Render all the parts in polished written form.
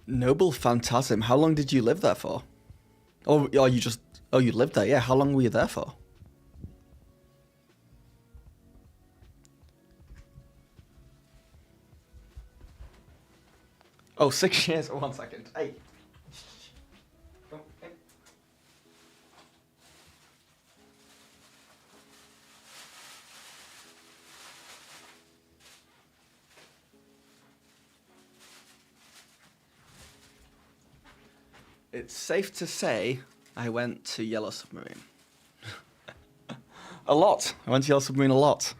Noble Phantasm. How long did you live there for? Or you just... Oh, you lived there, yeah. How long were you there for? Oh, 6 years. Oh, 1 second. Hey. It's safe to say I went to Yellow Submarine. A lot. I went to Yellow Submarine a lot.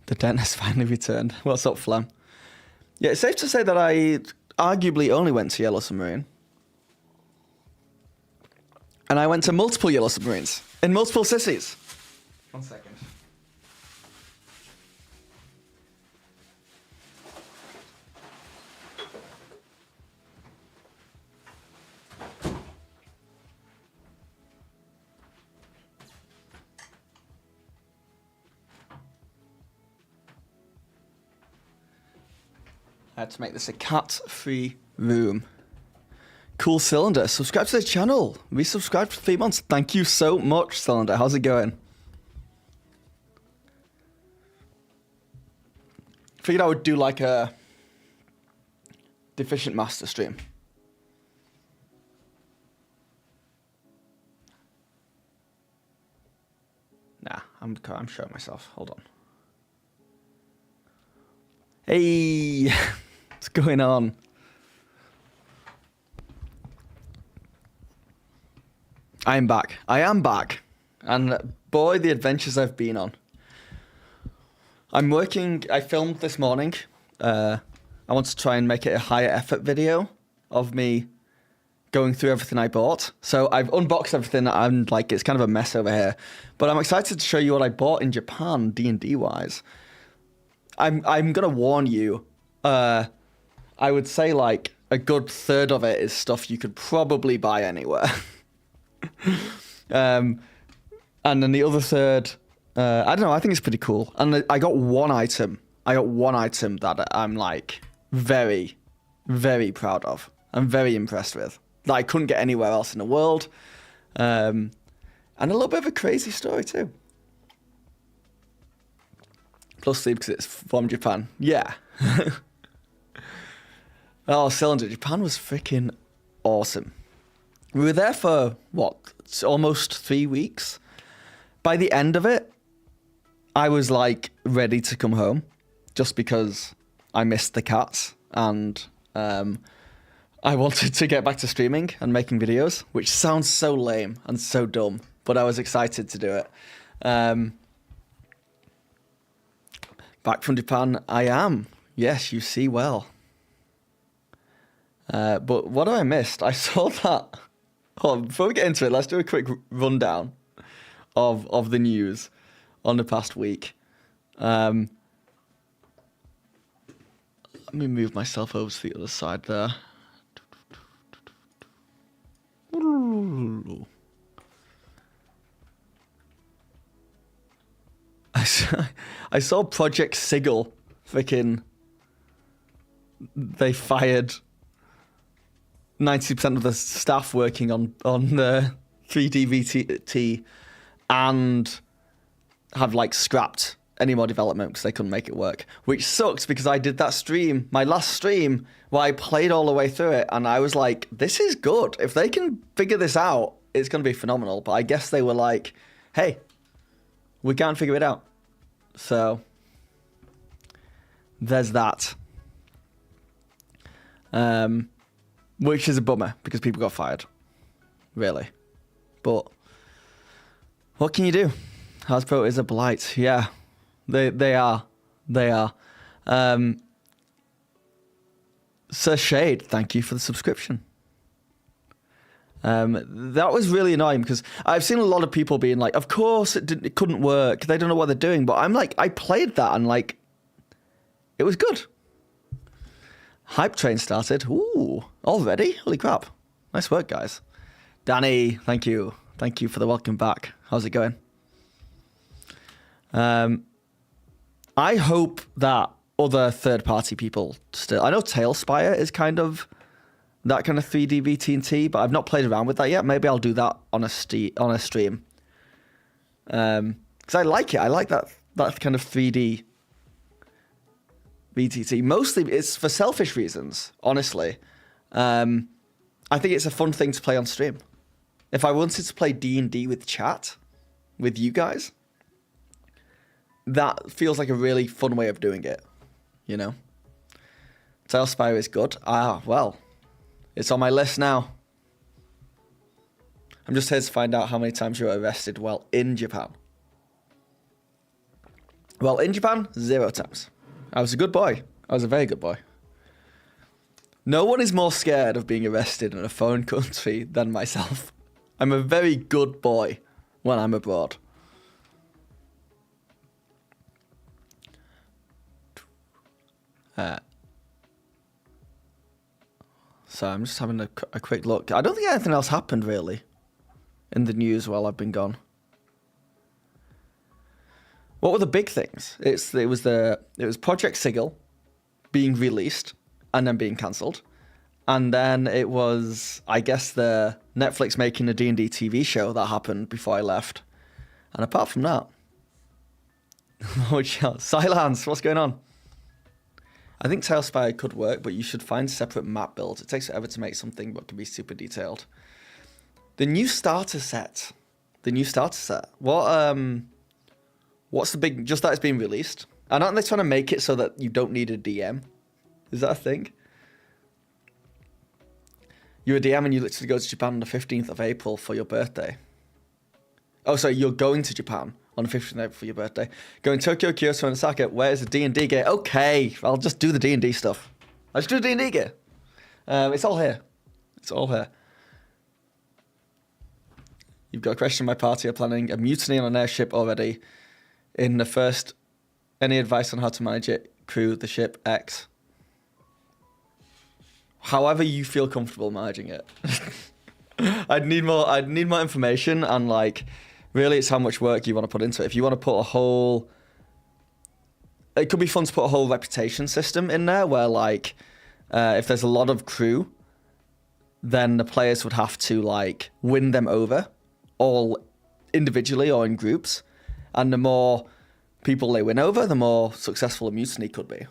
The dentist finally returned. What's up, Flam? Yeah, it's safe to say that I arguably only went to Yellow Submarine. And I went to multiple Yellow Submarines in multiple cities. 1 second. I had to make this a cat-free room. Cool Cylinder, subscribe to the channel. We subscribed for 3 months. Thank you so much, Cylinder. How's it going? Figured I would do like a Deficient Master stream. Nah, I'm showing myself. Hold on. Hey, what's going on? I am back. I am back. And boy, the adventures I've been on. I'm working, I filmed this morning. I want to try and make it a higher effort video of me going through everything I bought. So I've unboxed everything. I'm like, it's kind of a mess over here. But I'm excited to show you what I bought in Japan, D&D wise. I'm going to warn you. I would say like a good third of it is stuff you could probably buy anywhere. And then the other third, I don't know, I think it's pretty cool. And I got one item. That I'm like very, very proud of. I'm very impressed with. That I couldn't get anywhere else in the world. And a little bit of a crazy story too. Plus sleep because it's from Japan. Yeah. Oh, Cylinder. Japan was freaking awesome. We were there for, what, almost 3 weeks? By the end of it, I was, like, ready to come home. Just because I missed the cats. And I wanted to get back to streaming and making videos. Which sounds so lame and so dumb. But I was excited to do it. Back from Japan, I am. Yes, you see well. But what have I missed? I saw that... Oh, before we get into it, let's do a quick rundown of the news on the past week. Let me move myself over to the other side there. I saw Project Sigil freaking... They fired 90% of the staff working on the 3D VT and have like scrapped any more development because they couldn't make it work, which sucks because I did that stream, my last stream, where I played all the way through it, and I was like, this is good. If they can figure this out, it's going to be phenomenal. But I guess they were like, hey, we can't figure it out. So there's that. Which is a bummer because people got fired. Really. But what can you do? Hasbro is a blight. Yeah, they are. They are. Sir Shade, thank you for the subscription. That was really annoying because I've seen a lot of people being like, of course it couldn't work. They don't know what they're doing. But I'm like, I played that and like, it was good. Hype train started. Ooh, already? Holy crap. Nice work, guys. Danny, thank you. Thank you for the welcome back. How's it going? I hope that other third-party people still... I know Tailspire is kind of that kind of 3D VTNT, but I've not played around with that yet. Maybe I'll do that on a stream. Because I like it. I like that kind of 3D VTT. Mostly it's for selfish reasons, honestly. I think it's a fun thing to play on stream. If I wanted to play D&D with chat, with you guys, that feels like a really fun way of doing it, you know? Tailspire is good. Well, it's on my list now. I'm just here to find out how many times you were arrested while in Japan. Well, in Japan, 0 times. I was a good boy. I was a very good boy. No one is more scared of being arrested in a foreign country than myself. I'm a very good boy when I'm abroad. So I'm just having a quick look. I don't think anything else happened really in the news while I've been gone. What were the big things? It was Project Sigil being released and then being cancelled. And then it was, I guess, the Netflix making a D&D TV show that happened before I left. And apart from that... Silence, what's going on? I think Tailspire could work, but you should find separate map builds. It takes forever to make something, but can be super detailed. The new starter set. What's the big... Just that it's being released? And aren't they trying to make it so that you don't need a DM? Is that a thing? You're a DM and you literally go to Japan on the 15th of April for your birthday. Oh, sorry, you're going to Japan on the 15th of April for your birthday. Going Tokyo, Kyoto, and Osaka. Where's the D&D gear? Okay, I'll just do the D&D stuff. I'll just do the D&D gear. It's all here. It's all here. You've got a question. My party are planning a mutiny on an airship already. In the first, any advice on how to manage it? Crew the ship X. However you feel comfortable managing it. I'd need more information, and like, really it's how much work you want to put into it. If you want to put it could be fun to put a whole reputation system in there where like, if there's a lot of crew, then the players would have to like win them over, all individually or in groups. And the more people they win over, the more successful a mutiny could be.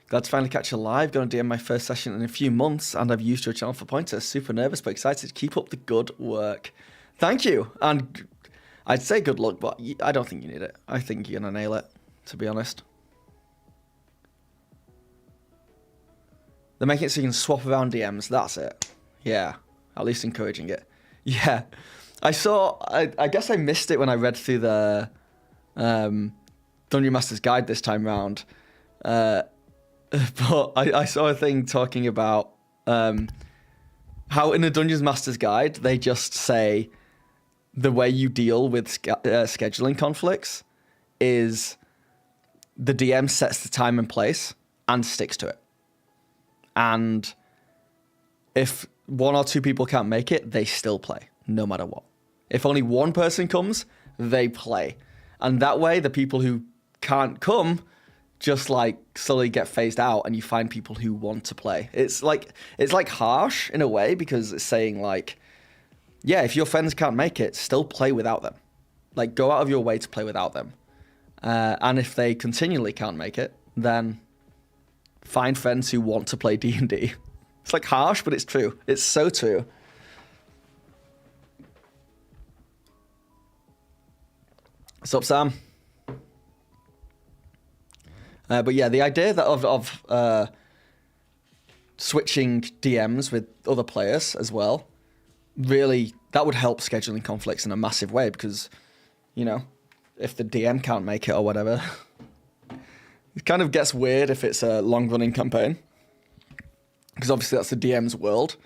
Glad to finally catch you live. Going to DM my first session in a few months, and I've used your channel for pointers. Super nervous, but excited. Keep up the good work. Thank you. And I'd say good luck, but I don't think you need it. I think you're going to nail it, to be honest. They're making it so you can swap around DMs. That's it. Yeah. At least encouraging it. Yeah. I guess I missed it when I read through the Dungeon Master's Guide this time round. But I saw a thing talking about how in the Dungeon Master's Guide, they just say the way you deal with scheduling conflicts is the DM sets the time and place and sticks to it. And if one or two people can't make it, they still play, no matter what. If only one person comes, they play. And that way, the people who can't come just like slowly get phased out, and you find people who want to play. It's like harsh in a way, because it's saying like, yeah, if your friends can't make it, still play without them. Like, go out of your way to play without them. And if they continually can't make it, then find friends who want to play D&D. It's like harsh, but it's true. It's so true. What's up, Sam? But yeah, the idea that of switching DMs with other players as well, really, that would help scheduling conflicts in a massive way because, you know, if the DM can't make it or whatever, it kind of gets weird if it's a long-running campaign because obviously that's the DM's world.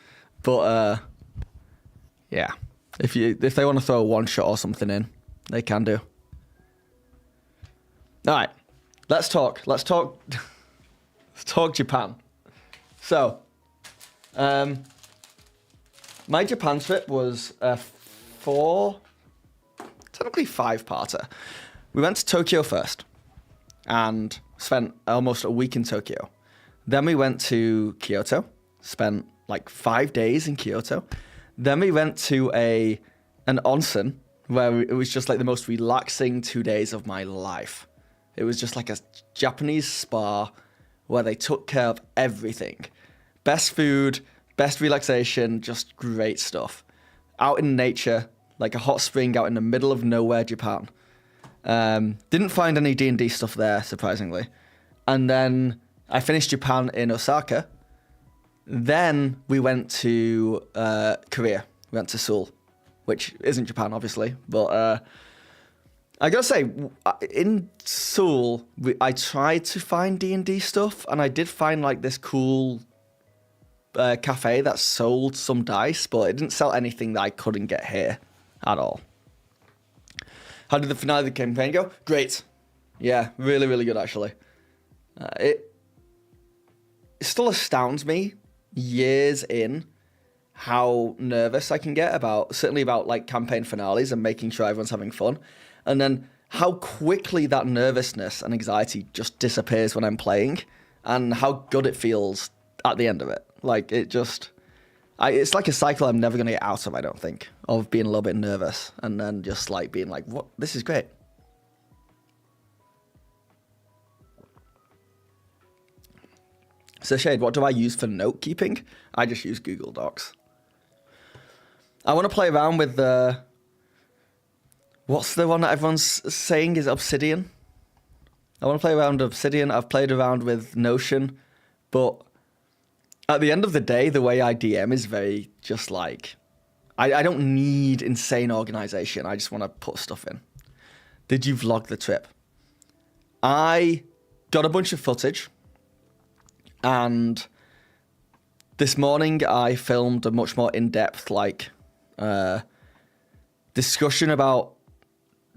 But yeah, if they want to throw a one-shot or something in, they can do. All right, let's talk. Let's talk Japan. So, my Japan trip was a technically 5-parter. We went to Tokyo first and spent almost a week in Tokyo. Then we went to Kyoto, spent like 5 days in Kyoto. Then we went to an onsen where it was just like the most relaxing 2 days of my life. It was just like a Japanese spa where they took care of everything. Best food, best relaxation, just great stuff. Out in nature, like a hot spring out in the middle of nowhere, Japan. Didn't find any D&D stuff there, surprisingly. And then I finished Japan in Osaka. Then we went to Korea. We went to Seoul, which isn't Japan, obviously, but... I gotta say, in Seoul, I tried to find D&D stuff, and I did find like this cool cafe that sold some dice, but it didn't sell anything that I couldn't get here at all. How did the finale of the campaign go? Great. Yeah, really, really good, actually. It still astounds me, years in, how nervous I can get certainly about like campaign finales and making sure everyone's having fun. And then how quickly that nervousness and anxiety just disappears when I'm playing and how good it feels at the end of it. Like, it's like a cycle I'm never going to get out of, I don't think, of being a little bit nervous and then just like being like, what? This is great. So Shade, what do I use for note keeping? I just use Google Docs. I want to play around with what's the one that everyone's saying is Obsidian? I want to play around with Obsidian. I've played around with Notion, but at the end of the day, the way I DM is very just like, I don't need insane organization. I just want to put stuff in. Did you vlog the trip? I got a bunch of footage, and this morning I filmed a much more in-depth discussion about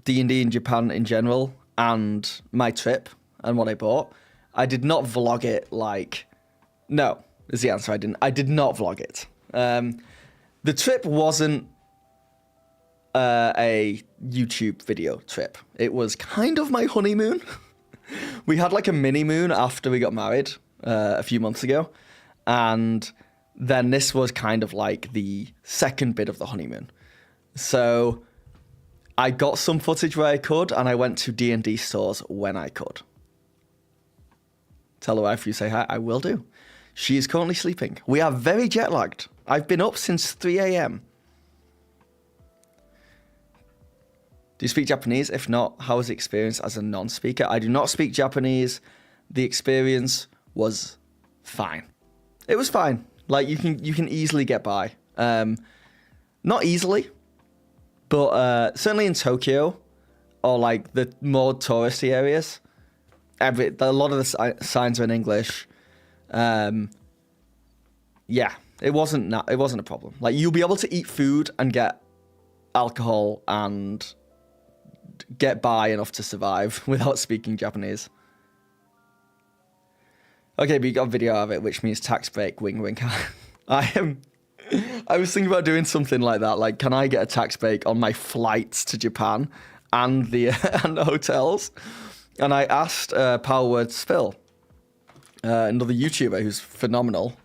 D&D in Japan in general and my trip and what I bought. I did not vlog it no, is the answer. I did not vlog it. The trip wasn't a YouTube video trip. It was kind of my honeymoon. We had like a mini moon after we got married a few months ago. And then this was kind of like the second bit of the honeymoon. So I got some footage where I could, and I went to D&D stores when I could. Tell her wife you say hi. I will do. She is currently sleeping. We are very jet lagged. I've been up since 3 a.m. Do you speak Japanese? If not, how was the experience as a non-speaker? I do not speak Japanese. The experience was fine. It was fine. Like, you can easily get by. Not easily, but certainly in Tokyo or like the more touristy areas, a lot of the signs are in English. Yeah, it wasn't a problem. Like, you'll be able to eat food and get alcohol and get by enough to survive without speaking Japanese. Okay, but you got a video of it, which means tax break, wink, wink. I was thinking about doing something like that. Like, can I get a tax break on my flights to Japan and the hotels? And I asked Power Words Phil, another YouTuber who's phenomenal,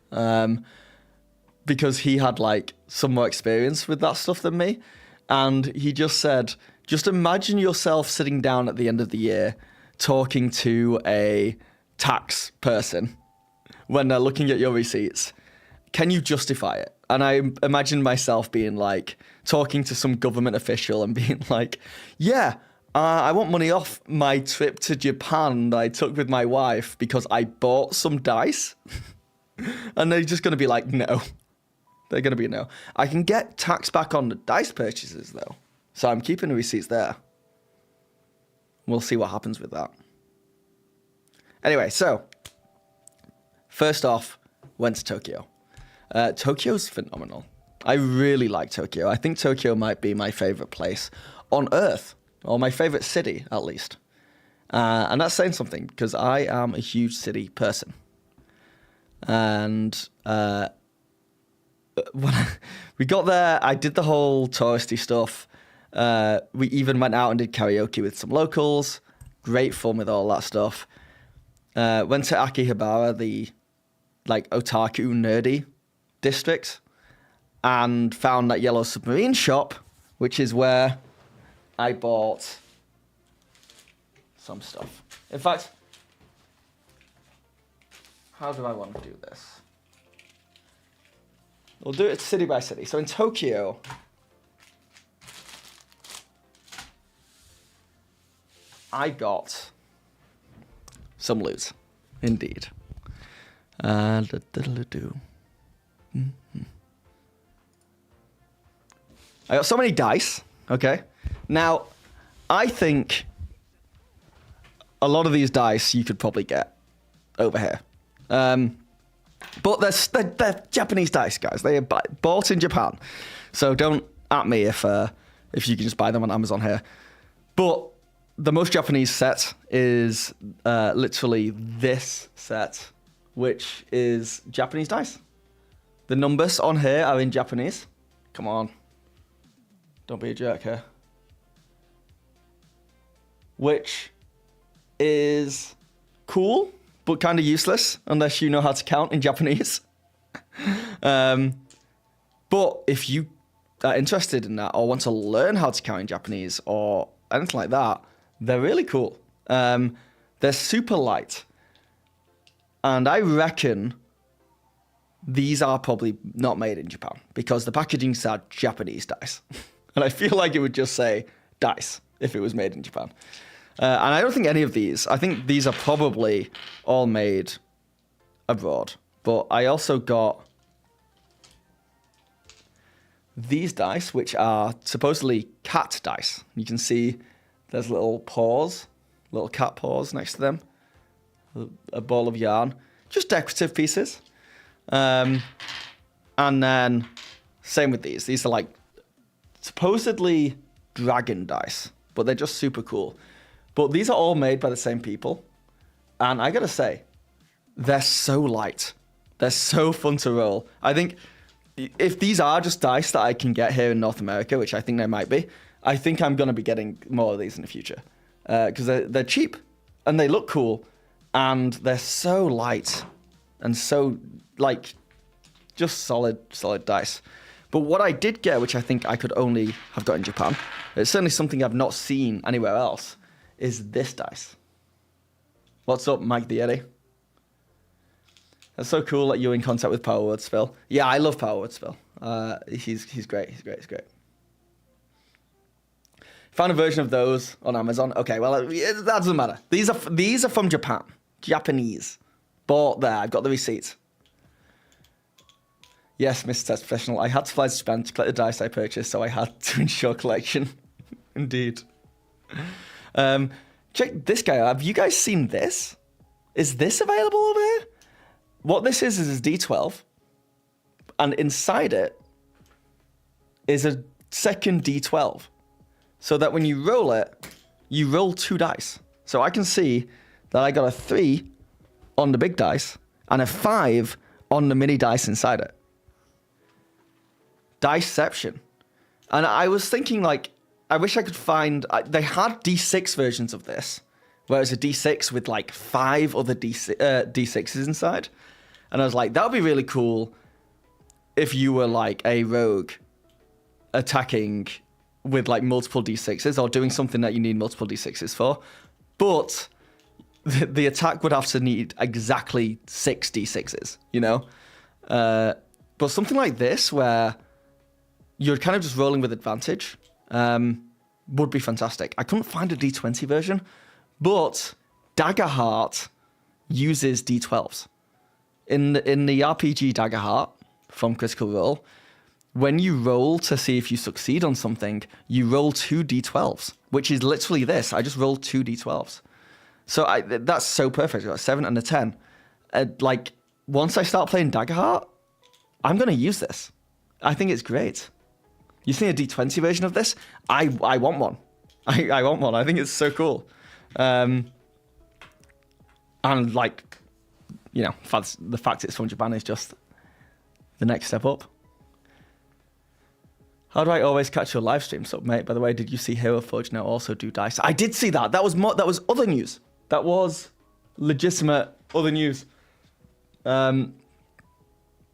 because he had like some more experience with that stuff than me. And he just said, Just imagine yourself sitting down at the end of the year talking to a tax person when they're looking at your receipts. Can you justify it? And I imagine myself being like, talking to some government official and being like, yeah, I want money off my trip to Japan that I took with my wife because I bought some dice. And they're just going to be like, no. They're going to be no. I can get tax back on the dice purchases, though. So I'm keeping the receipts there. We'll see what happens with that. Anyway, so first off, went to Tokyo. Tokyo's phenomenal. I really like Tokyo. I think Tokyo might be my favorite place on Earth, or my favorite city, at least. And that's saying something, because I am a huge city person. And when we got there, I did the whole touristy stuff. We even went out and did karaoke with some locals. Great fun with all that stuff. Went to Akihabara, the like otaku nerdy district, and found that Yellow Submarine shop, which is where I bought some stuff. In fact, how do I want to do this? We'll do it city by city. So in Tokyo, I got some loot, indeed. I got so many dice, okay? Now, I think a lot of these dice you could probably get over here. But they're Japanese dice, guys. They are bought in Japan. So don't at me if you can just buy them on Amazon here. But the most Japanese set is literally this set, which is Japanese dice. The numbers on here are in Japanese. Come on. Don't be a jerk here. Which is cool, but kind of useless unless you know how to count in Japanese. But if you are interested in that or want to learn how to count in Japanese or anything like that, they're really cool. They're super light. And I reckon these are probably not made in Japan because the packaging said Japanese dice. And I feel like it would just say dice if it was made in Japan. And I don't think any of these, I think these are probably all made abroad. But I also got these dice, which are supposedly cat dice. You can see there's little paws, little cat paws next to them. A ball of yarn. Just decorative pieces. And then, same with these. These are like supposedly dragon dice, but they're just super cool. But these are all made by the same people. And I gotta say, they're so light. They're so fun to roll. I think if these are just dice that I can get here in North America, which I think they might be, I think I'm gonna be getting more of these in the future. Because they're cheap and they look cool and they're so light and so like just solid dice. But what I did get, which I think I could only have got in Japan, it's certainly something I've not seen anywhere else, is this dice. What's up, Mike the Eddie? That's so cool that you're in contact with Power Words, Phil. Yeah, I love Power Words, Phil. He's great. He's great. Found a version of those on Amazon. Okay, well, that doesn't matter. These are from Japan. Japanese. Bought there. I've got the receipt. Yes, Mr. Test Professional. I had to fly to Japan to collect the dice I purchased, so I had to ensure collection. Indeed. Check this guy out. Have you guys seen this? Is this available over here? What this is a D12. And inside it is a second D12. So that when you roll it, you roll 2 dice. So I can see that I got a 3 on the big dice and a 5 on the mini dice inside it. Diceception. And I was thinking, like, I wish I could find... they had D6 versions of this, where it's a D6 with, like, 5 other D6s inside. And I was like, that would be really cool if you were, like, a rogue attacking with like multiple d6s or doing something that you need multiple d6s for, but the attack would have to need exactly 6 d6s, you know? But something like this, where you're kind of just rolling with advantage, would be fantastic. I couldn't find a d20 version, but Daggerheart uses d12s. In the RPG Daggerheart from Critical Role, when you roll to see if you succeed on something, you roll 2 d12s, which is literally this. I just rolled 2 d12s. So that's so perfect. I got a 7 and a 10. Like, once I start playing Daggerheart, I'm going to use this. I think it's great. You see a D20 version of this? I want one. I want one. I think it's so cool. And like, you know, the fact it's from Japan is just the next step up. How do I always catch your live streams up, mate? By the way, did you see Hero Forge now also do dice? I did see that. That was other news. That was legitimate other news. I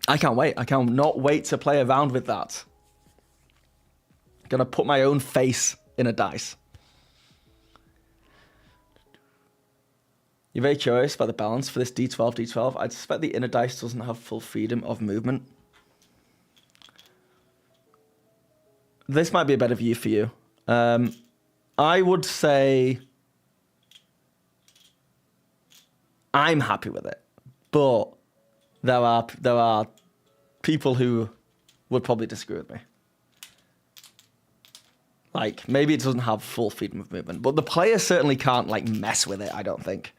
can't wait. I cannot wait to play around with that. Gonna put my own face in a dice. You're very curious about the balance for this D12. I suspect the inner dice doesn't have full freedom of movement. This might be a better view for you. I would say I'm happy with it, but there are people who would probably disagree with me. Like, maybe it doesn't have full freedom of movement, but the player certainly can't, like, mess with it, I don't think.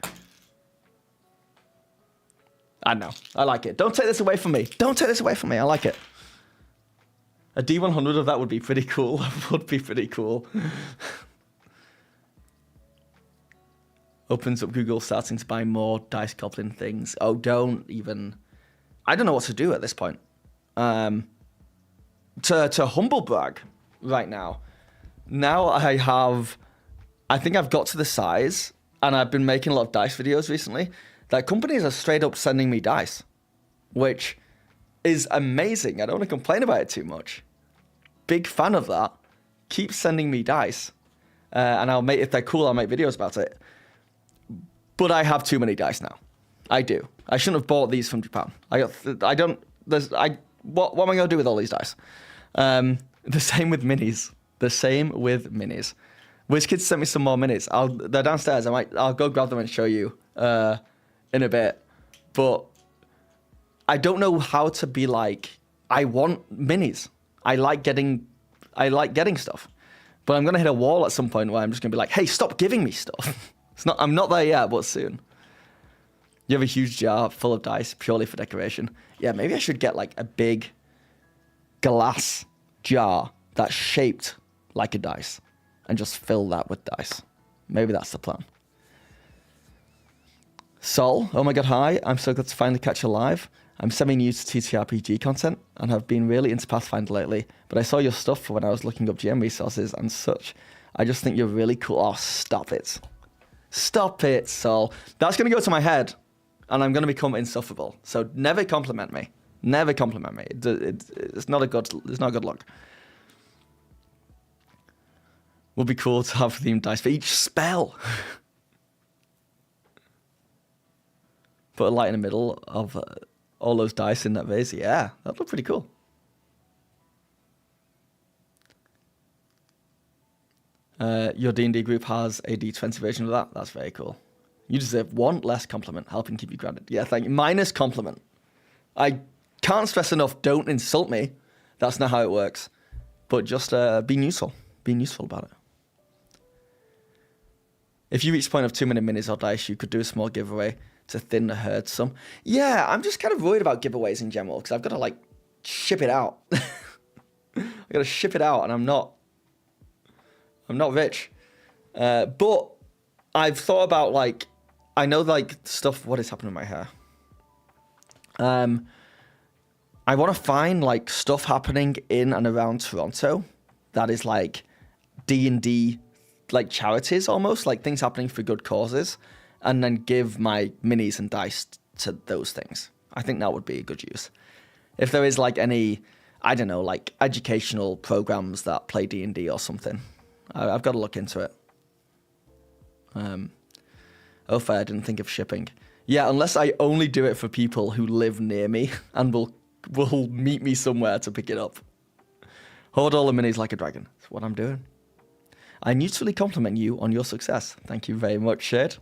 I know. I like it. Don't take this away from me. Don't take this away from me. I like it. A D100 of that would be pretty cool. That would be pretty cool. Opens up Google starting to buy more Dice Goblin things. Oh, don't even... I don't know what to do at this point. To humble brag right now. Now I think I've got to the size, and I've been making a lot of dice videos recently, that companies are straight up sending me dice, which is amazing. I don't want to complain about it too much. Big fan of that. Keep sending me dice. And if they're cool, I'll make videos about it. But I have too many dice now. I do. I shouldn't have bought these from Japan. What am I going to do with all these dice? The same with minis. WizKids sent me some more minis. They're downstairs. I'll go grab them and show you in a bit. But I don't know how to be like, I want minis. I like getting stuff. But I'm going to hit a wall at some point where I'm just going to be like, hey, stop giving me stuff. I'm not there yet, but soon. You have a huge jar full of dice purely for decoration. Yeah, maybe I should get like a big glass jar that's shaped like a dice and just fill that with dice. Maybe that's the plan. Sol, oh my god, hi. I'm so glad to finally catch you live. I'm semi-new to TTRPG content and have been really into Pathfinder lately, but I saw your stuff when I was looking up GM resources and such. I just think you're really cool. Oh, stop it. Stop it, Sol. That's going to go to my head, and I'm going to become insufferable. So never compliment me. Never compliment me. It's not a good look. Would be cool to have themed dice for each spell. Put a light in the middle of all those dice in that vase. Yeah, that'd look pretty cool. Your D&D group has a D20 version of that. That's very cool. You deserve one less compliment, helping keep you grounded. Yeah, thank you. Minus compliment. I can't stress enough, don't insult me. That's not how it works. But just be useful. Being useful about it. If you reach the point of too many minis or dice, you could do a small giveaway to thin the herd some. Yeah, I'm just kind of worried about giveaways in general, because I've got to, like, ship it out. I've got to ship it out, and I'm not rich. But I've thought about, like, I know, like, stuff, what is happening in my hair? I want to find, like, stuff happening in and around Toronto that is, like, D&D, like, charities almost, like, things happening for good causes, and then give my minis and dice to those things. I think that would be a good use. If there is, like, any... I don't know, like educational programs that play D&D or something. I've got to look into it. Oh, fair, I didn't think of shipping. Yeah, unless I only do it for people who live near me and will meet me somewhere to pick it up. Hoard all the minis like a dragon. That's what I'm doing. I mutually compliment you on your success. Thank you very much, Shade.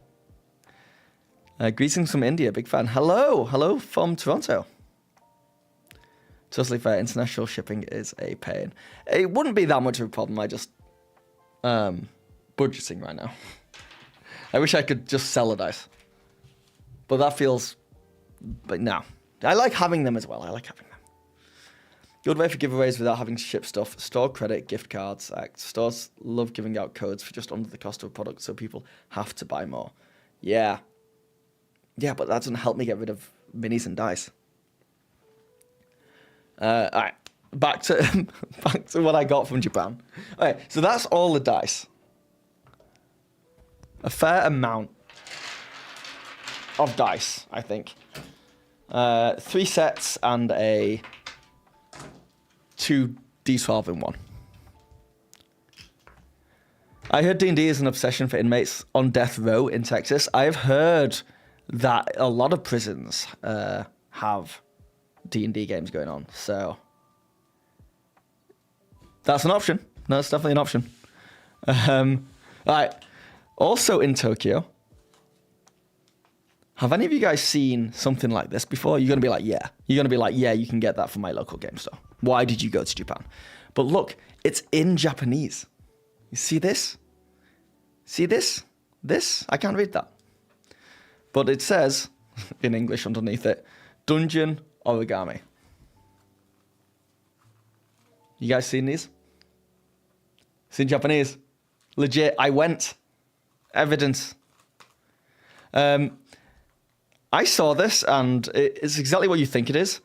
Greetings from India, big fan. Hello from Toronto. Totally fair, international shipping is a pain. It wouldn't be that much of a problem, I just... budgeting right now. I wish I could just sell a dice. But that feels... But no. I like having them as well. I like having them. Good way for giveaways without having to ship stuff. Store credit, gift cards. Stores love giving out codes for just under the cost of a product, so people have to buy more. Yeah. Yeah, but that doesn't help me get rid of minis and dice. Alright. Back to what I got from Japan. Alright, so that's all the dice. A fair amount of dice, I think. 3 sets and a 2 D12 in one. I heard D&D is an obsession for inmates on death row in Texas. I've heard that a lot of prisons have D&D games going on, so that's an option. No, it's definitely an option. Right. Also in Tokyo, have any of you guys seen something like this before? You're going to be like, yeah. You're going to be like, yeah, you can get that from my local game store. Why did you go to Japan? But look, it's in Japanese. You see this? See this? This? I can't read that. But it says, in English underneath it, Dungeon Origami. You guys seen these? It's in Japanese. Legit, I went. Evidence. I saw this and it's exactly what you think it is,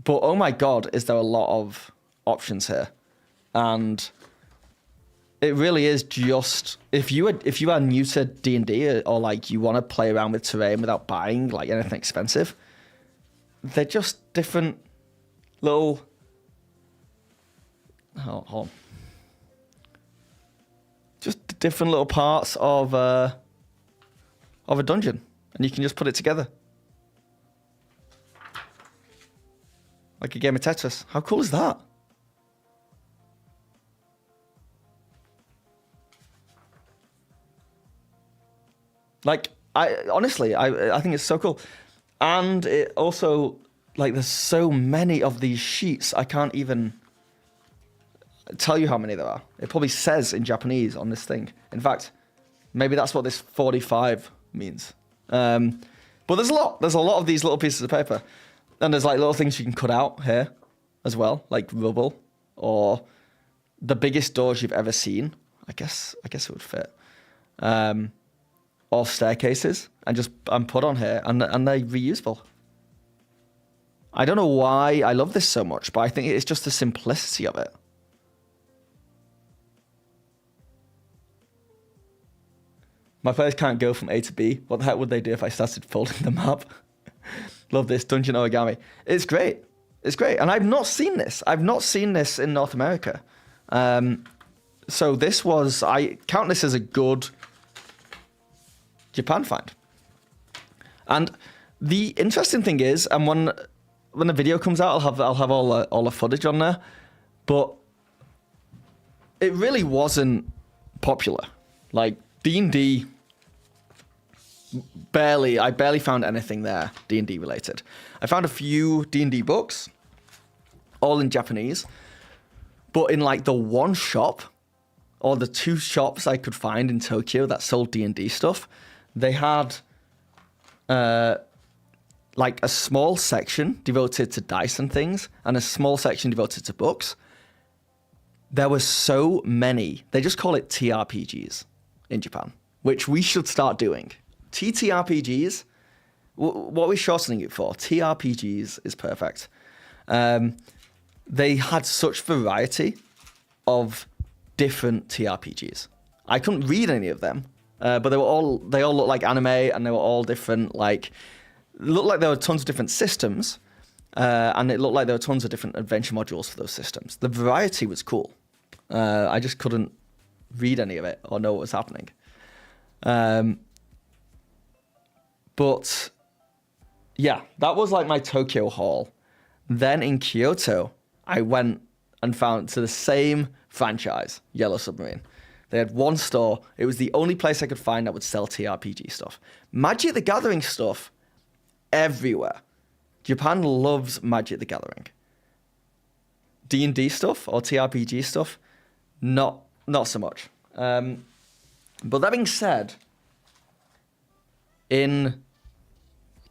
but oh my god, is there a lot of options here. And it really is just, if you are new to D&D or like you want to play around with terrain without buying like anything expensive, they're just different little, hold on. Just different little parts of a dungeon, and you can just put it together. Like a game of Tetris. How cool is that? Like, honestly, I think it's so cool. And it also, like, there's so many of these sheets, I can't even tell you how many there are. It probably says in Japanese on this thing. In fact, maybe that's what this 45 means. But there's a lot. There's a lot of these little pieces of paper. And there's like little things you can cut out here as well, like rubble or the biggest doors you've ever seen. I guess it would fit. Or staircases and put on here and they're reusable. I don't know why I love this so much, but I think it's just the simplicity of it. My players can't go from A to B. What the heck would they do if I started folding them up? Love this Dungeon Origami. It's great. It's great. And I've not seen this. I've not seen this in North America. So this was, I count this as a good Japan find. And the interesting thing is, and when the video comes out, I'll have all the footage on there. But it really wasn't popular. Like D&D, I barely found anything there D&D related. I found a few D&D books, all in Japanese, but in like the one shop or the 2 shops I could find in Tokyo that sold D&D stuff, they had like a small section devoted to dice and things and a small section devoted to books. There were so many. They just call it TRPGs in Japan, which we should start doing. TTRPGs, what are we shortening it for? TRPGs is perfect. They had such variety of different TRPGs. I couldn't read any of them, but they all looked like anime, and they were all different. Like, looked like there were tons of different systems, And it looked like there were tons of different adventure modules for those systems. The variety was cool. I just couldn't read any of it or know what was happening. But yeah, that was like my Tokyo haul. Then in Kyoto, I went and found to the same franchise, Yellow Submarine. They had one store. It was the only place I could find that would sell TRPG stuff. Magic the Gathering stuff everywhere. Japan loves Magic the Gathering. D&D stuff or TRPG stuff, not so much. But that being said, in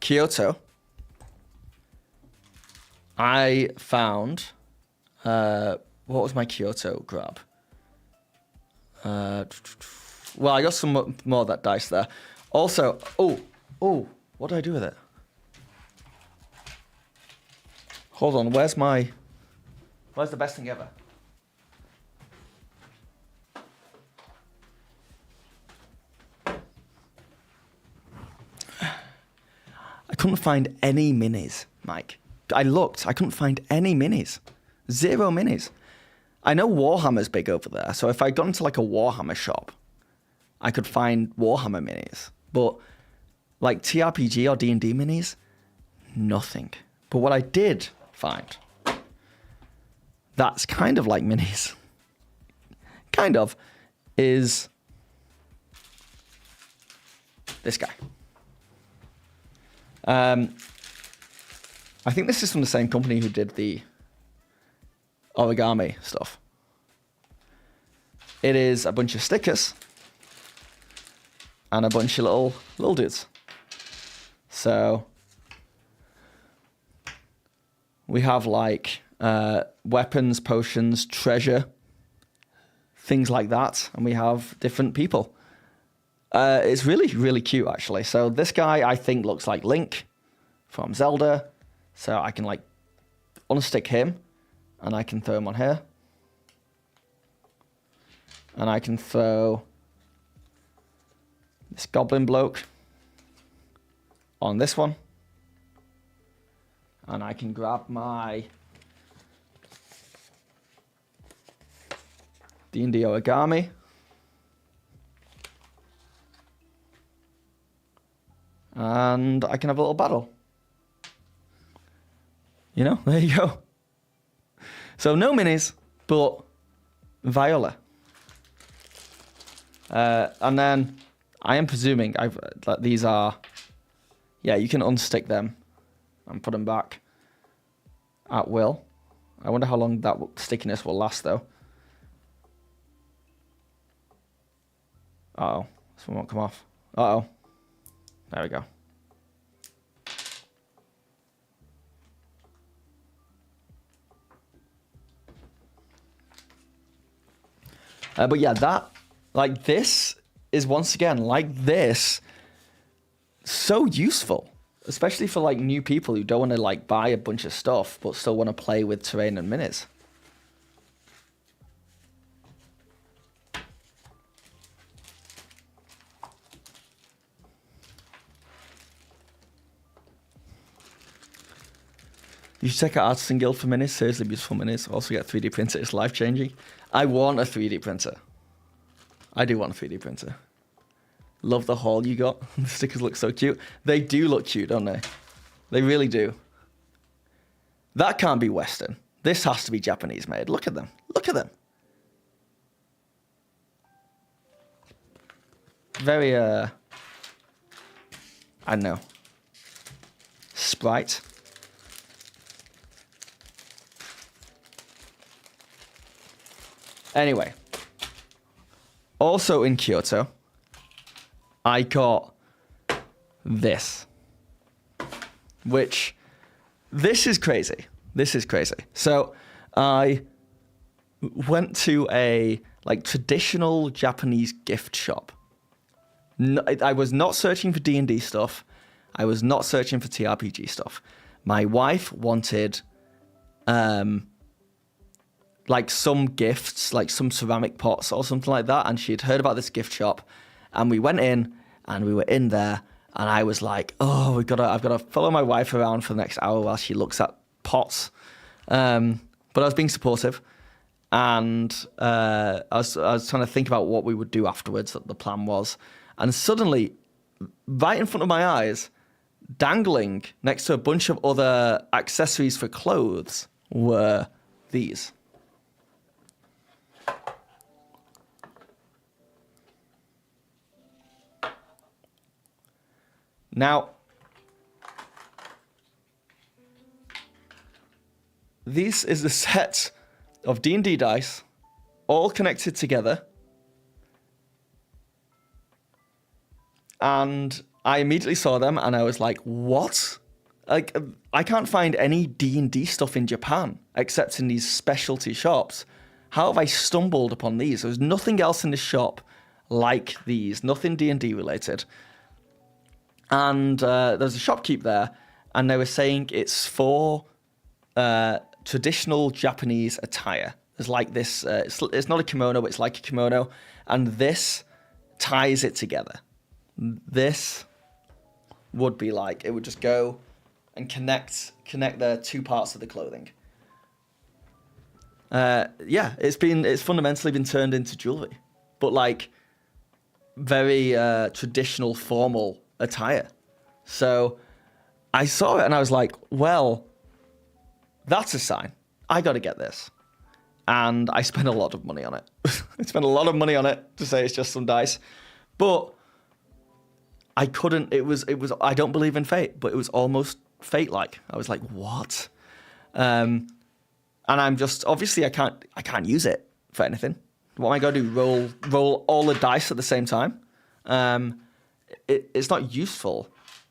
Kyoto, I found, what was my Kyoto grab? Well, I got some more of that dice there. Also, what do I do with it? Hold on, where's the best thing ever? I couldn't find any minis, Mike. I looked, I couldn't find any minis. 0 minis. I know Warhammer's big over there, so if I got into like a Warhammer shop, I could find Warhammer minis. But like TRPG or D&D minis, nothing. But what I did find, that's kind of like minis, kind of, is this guy. I think this is from the same company who did the origami stuff. It is a bunch of stickers and a bunch of little dudes. So we have like weapons, potions, treasure, things like that, and we have different people. It's really, really cute, actually. So this guy, I think, looks like Link from Zelda. So I can, like, unstick him, and I can throw him on here. And I can throw this goblin bloke on this one. And I can grab my D&D origami. And I can have a little battle. You know, there you go. So no minis, but Viola. And then I am presuming that these are, yeah, you can unstick them and put them back at will. I wonder how long that stickiness will last, though. Uh-oh, this one won't come off. Uh-oh. There we go. But yeah, that, like this is once again, like this, so useful. Especially for like new people who don't want to like buy a bunch of stuff, but still want to play with terrain and minis. You should check out Artisan Guild for minis. Seriously beautiful minis. Also get a 3D printer. It's life-changing. I want a 3D printer. I do want a 3D printer. Love the haul you got. The stickers look so cute. They do look cute, don't they? They really do. That can't be Western. This has to be Japanese made. Look at them. Look at them. Very, I don't know. Sprite. Anyway. Also in Kyoto, I got this. Which, this is crazy. This is crazy. So, I went to a like traditional Japanese gift shop. No, I was not searching for D&D stuff. I was not searching for TRPG stuff. My wife wanted like some gifts, like some ceramic pots or something like that, and she had heard about this gift shop, and we went in, and we were in there, and I was like, oh, I've got to follow my wife around for the next hour while she looks at pots. But I was being supportive, and I was trying to think about what we would do afterwards. That the plan was, and suddenly, right in front of my eyes, dangling next to a bunch of other accessories for clothes were these. Now, this is a set of D&D dice, all connected together. And I immediately saw them and I was like, what? Like, I can't find any D&D stuff in Japan except in these specialty shops. How have I stumbled upon these? There's nothing else in the shop like these, nothing D&D related. And there's a shopkeep there, and they were saying it's for traditional Japanese attire. There's like this, it's not a kimono, but it's like a kimono, and this ties it together. This would be like, it would just go and connect the two parts of the clothing. It's fundamentally been turned into jewelry, but like very traditional, formal attire. So I saw it and I was like, well, that's a sign. I got to get this. And I spent a lot of money on it. I spent a lot of money on it to say it's just some dice. But I couldn't, it was, I don't believe in fate, but it was almost fate-like. I was like, what? And I'm just, obviously I can't use it for anything. What am I going to do? Roll all the dice at the same time? It's not useful,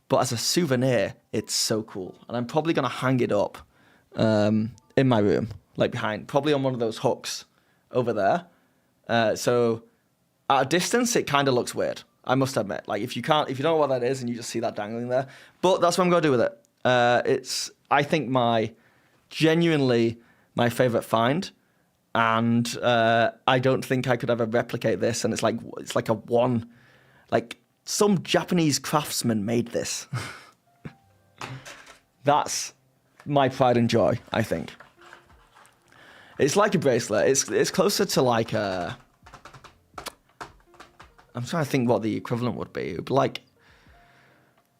but as a souvenir, it's so cool. And I'm probably going to hang it up in my room, like behind, probably on one of those hooks over there. So at a distance, it kind of looks weird, I must admit. Like if you don't know what that is and you just see that dangling there, but that's what I'm going to do with it. It's, I think, genuinely my favorite find. And I don't think I could ever replicate this. And it's like a one, like some Japanese craftsman made this. That's my pride and joy, I think. It's like a bracelet. It's closer to like a, I'm trying to think what the equivalent would be. It would be like,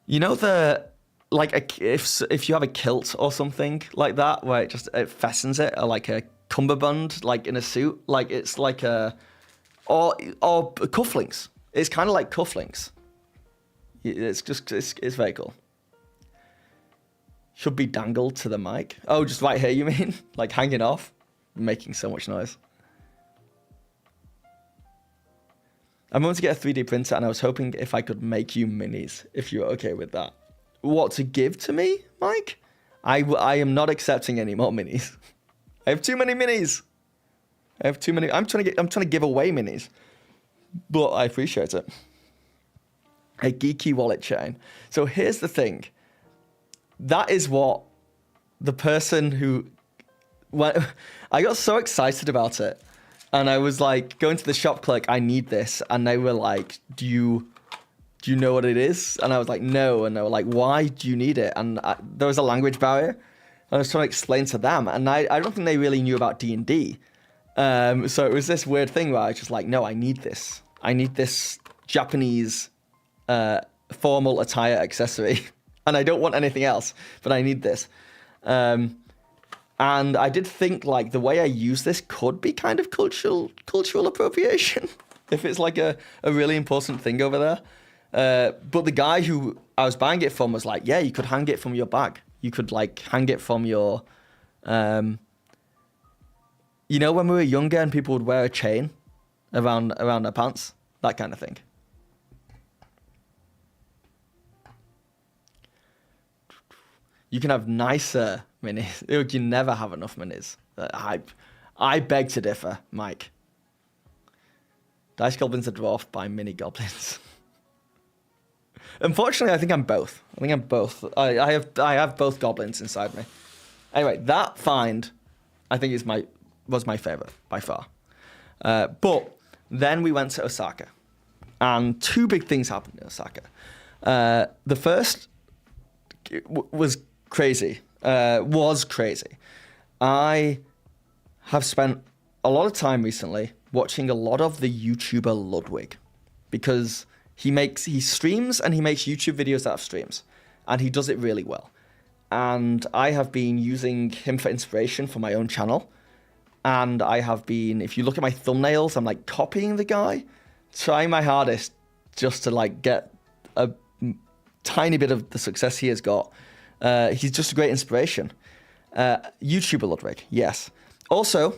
you know, if you have a kilt or something like that, where it fastens it, or like a cummerbund, like in a suit, like it's like or cufflinks. It's kind of like cufflinks. It's very cool. Should be dangled to the mic. Oh, just right here, you mean? Like hanging off? Making so much noise. I'm going to get a 3D printer, and I was hoping if I could make you minis, if you're okay with that. What, to give to me, Mike? I am not accepting any more minis. I have too many minis. I'm trying to give away minis, but I appreciate it. A geeky wallet chain. So here's the thing. That is what the person who, I got so excited about it, and I was like going to the shop clerk, I need this, and they were like, do you know what it is? And I was like, no. And they were like, why do you need it? And there was a language barrier. I was trying to explain to them, and I don't think they really knew about D&D. So it was this weird thing where I was just like, no, I need this. I need this Japanese formal attire accessory. And I don't want anything else, but I need this. And I did think like the way I use this could be kind of cultural appropriation, if it's like a really important thing over there. But the guy who I was buying it from was like, yeah, you could hang it from your bag. You could like hang it from your, you know, when we were younger and people would wear a chain around their pants, that kind of thing. You can have nicer minis. You can never have enough minis. I beg to differ, Mike. Dice Goblins are dwarfed by mini goblins. Unfortunately, I think I'm both. I have both goblins inside me. Anyway, that find, I think was my favorite by far. But then we went to Osaka, and two big things happened in Osaka. The first was crazy. was crazy. I have spent a lot of time recently watching a lot of the YouTuber Ludwig, because he streams and he makes YouTube videos out of streams, and he does it really well. And I have been using him for inspiration for my own channel. And I have been, if you look at my thumbnails, I'm like copying the guy, trying my hardest just to like get a tiny bit of the success he has got. He's just a great inspiration. YouTuber Ludwig, yes. Also,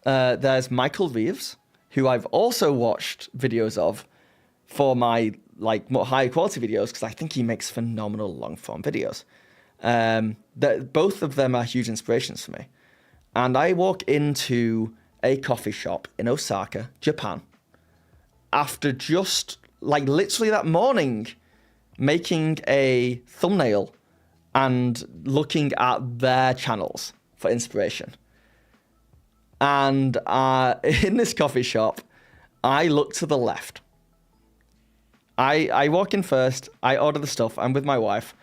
there's Michael Reeves, who I've also watched videos of for my like more higher quality videos, because I think he makes phenomenal long form videos. Both of them are huge inspirations for me. And I walk into a coffee shop in Osaka, Japan, after just like literally that morning making a thumbnail and looking at their channels for inspiration. And in this coffee shop, I look to the left. I walk in first, I order the stuff, I'm with my wife.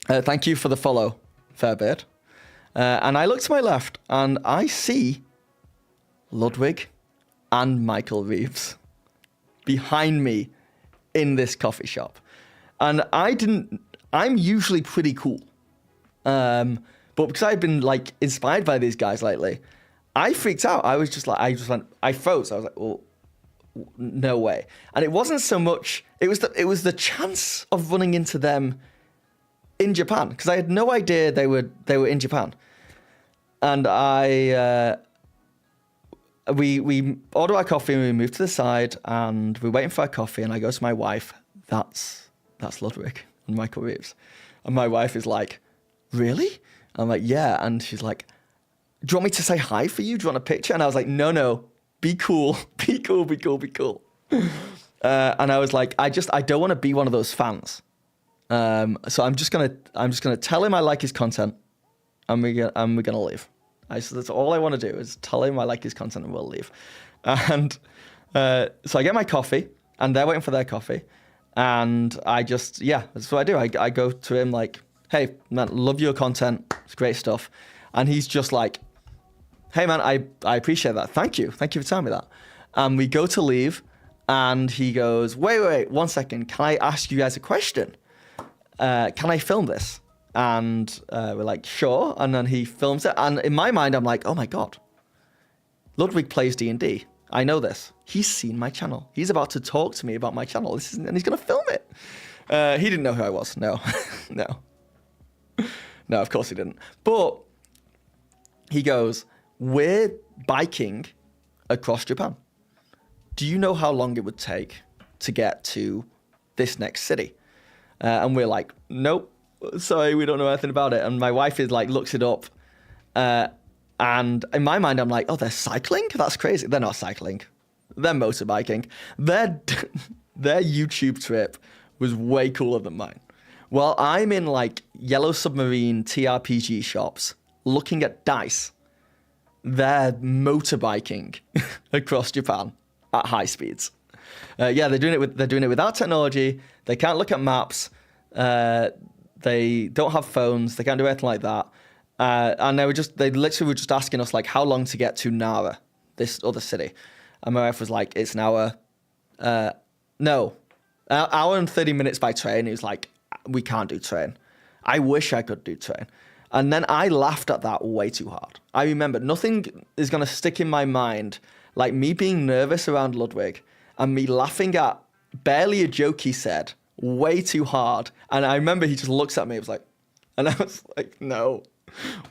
Thank you for the follow, Fairbeard. And I look to my left and I see Ludwig and Michael Reeves behind me in this coffee shop. And I'm usually pretty cool. But because I've been like inspired by these guys lately, I freaked out. I froze. I was like, well, no way. And it wasn't so much, it was the chance of running into them in Japan, because I had no idea they were in Japan. And we order our coffee and we move to the side and we're waiting for our coffee, and I go to my wife, that's Ludwig and Michael Reeves. And my wife is like, really? I'm like, yeah. And she's like, do you want me to say hi for you? Do you want a picture? And I was like, no, be cool, be cool, be cool, be cool. And I was like, I don't want to be one of those fans. So I'm just gonna tell him I like his content, and we're gonna leave. So that's all I want to do, is tell him I like his content and we'll leave. And so I get my coffee, and they're waiting for their coffee, and that's what I do. I go to him like, hey man, love your content, it's great stuff. And he's just like, hey man, I appreciate that. Thank you for telling me that. And we go to leave, and he goes, wait, 1 second. Can I ask you guys a question? Can I film this? And we're like, sure. And then he films it. And in my mind, I'm like, oh my God, Ludwig plays D&D. I know this. He's seen my channel. He's about to talk to me about my channel. And he's going to film it. He didn't know who I was. No, no, of course he didn't. But he goes, we're biking across Japan. Do you know how long it would take to get to this next city? And we're like, nope, sorry, we don't know anything about it. And my wife is like, looks it up. And in my mind, I'm like, oh, they're cycling? That's crazy. They're not cycling. They're motorbiking. Their YouTube trip was way cooler than mine. Well, I'm in like Yellow Submarine TRPG shops looking at dice. They're motorbiking across Japan at high speeds. They're doing it without technology. They can't look at maps. They don't have phones. They can't do anything like that. And they literally were just asking us like how long to get to Nara, this other city. And my wife was like, it's an hour. No, an hour and 30 minutes by train. He was like, we can't do train. I wish I could do train. And then I laughed at that way too hard. I remember nothing is going to stick in my mind like me being nervous around Ludwig and me laughing at barely a joke he said way too hard. And I remember he just looks at me, and I was like, no,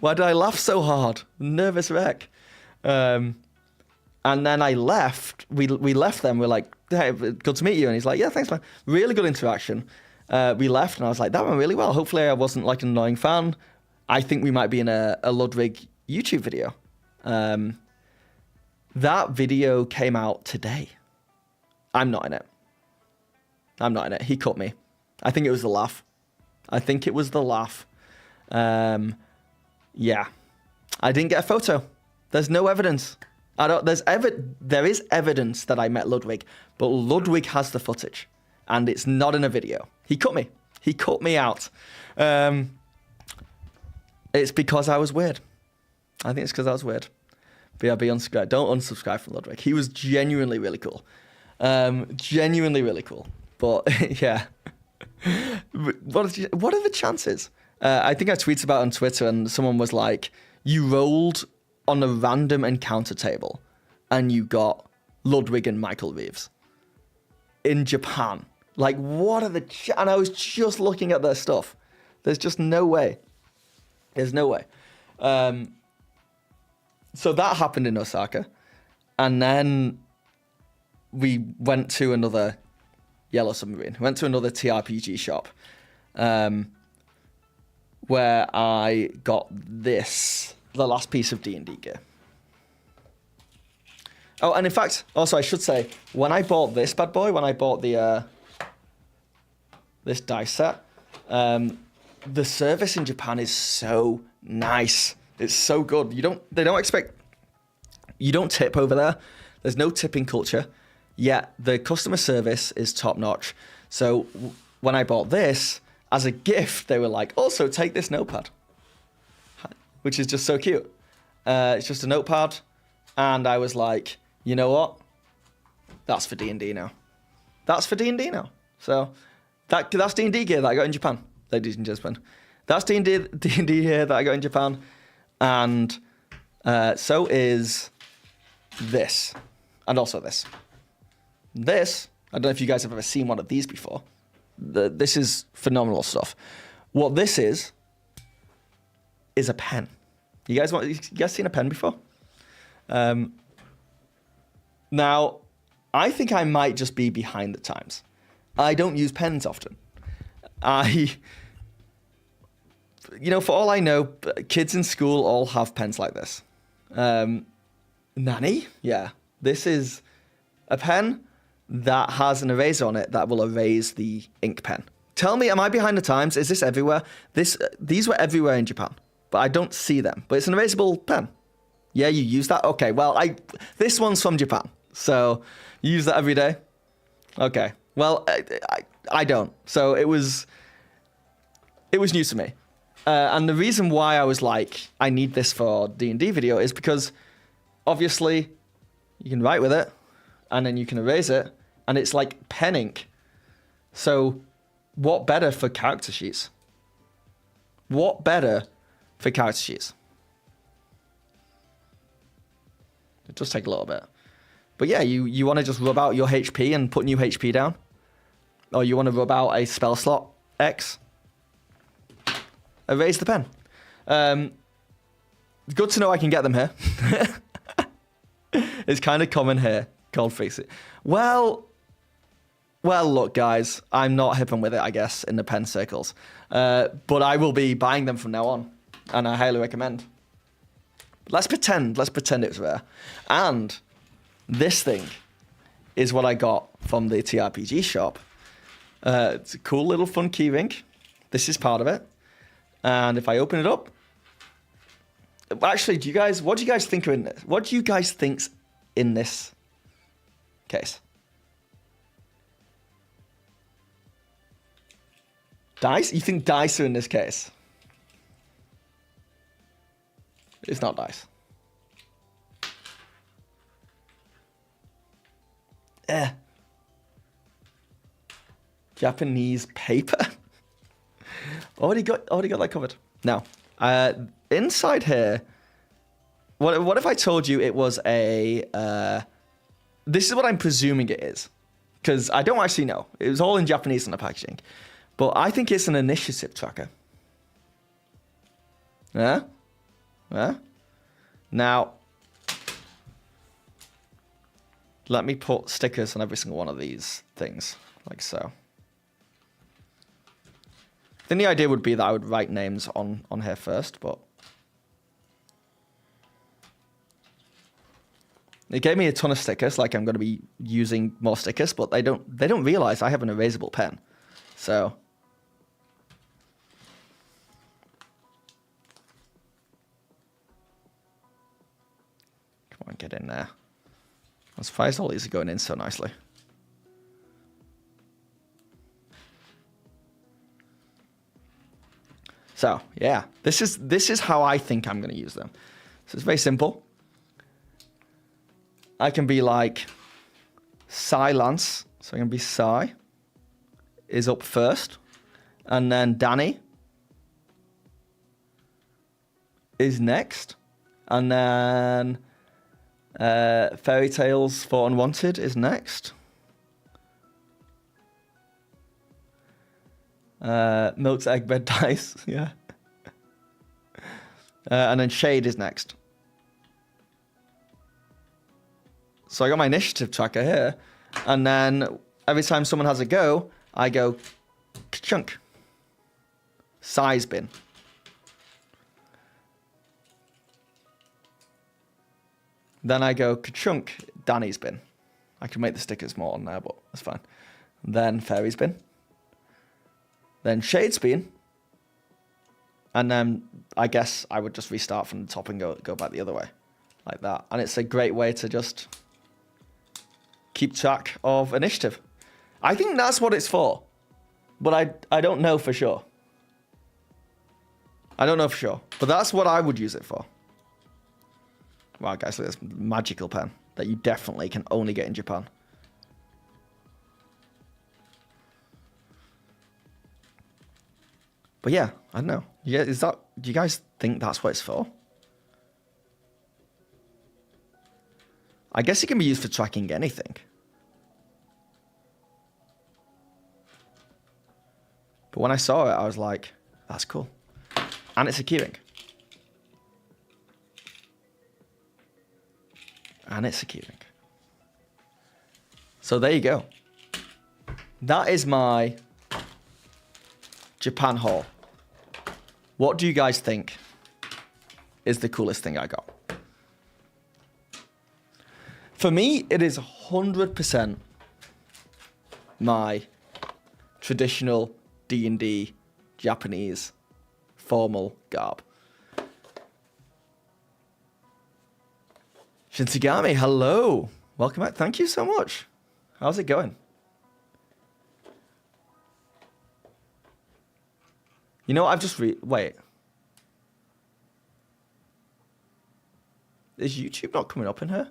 why did I laugh so hard? Nervous wreck. And then I left, we left them, we're like, hey, good to meet you. And he's like, yeah, thanks man. Really good interaction. We left and I was like, that went really well. Hopefully I wasn't like an annoying fan. I think we might be in a Ludwig YouTube video. That video came out today. I'm not in it. He cut me. I think it was the laugh. Yeah. I didn't get a photo. There's no evidence. There is evidence that I met Ludwig, but Ludwig has the footage and it's not in a video. He cut me. He cut me out. It's because I was weird. I think it's because I was weird. BRB unsubscribe. Don't unsubscribe from Ludwig. He was genuinely really cool. Genuinely really cool. But yeah. What are the chances? I think I tweeted about it on Twitter and someone was like, you rolled on a random encounter table and you got Ludwig and Michael Reeves in Japan. Like, what are the... and I was just looking at their stuff. There's just no way. There's no way. So that happened in Osaka. And then we went to another Yellow Submarine. Went to another TRPG shop. Where I got this, the last piece of D&D gear. Oh, and in fact, also I should say, when I bought this bad boy, when I bought the this dice set, the service in Japan is so nice. It's so good. They don't expect, you don't tip over there. There's no tipping culture. Yet the customer service is top notch. So when I bought this, as a gift, they were like, also take this notepad, which is just so cute. It's just a notepad. And I was like, you know what? That's for D&D now. That's for D&D now. So that's D&D gear that I got in Japan, ladies and gentlemen. That's D&D gear that I got in Japan. And so is this. And also this. This, I don't know if you guys have ever seen one of these before. This is phenomenal stuff. What this is a pen. You guys seen a pen before? Now, I think I might just be behind the times. I don't use pens often. For all I know, kids in school all have pens like this. Nanny? Yeah. This is a pen that has an eraser on it that will erase the ink pen. Tell me, am I behind the times? Is this everywhere? These were everywhere in Japan, but I don't see them. But it's an erasable pen. Yeah, you use that? Okay, well, this one's from Japan, so you use that every day? Okay, well, I don't. So it was new to me. And the reason why I was like, I need this for D&D video is because obviously you can write with it and then you can erase it. And it's like pen ink. So what better for character sheets? What better for character sheets? It does take a little bit. But yeah, you want to just rub out your HP and put new HP down? Or you want to rub out a spell slot X? Erase the pen. Good to know I can get them here. It's kind of common here. Cold face it. Well, look, guys, I'm not hipping with it, I guess, in the pen circles. But I will be buying them from now on, and I highly recommend. Let's pretend it's rare. And this thing is what I got from the TRPG shop. It's a cool little fun keyring. This is part of it. And if I open it up... Actually, what do you guys think are in this? What do you guys think's in this case? Dice? You think dice are in this case? It's not dice. Japanese paper? already got that covered. Now, inside here, what if I told you it was a... this is what I'm presuming it is. Because I don't actually know. It was all in Japanese on the packaging. But I think it's an initiative tracker. Yeah? Yeah? Now, let me put stickers on every single one of these things, like so. Then the idea would be that I would write names on here first, but... It gave me a ton of stickers, like I'm going to be using more stickers, but they don't realize I have an erasable pen. So... Come on, get in there. I'm surprised all these are going in so nicely. So yeah, this is how I think I'm going to use them. So it's very simple. I can be like Silence, so I can be Psy is up first, and then Danny is next, and then Fairy Tales for Unwanted is next. Milk's Egg Bed Dice, yeah. And then Shade is next. So I got my initiative tracker here, and then every time someone has a go, I go chunk. Size bin. Then I go ka-chunk, Danny's bin. I can make the stickers more on there, but that's fine. Then Fairy's bin. Then Shade's bin. And then I guess I would just restart from the top and go back the other way. Like that. And it's a great way to just keep track of initiative. I think that's what it's for. But I don't know for sure. I don't know for sure. But that's what I would use it for. Wow, guys, look at this magical pen that you definitely can only get in Japan. But yeah, I don't know. Yeah, do you guys think that's what it's for? I guess it can be used for tracking anything. But when I saw it, I was like, that's cool. And it's a keyring. And it's a keyring. So there you go. That is my Japan haul. What do you guys think is the coolest thing I got? For me, it is 100% my traditional D&D Japanese formal garb. Shinsigami, hello. Welcome back. Thank you so much. How's it going? You know, I've just wait. Is YouTube not coming up in here?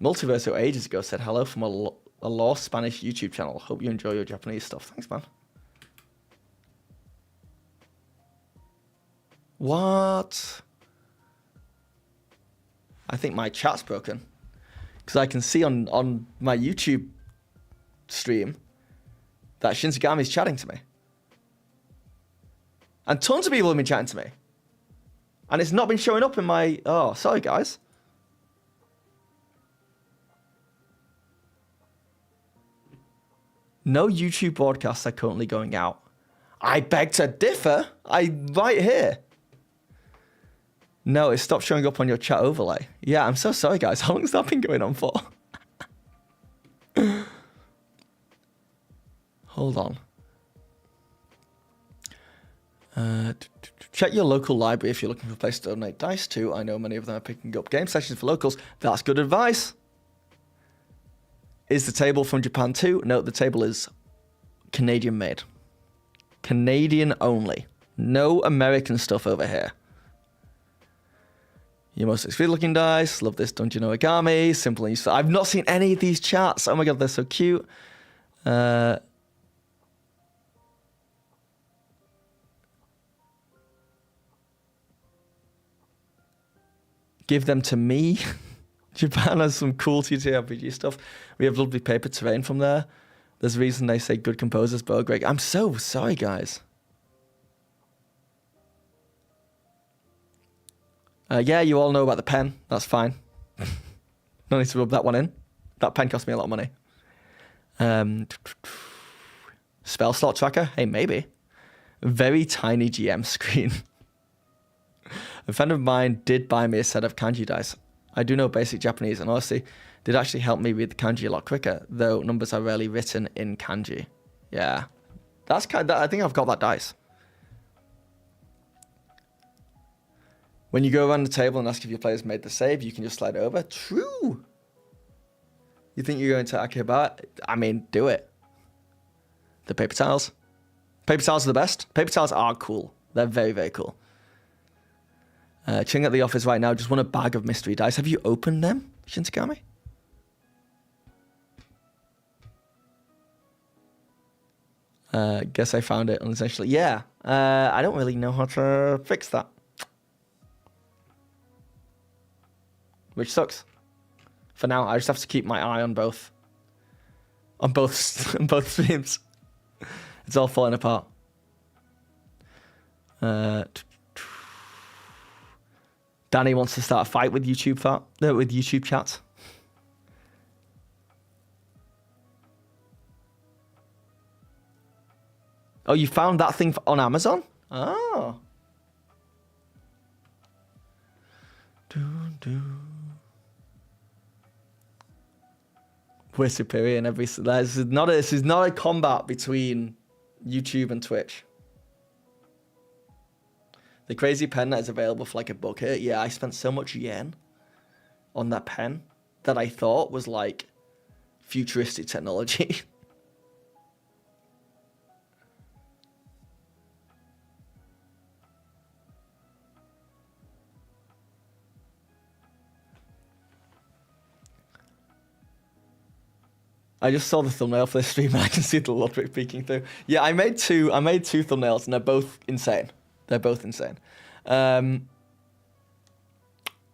Multiverso ages ago said hello from a lost Spanish YouTube channel. Hope you enjoy your Japanese stuff. Thanks, man. What? I think my chat's broken. Because I can see on my YouTube stream that Shinsigami's chatting to me. And tons of people have been chatting to me. And it's not been showing up in my... Oh, sorry, guys. No YouTube broadcasts are currently going out. I beg to differ. Right here. No, it stopped showing up on your chat overlay. Yeah, I'm so sorry, guys. How long has that been going on for? Hold on. Check your local library if you're looking for a place to donate dice to. I know many of them are picking up game sessions for locals. That's good advice. Is the table from Japan too? No, the table is Canadian made. Canadian only. No American stuff over here. Your most expensive looking dice. Love this Dungeon Origami. Simple and useful. I've not seen any of these chats. Oh my god, they're so cute. Give them to me. Japan has some cool TTRPG stuff. We have lovely paper terrain from there. There's a reason they say good composers, Bo Greg. I'm so sorry, guys. Yeah, you all know about the pen. That's fine. No need to rub that one in. That pen cost me a lot of money. Spell slot tracker? Hey, maybe. Very tiny GM screen. A friend of mine did buy me a set of kanji dice. I do know basic Japanese, and honestly, did actually help me read the kanji a lot quicker, though numbers are rarely written in kanji. Yeah. That's kind of, I think I've got that dice. When you go around the table and ask if your player's made the save, you can just slide over. True. You think you're going to Akihabara? I mean, do it. The paper towels. Paper towels are the best. Paper towels are cool. They're very, very cool. Chilling at the office right now. Just won a bag of mystery dice. Have you opened them, Shintakami? Guess I found it unessentially. Yeah. I don't really know how to fix that. Which sucks. For now, I just have to keep my eye on both. On both streams. It's all falling apart. Danny wants to start a fight with YouTube with YouTube chat. Oh, you found that thing on Amazon? Oh. We're superior in every... This is not a combat between YouTube and Twitch. The crazy pen that is available for like a buck here. Yeah, I spent so much yen on that pen that I thought was like futuristic technology. I just saw the thumbnail for this stream and I can see the Ludwig peeking through. Yeah, I made two thumbnails and they're both insane. They're both insane. I'm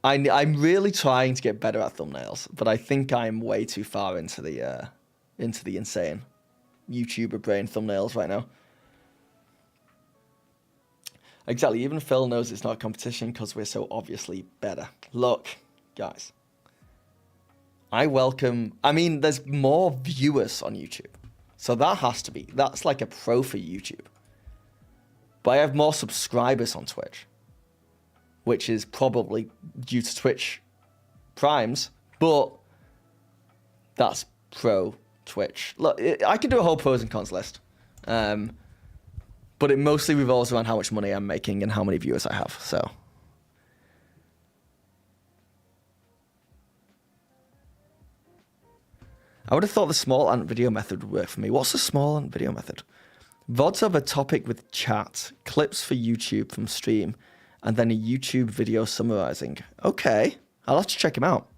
really trying to get better at thumbnails, but I think I'm way too far into the insane YouTuber brain thumbnails right now. Exactly. Even Phil knows it's not a competition because we're so obviously better. Look, guys. I mean, there's more viewers on YouTube. So that's like a pro for YouTube. But I have more subscribers on Twitch, which is probably due to Twitch Primes, but that's pro Twitch. Look, I could do a whole pros and cons list. But it mostly revolves around how much money I'm making and how many viewers I have, so... I would have thought the small ant video method would work for me. What's the small ant video method? VODs of a topic with chat, clips for YouTube from stream, and then a YouTube video summarizing. Okay, I'll have to check him out.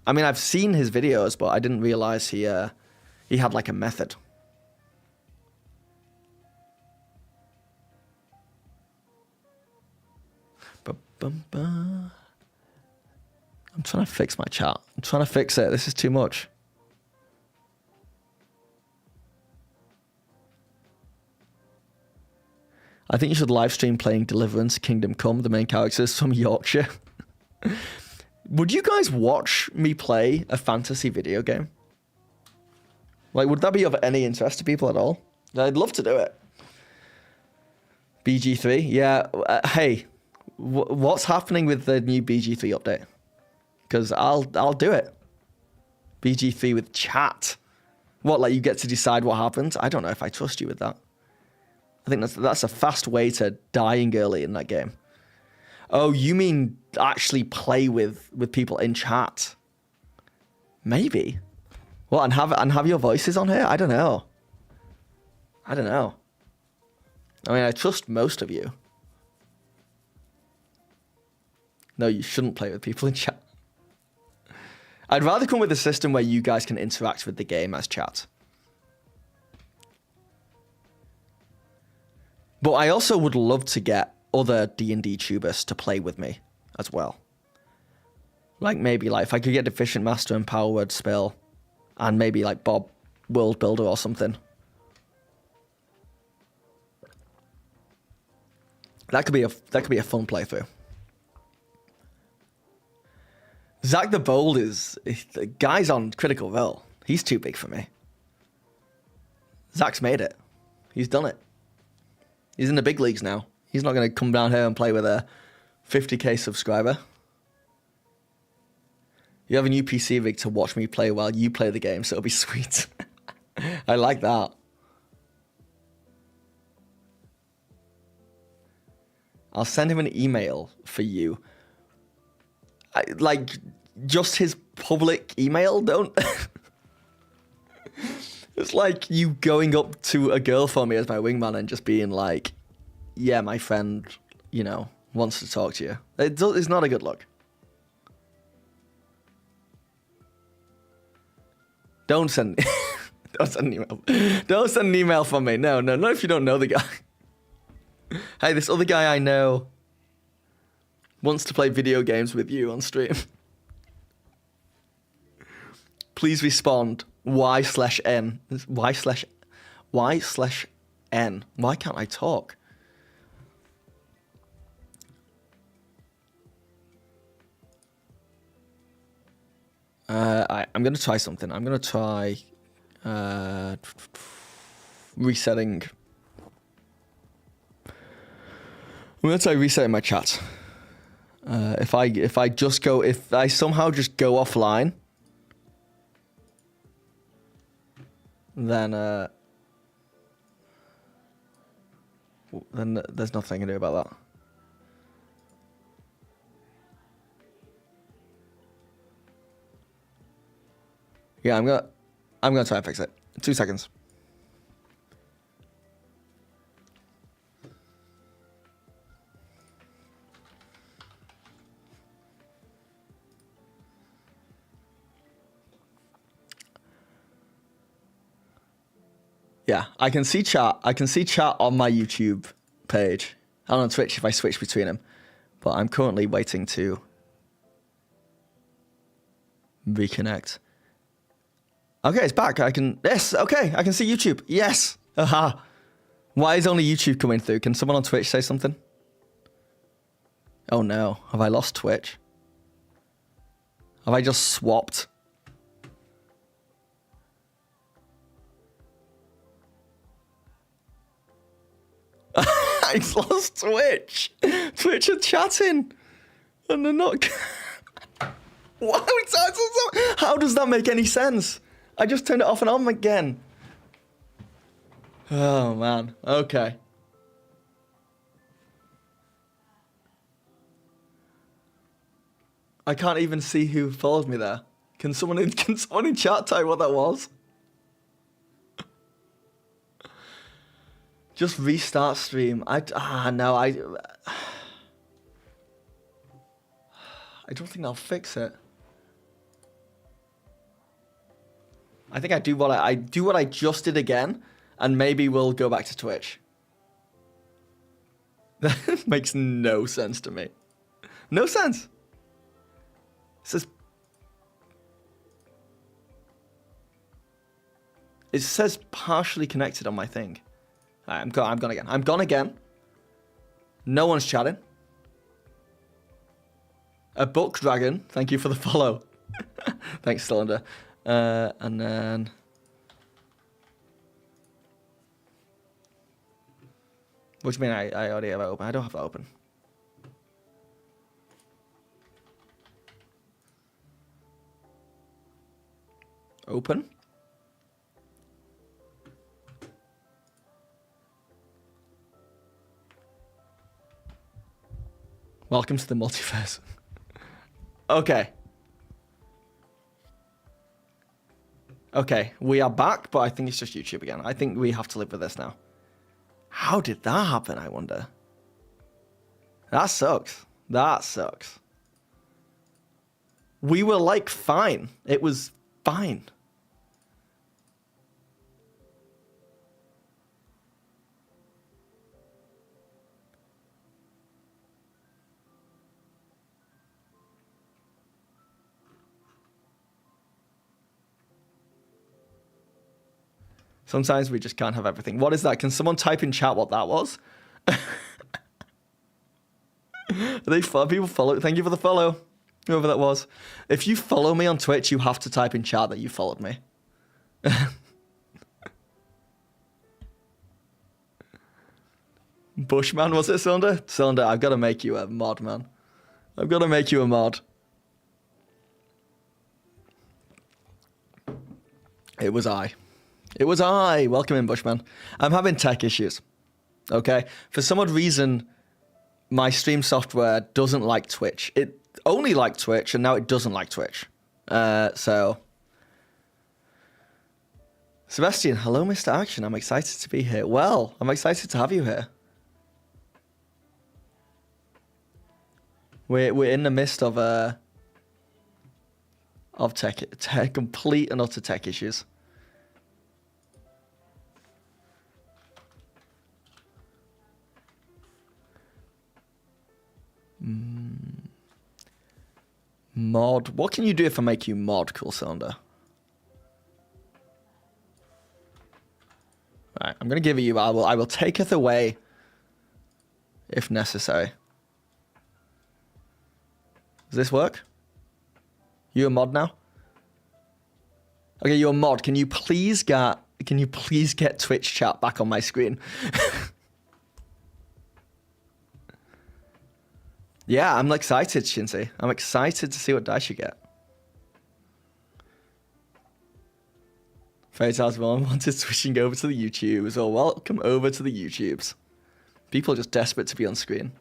I mean, I've seen his videos, but I didn't realize he had like a method. Ba-bum-ba. I'm trying to fix my chat. I'm trying to fix it. This is too much. I think you should live stream playing Deliverance, Kingdom Come, the main characters from Yorkshire. Would you guys watch me play a fantasy video game? Like, would that be of any interest to people at all? I'd love to do it. BG3? Yeah. Hey, what's happening with the new BG3 update? Because I'll do it. BG3 with chat. What, like you get to decide what happens? I don't know if I trust you with that. I think that's a fast way to dying early in that game. Oh, you mean actually play with people in chat? Maybe. What, and have your voices on here? I don't know. I mean, I trust most of you. No, you shouldn't play with people in chat. I'd rather come with a system where you guys can interact with the game as chat. But I also would love to get other D&D tubers to play with me as well. Like maybe like if I could get Deficient Master and Power Word Spill and maybe like Bob World Builder or something. That could be a fun playthrough. Zach the Bold the guy's on Critical Role. He's too big for me. Zach's made it. He's done it. He's in the big leagues now. He's not going to come down here and play with a 50k subscriber. You have a new PC rig to watch me play while you play the game, so it'll be sweet. I like that. I'll send him an email for you. Like, just his public email, don't... It's like you going up to a girl for me as my wingman and just being like, yeah, my friend, you know, wants to talk to you. It's not a good look. Don't send an email. Don't send an email from me. No, not if you don't know the guy. Hey, this other guy I know wants to play video games with you on stream. Please respond Y/N. Y/N. Why can't I talk? I'm going to try something. I'm going to try resetting. I'm going to try resetting my chat. If I somehow just go offline, then there's nothing I can do about that. Yeah, I'm gonna try and fix it. 2 seconds. Yeah, I can see chat. I can see chat on my YouTube page and on Twitch if I switch between them. But I'm currently waiting to reconnect. Okay, it's back. Yes, okay, I can see YouTube. Yes. Aha. Why is only YouTube coming through? Can someone on Twitch say something? Oh no, have I lost Twitch? Have I just swapped? I lost Twitch. Twitch are chatting. And they're not... Wow, how does that make any sense? I just turned it off and on again. Oh, man. Okay. I can't even see who followed me there. Can someone in chat tell me what that was? Just restart stream. No, I don't think I'll fix it. I think I do what I just did again, and maybe we'll go back to Twitch. That makes no sense to me. No sense. It says partially connected on my thing. Right, I'm gone again. I'm gone again. No one's chatting. A book dragon. Thank you for the follow. Thanks, Cylinder. And then... What do you mean I already have it open? I don't have it open. Open? Welcome to the multiverse. Okay. Okay, we are back, but I think it's just YouTube again. I think we have to live with this now. How did that happen, I wonder? That sucks. That sucks. We were like fine. It was fine. Sometimes we just can't have everything. What is that? Can someone type in chat what that was? People follow? Thank you for the follow, whoever that was. If you follow me on Twitch, you have to type in chat that you followed me. Bushman, was it, Cylinder? Cylinder, I've got to make you a mod, man. I've got to make you a mod. It was I. It was I. Welcome in, Bushman. I'm having tech issues. Okay? For some odd reason, my stream software doesn't like Twitch. It only liked Twitch, and now it doesn't like Twitch. So Sebastian, hello, Mr. Action. I'm excited to be here. Well, I'm excited to have you here. We're in the midst of tech, complete and utter tech issues. Mod. What can you do if I make you mod, Cool Cylinder? Right, I'm gonna give it you. I will taketh away if necessary. Does this work? You a mod now? Okay, you're a mod. Can you please get Twitch chat back on my screen? Yeah, I'm excited, Shinsei. I'm excited to see what dice you get. Fairy Tales Mom wanted switching over to the YouTubes. Well, welcome over to the YouTubes. People are just desperate to be on screen.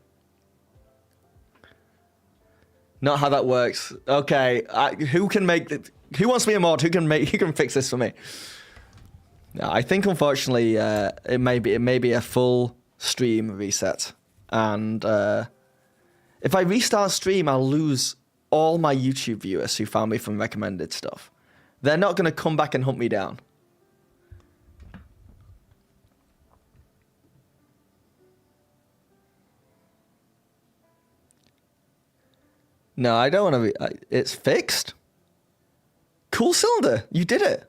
Not how that works. Okay, who wants to be a mod? Who can fix this for me? No, I think unfortunately it may be a full stream reset, and if I restart stream, I'll lose all my YouTube viewers who found me from recommended stuff. They're not going to come back and hunt me down. No, I don't want to be... It's fixed? Cool Cylinder, you did it.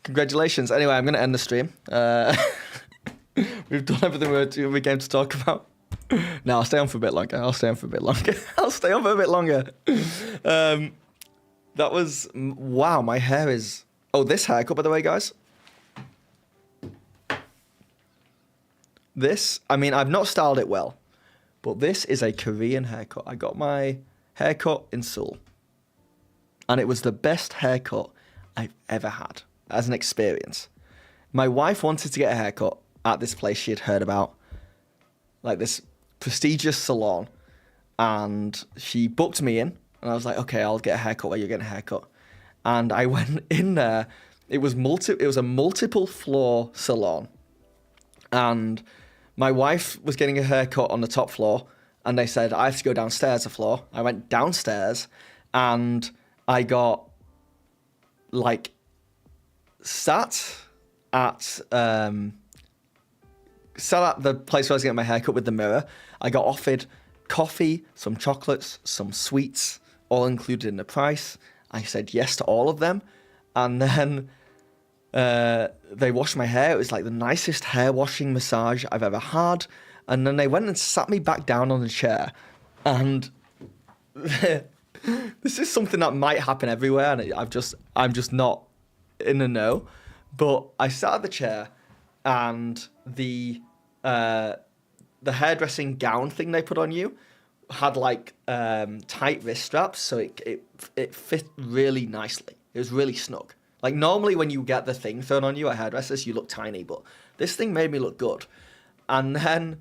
Congratulations. Anyway, I'm going to end the stream. We've done everything we came to talk about. No, I'll stay on for a bit longer. I'll stay on for a bit longer. That was... Wow, my hair is... Oh, this haircut, by the way, guys. This, I mean, I've not styled it well, but this is a Korean haircut. I got my haircut in Seoul, and it was the best haircut I've ever had as an experience. My wife wanted to get a haircut at this place she had heard about, like this prestigious salon, and she booked me in, and I was like, okay, I'll get a haircut where you're getting a haircut. And I went in there. It was a multiple floor salon, and my wife was getting a haircut on the top floor, and they said, I have to go downstairs a floor. I went downstairs, and I got, like, sat at the place where I was getting my haircut with the mirror. I got offered coffee, some chocolates, some sweets, all included in the price. I said yes to all of them, and then... they washed my hair. It was like the nicest hair washing massage I've ever had. And then they went and sat me back down on the chair. And this is something that might happen everywhere, and I'm just not in the know. But I sat at the chair, and the hairdressing gown thing they put on you had like tight wrist straps, so it fit really nicely. It was really snug. Like, normally when you get the thing thrown on you at hairdressers, you look tiny, but this thing made me look good. And then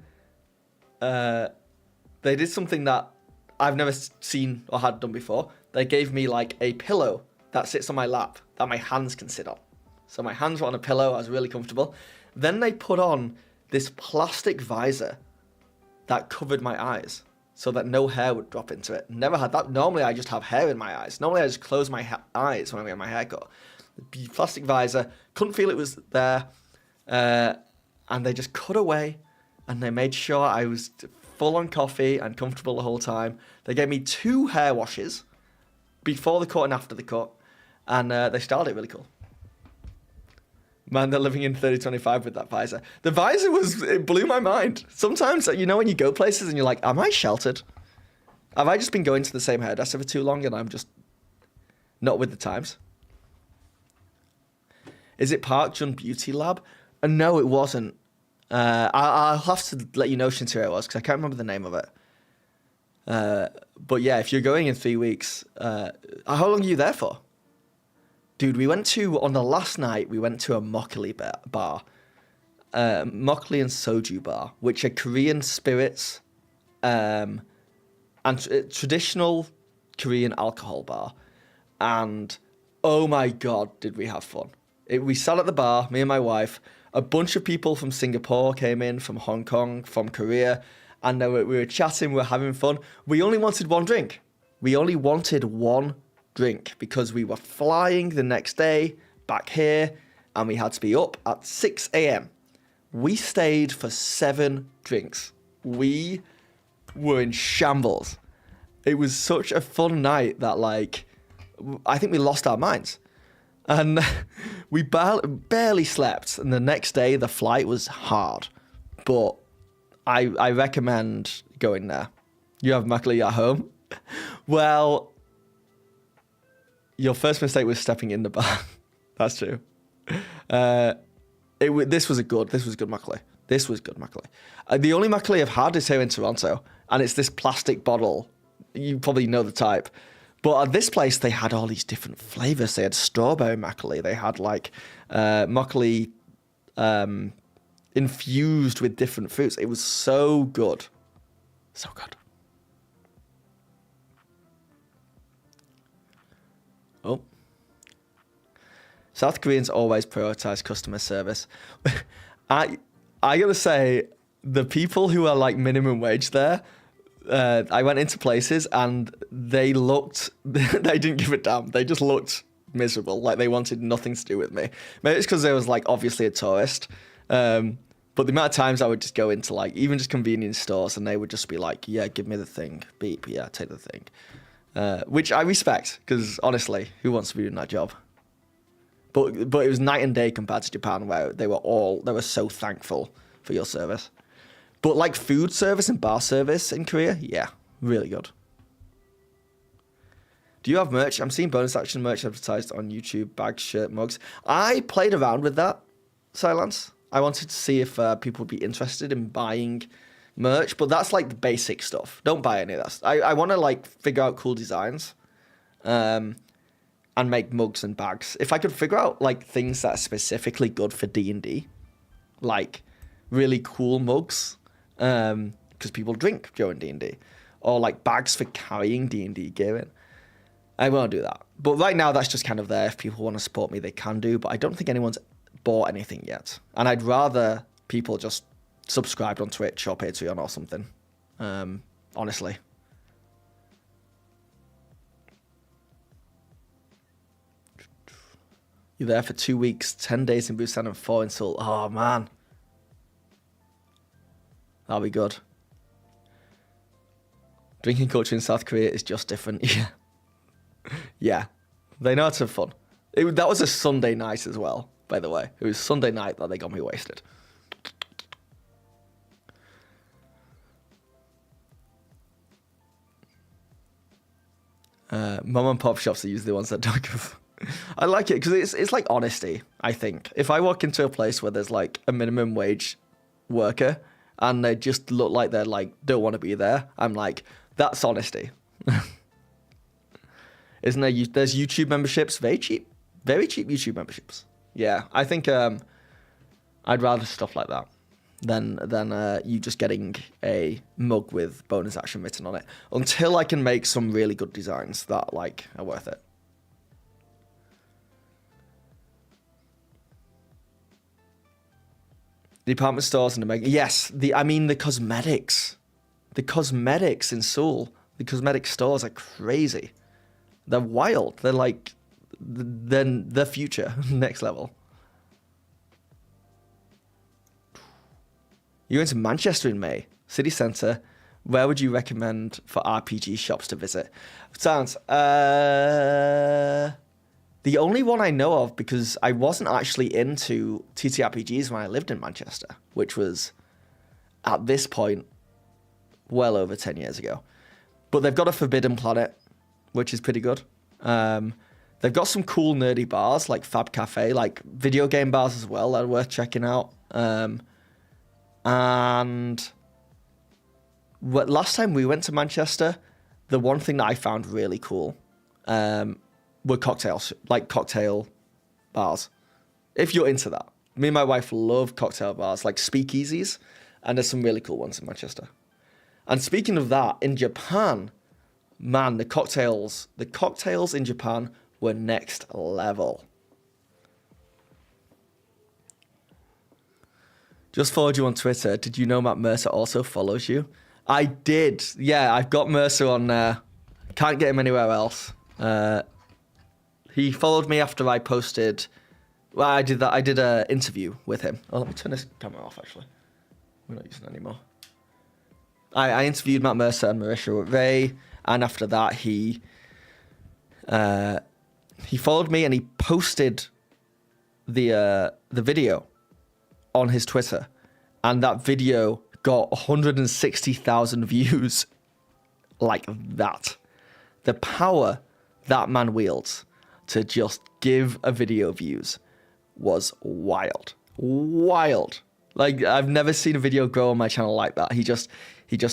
they did something that I've never seen or had done before. They gave me, like, a pillow that sits on my lap that my hands can sit on. So my hands were on a pillow. I was really comfortable. Then they put on this plastic visor that covered my eyes so that no hair would drop into it. Never had that. Normally, I just have hair in my eyes. Normally, I just close my eyes when I get my hair cut. The plastic visor, couldn't feel it was there, and they just cut away, and they made sure I was full on coffee and comfortable the whole time. They gave me 2 hair washes before the cut and after the cut, and they styled it really cool. Man, they're living in 3025 with that visor. The visor it blew my mind. Sometimes, you know, when you go places and you're like, am I sheltered? Have I just been going to the same hairdresser for too long and I'm just not with the times? Is it Park Jun Beauty Lab? No, it wasn't. I'll have to let you know, Shinsu, where it was, because I can't remember the name of it. But yeah, if you're going in 3 weeks, how long are you there for? Dude, on the last night, we went to a Mokli bar. Mokli and Soju bar, which are Korean spirits, and traditional Korean alcohol bar. And oh my God, did we have fun. We sat at the bar, me and my wife. A bunch of people from Singapore came in, from Hong Kong, from Korea. And we were chatting, we were having fun. We only wanted one drink. We only wanted one drink because we were flying the next day back here and we had to be up at 6 a.m. We stayed for 7 drinks. We were in shambles. It was such a fun night that, like, I think we lost our minds. And we barely slept. And the next day, the flight was hard. But I recommend going there. You have makgeolli at home? Well, your first mistake was stepping in the bar. That's true. This was good makgeolli. This was good makgeolli. The only makgeolli I've had is here in Toronto, and it's this plastic bottle. You probably know the type. But at this place, they had all these different flavors. They had strawberry makgeolli. They had like makgeolli infused with different fruits. It was so good. So good. Oh. South Koreans always prioritize customer service. I gotta say, the people who are like minimum wage there, I went into places and they didn't give a damn. They just looked miserable, like they wanted nothing to do with me. Maybe it's because I was like obviously a tourist. But the amount of times I would just go into like even just convenience stores and they would just be like, yeah, give me the thing, beep, yeah, take the thing. Which I respect because honestly, who wants to be doing that job? But it was night and day compared to Japan, where they were so thankful for your service. But like food service and bar service in Korea, yeah, really good. Do you have merch? I'm seeing bonus action merch advertised on YouTube, bags, shirt, mugs. I played around with that, Silence. I wanted to see if people would be interested in buying merch, but that's like the basic stuff. Don't buy any of that. I want to like figure out cool designs. And make mugs and bags. If I could figure out like things that are specifically good for D&D, like really cool mugs, because people drink during D&D, or like bags for carrying D&D gear in, I won't do that. But right now, that's just kind of there. If people want to support me, they can do. But I don't think anyone's bought anything yet. And I'd rather people just subscribed on Twitch or Patreon or something. Honestly. You're there for 2 weeks, 10 days in Busan and 4 in Seoul. Oh, man. That'll be good. Drinking culture in South Korea is just different. Yeah. Yeah. They know how to have fun. That was a Sunday night as well, by the way. It was Sunday night that they got me wasted. Mom and pop shops are usually the ones that don't give... I like it because it's like honesty, I think. If I walk into a place where there's like a minimum wage worker and they just look like they're like don't want to be there, I'm like, that's honesty. Isn't there? There's YouTube memberships, very cheap YouTube memberships. Yeah, I think I'd rather stuff like that than you just getting a mug with bonus action written on it. Until I can make some really good designs that like are worth it. The department stores and the mega... Yes, the cosmetics. The cosmetics in Seoul, the cosmetic stores are crazy. They're wild. They're like... Then the future. Next level. You're going to Manchester in May. City centre. Where would you recommend for RPG shops to visit? Sounds... The only one I know of, because I wasn't actually into TTRPGs when I lived in Manchester, which was, at this point, well over 10 years ago. But they've got a Forbidden Planet, which is pretty good. They've got some cool nerdy bars, like Fab Cafe, like video game bars as well, that are worth checking out. And last time we went to Manchester, the one thing that I found really cool... were cocktail bars. If you're into that. Me and my wife love cocktail bars, like speakeasies, and there's some really cool ones in Manchester. And speaking of that, in Japan, man, the cocktails in Japan were next level. Just followed you on Twitter. Did you know Matt Mercer also follows you? I did. Yeah, I've got Mercer on there. Can't get him anywhere else. He followed me after I posted. Well, I did that. I did an interview with him. Oh, let me turn this camera off, actually. We're not using it anymore. I interviewed Matt Mercer and Marisha Ray, and after that, he followed me and he posted the video on his Twitter, and that video got 160,000 views like that. The power that man wields to just give a video views was wild. Wild. Like, I've never seen a video grow on my channel like that. He just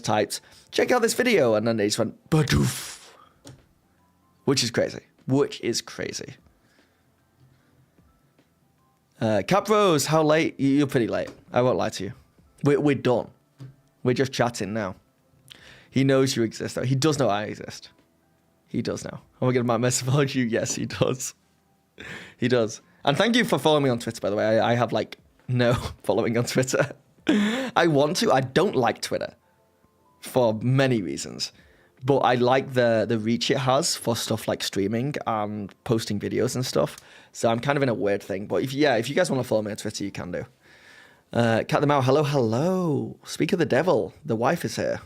typed, check out this video, and then they just went, badoof. Which is crazy. Cap Rose, how late? You're pretty late. I won't lie to you. We're done. We're just chatting now. He knows you exist, though. He does know I exist. He does now. Oh my god, Matt Mercer followed you? Yes, he does. He does. And thank you for following me on Twitter, by the way. I have, like, no following on Twitter. I want to. I don't like Twitter for many reasons. But I like the reach it has for stuff like streaming and posting videos and stuff. So I'm kind of in a weird thing. But if you guys want to follow me on Twitter, you can do. Cat the Mao, hello. Speak of the devil. The wife is here.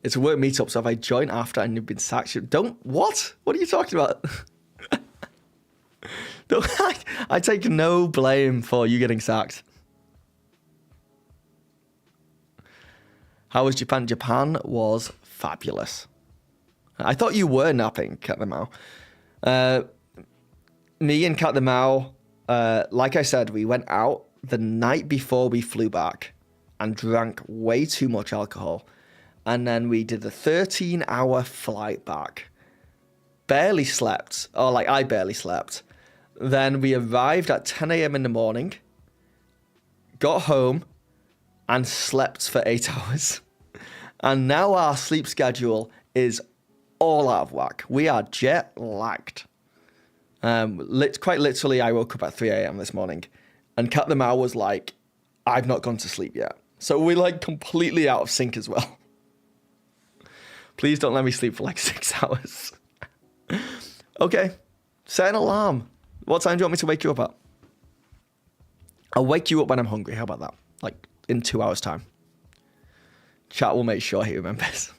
It's a work meetup, so if I join after and you've been sacked, what? What are you talking about? I take no blame for you getting sacked. How was Japan? Japan was fabulous. I thought you were napping, Cat the Mao. Me and Cat the Mao, like I said, we went out the night before we flew back and drank way too much alcohol. And then we did a 13-hour flight back. Barely slept. Or, like, I barely slept. Then we arrived at 10 a.m. in the morning, got home, and slept for 8 hours. And now our sleep schedule is all out of whack. We are jet lagged. Quite literally, I woke up at 3 a.m. this morning, and Cat the Mao was like, I've not gone to sleep yet. So we're like completely out of sync as well. Please don't let me sleep for like 6 hours. Okay, set an alarm. What time do you want me to wake you up at? I'll wake you up when I'm hungry. How about that? Like in 2 hours' time. Chat will make sure he remembers.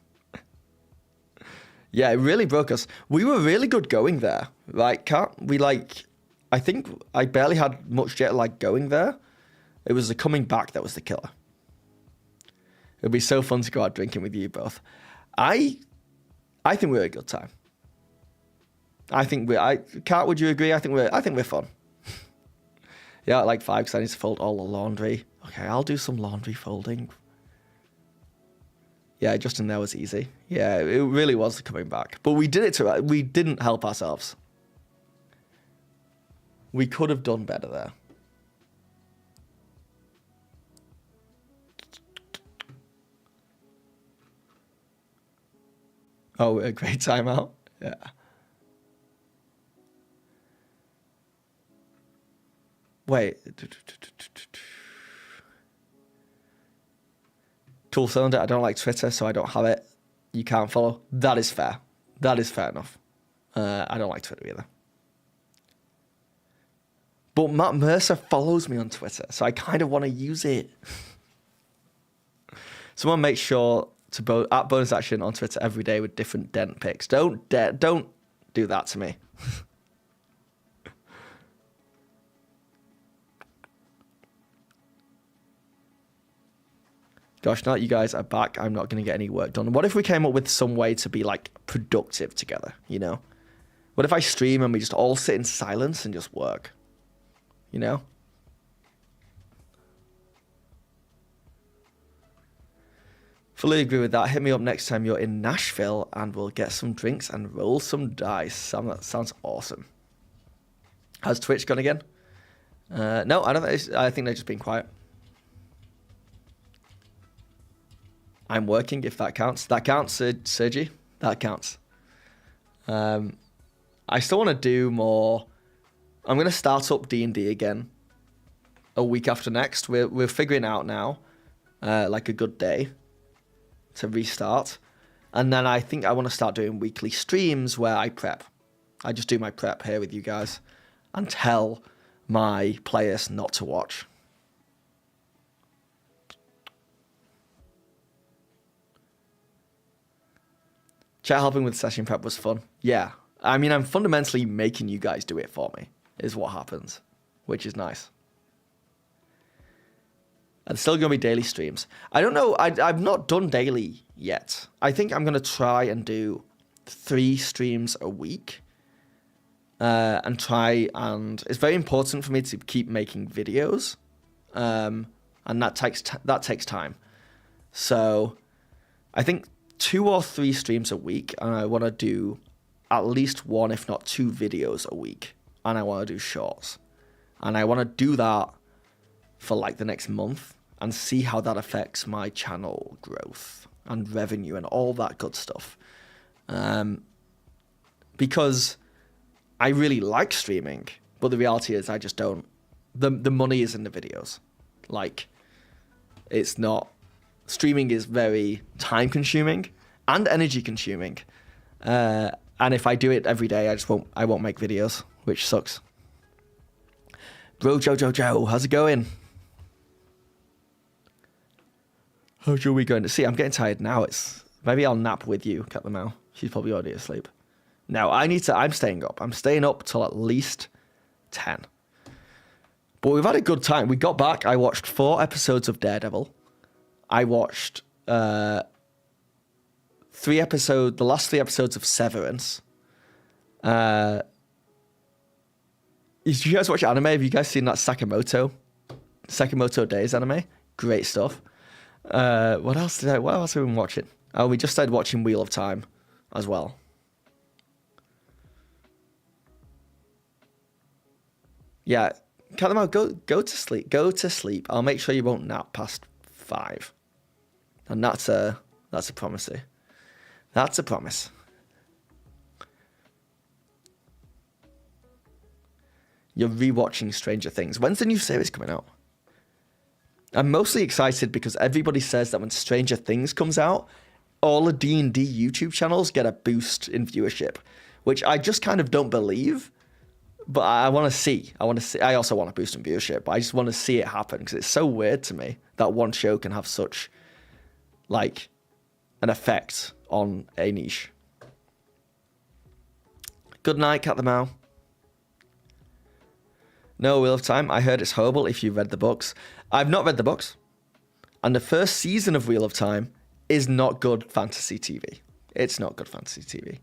Yeah, it really broke us. We were really good going there, right, Kat? I think I barely had much jet lag going there. It was the coming back that was the killer. It'd be so fun to go out drinking with you both. I think we're a good time. Kat, would you agree? I think we're fun. Yeah, like 5 because I need to fold all the laundry. Okay, I'll do some laundry folding. Yeah, Justin, that was easy. Yeah, it really was coming back. But we did it we didn't help ourselves. We could have done better there. Oh, a great timeout. Yeah. Wait. Tool Cylinder, I don't like Twitter, so I don't have it. You can't follow. That is fair. That is fair enough. I don't like Twitter either. But Matt Mercer follows me on Twitter, so I kind of want to use it. Someone make sure to at bonus action on Twitter every day with different dent pics. Don't do that to me. Gosh, now that you guys are back, I'm not going to get any work done. What if we came up with some way to be, like, productive together, you know? What if I stream and we just all sit in silence and just work? You know? Fully agree with that. Hit me up next time you're in Nashville and we'll get some drinks and roll some dice. That sounds awesome. Has Twitch gone again? No, I don't think I think they're just being quiet. I'm working, if that counts. That counts, Sergi. That counts. I still want to do more. I'm going to start up D&D again a week after next. We're figuring out now, like a good day to restart. And then I think I want to start doing weekly streams where I prep. I just do my prep here with you guys and tell my players not to watch. Chat helping with session prep was fun. Yeah. I mean, I'm fundamentally making you guys do it for me, is what happens, which is nice. And still going to be daily streams. I don't know. I've not done daily yet. I think I'm going to try and do 3 streams a week. And it's very important for me to keep making videos. And that takes time. So I think 2 or 3 streams a week. And I want to do at least 1, if not 2 videos a week. And I want to do shorts. And I want to do that for like the next month and see how that affects my channel growth and revenue and all that good stuff. Because I really like streaming, but the reality is I just don't. The money is in the videos. Like, it's not. Streaming is very time consuming and energy consuming. And if I do it every day, I won't make videos, which sucks. Bro, Joe, how's it going? How's your week going? See, I'm getting tired now. Maybe I'll nap with you, Cat the Mouse. She's probably already asleep. No, I'm staying up. I'm staying up till at least 10. But we've had a good time. We got back. I watched 4 episodes of Daredevil. I watched the last 3 episodes of Severance. Did you guys watch anime? Have you guys seen that Sakamoto Days anime? Great stuff. What else have we been watching? Oh, we just started watching Wheel of Time as well. Yeah, cut them out. Go to sleep. Go to sleep. I'll make sure you won't nap past 5. And that's a promise. That's a promise. You're rewatching Stranger Things. When's the new series coming out? I'm mostly excited because everybody says that when Stranger Things comes out, all the D&D YouTube channels get a boost in viewership, which I just kind of don't believe. But I want to see. I also want a boost in viewership, but I just want to see it happen because it's so weird to me that one show can have such, like, an effect on a niche. Good night, Cat the Mouse. No, Wheel of Time. I heard it's horrible if you've read the books. I've not read the books. And the first season of Wheel of Time is not good fantasy TV. It's not good fantasy TV.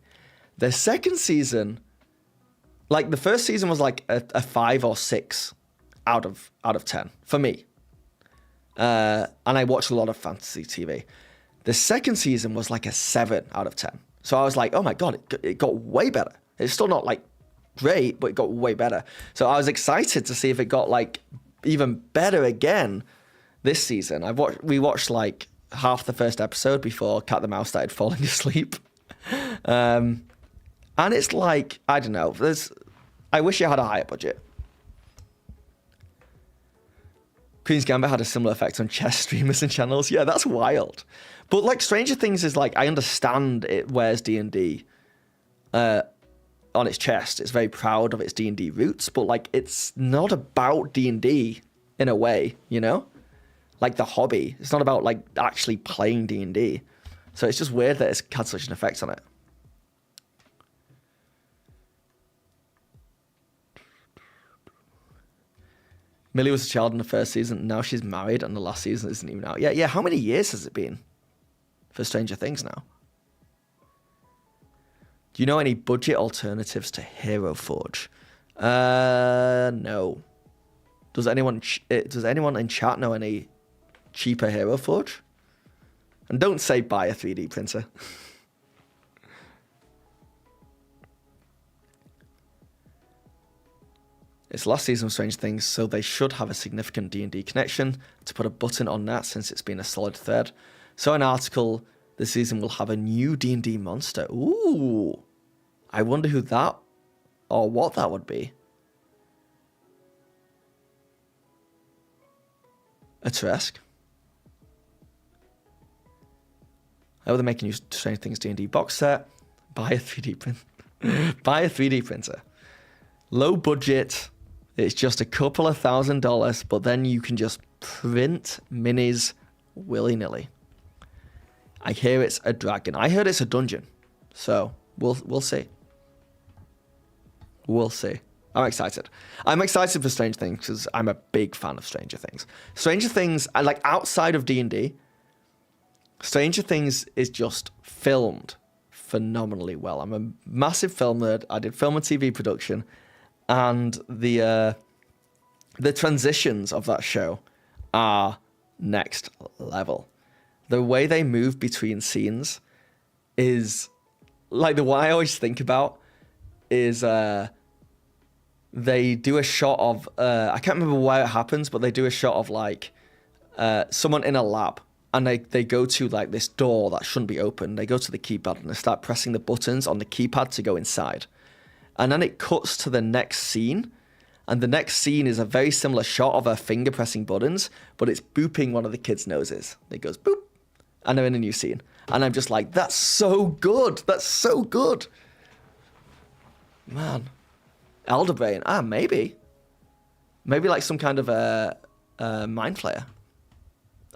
The second season, like the first season was like a 5 or 6 out of 10 for me. And I watched a lot of fantasy TV. The second season was like a 7 out of 10. So I was like, oh my God, it got way better. It's still not like great, but it got way better. So I was excited to see if it got like even better again this season. We watched like half the first episode before Cat the Mouse started falling asleep. And it's like, I don't know, I wish it had a higher budget. Queen's Gambit had a similar effect on chess streamers and channels. Yeah, that's wild. But like Stranger Things is like, I understand it wears D&D on its chest. It's very proud of its D&D roots, but like it's not about D&D in a way, you know? Like the hobby. It's not about like actually playing D&D. So it's just weird that it's had such an effect on it. Millie was a child in the first season. Now she's married and the last season isn't even out. Yeah. How many years has it been for Stranger Things now? Do you know any budget alternatives to Hero Forge? No. Does anyone in chat know any cheaper Hero Forge? And don't say buy a 3D printer. It's last season of Stranger Things, so they should have a significant D&D connection to put a button on that since it's been a solid thread. Saw an article this season will have a new D&D monster. Ooh. I wonder who that or what that would be. A Tresk. Oh, they're making new Stranger Things D&D box set. Buy a 3D print. Buy a 3D printer. Low budget. It's just a couple of $1,000, but then you can just print minis willy-nilly. I hear it's a dragon. I heard it's a dungeon. So we'll see. We'll see. I'm excited. I'm excited for Stranger Things because I'm a big fan of Stranger Things. Stranger Things, like outside of D&D, Stranger Things is just filmed phenomenally well. I'm a massive film nerd. I did film and TV production, and the transitions of that show are next level. The way they move between scenes is like the one I always think about is they do a shot of I can't remember why it happens, but they do a shot of like someone in a lab, and they go to like this door that shouldn't be open. They go to the keypad and they start pressing the buttons on the keypad to go inside. And then it cuts to the next scene. And the next scene is a very similar shot of her finger pressing buttons, but it's booping one of the kids' noses. It goes boop, and they're in a new scene. And I'm just like, that's so good. That's so good. Man. Elderbrain. Maybe. Maybe like some kind of a mind flayer.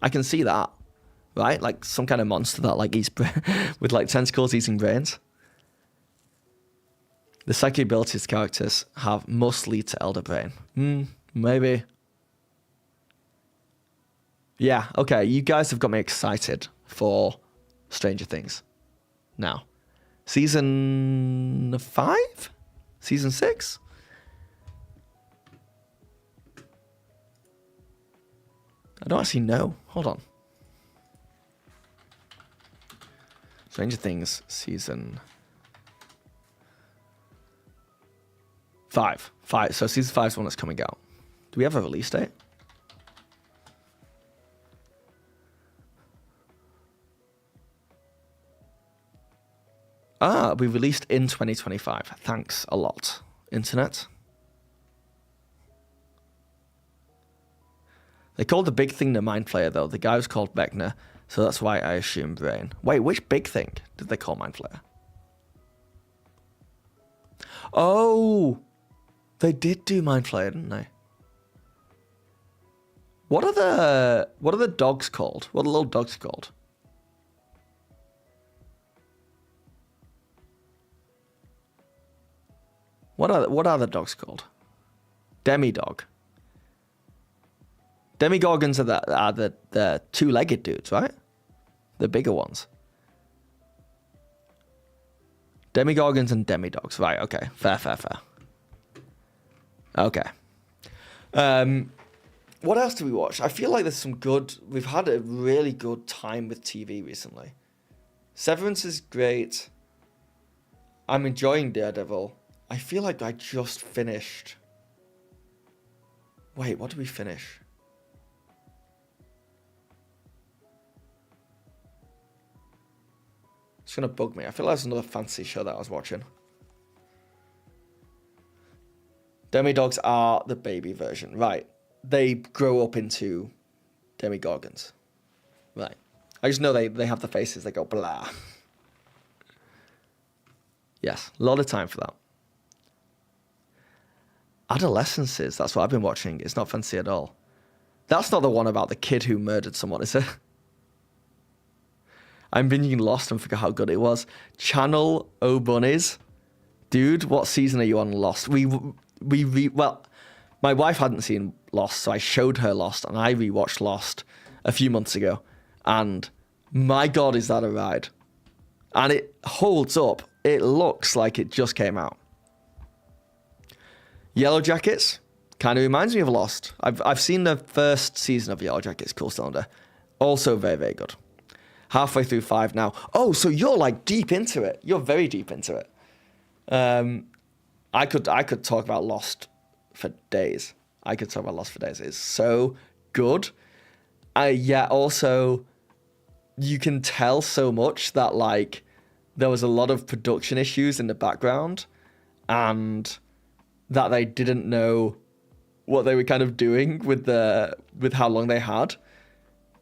I can see that. Right? Like some kind of monster that like eats with like tentacles eating brains. The psychic abilities characters have must lead to Elderbrain. Maybe. Yeah, okay. You guys have got me excited for Stranger Things. Now, season 5? Season 6? I don't actually know. Hold on. Stranger Things season 5. So season 5 is the one that's coming out. Do we have a release date? We released in 2025. Thanks a lot, internet. They called the big thing the Mind Flayer, though. The guy was called Vecna, so that's why I assume Brain. Wait, which big thing did they call Mind Flayer? Oh, they did do Mind Flayer, didn't they? What are the dogs called? What are the little dogs called? What are the dogs called? Demidog. Demigorgons are the two-legged dudes, right? The bigger ones. Demigorgons and demidogs. Right, okay. Fair. Okay. What else do we watch? I feel like there's some good... We've had a really good time with TV recently. Severance is great. I'm enjoying Daredevil. I feel like I just finished... Wait, what did we finish? It's going to bug me. I feel like there's another fancy show that I was watching. Demidogs are the baby version. Right. They grow up into Demigorgons. Right. I just know they have the faces. They go blah. Yes. A lot of time for that. Adolescences. That's what I've been watching. It's not fancy at all. That's not the one about the kid who murdered someone, is it? I'm binging Lost and forgot how good it was. Channel O Bunnies. Dude, what season are you on Lost? Well, my wife hadn't seen Lost, so I showed her Lost, and I rewatched Lost a few months ago. And my God, is that a ride. And it holds up. It looks like it just came out. Yellow Jackets kind of reminds me of Lost. I've seen the first season of Yellow Jackets, Cool Cylinder. Also very, very good. Halfway through 5 now. Oh, so you're like deep into it. You're very deep into it. I could talk about Lost for days. It's so good. Also, you can tell so much that like there was a lot of production issues in the background, and that they didn't know what they were kind of doing with how long they had.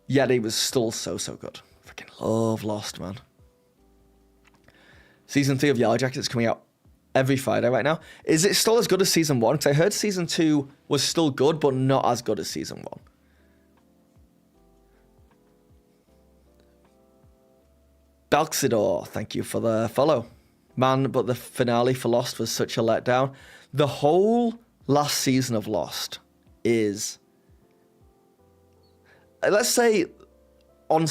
Yet it was still so good. Freaking love Lost, man. Season 3 of Yellow Jackets is coming out every Friday right now. Is it still as good as season 1? Because I heard season 2 was still good, but not as good as season 1. Balxidor, thank you for the follow. Man, but the finale for Lost was such a letdown. The whole last season of Lost is, let's say, on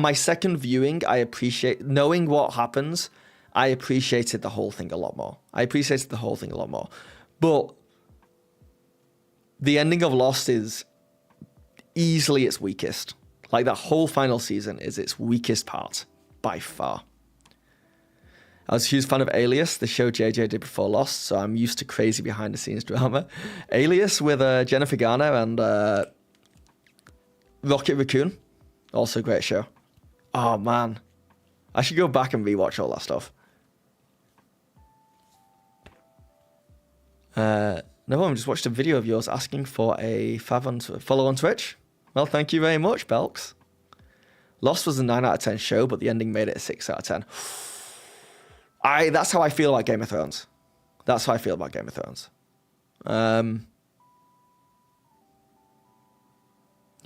my second viewing, I appreciate knowing what happens. I appreciated the whole thing a lot more. But the ending of Lost is easily its weakest. Like, that whole final season is its weakest part by far. I was a huge fan of Alias, the show JJ did before Lost, so I'm used to crazy behind the scenes drama. Alias with Jennifer Garner and Rocket Raccoon, also a great show. Oh man, I should go back and rewatch all that stuff. No one just watched a video of yours asking for a follow on Twitch. Well, thank you very much, Belks. Lost was a 9 out of 10 show, but the ending made it a 6 out of 10. That's how I feel about Game of Thrones.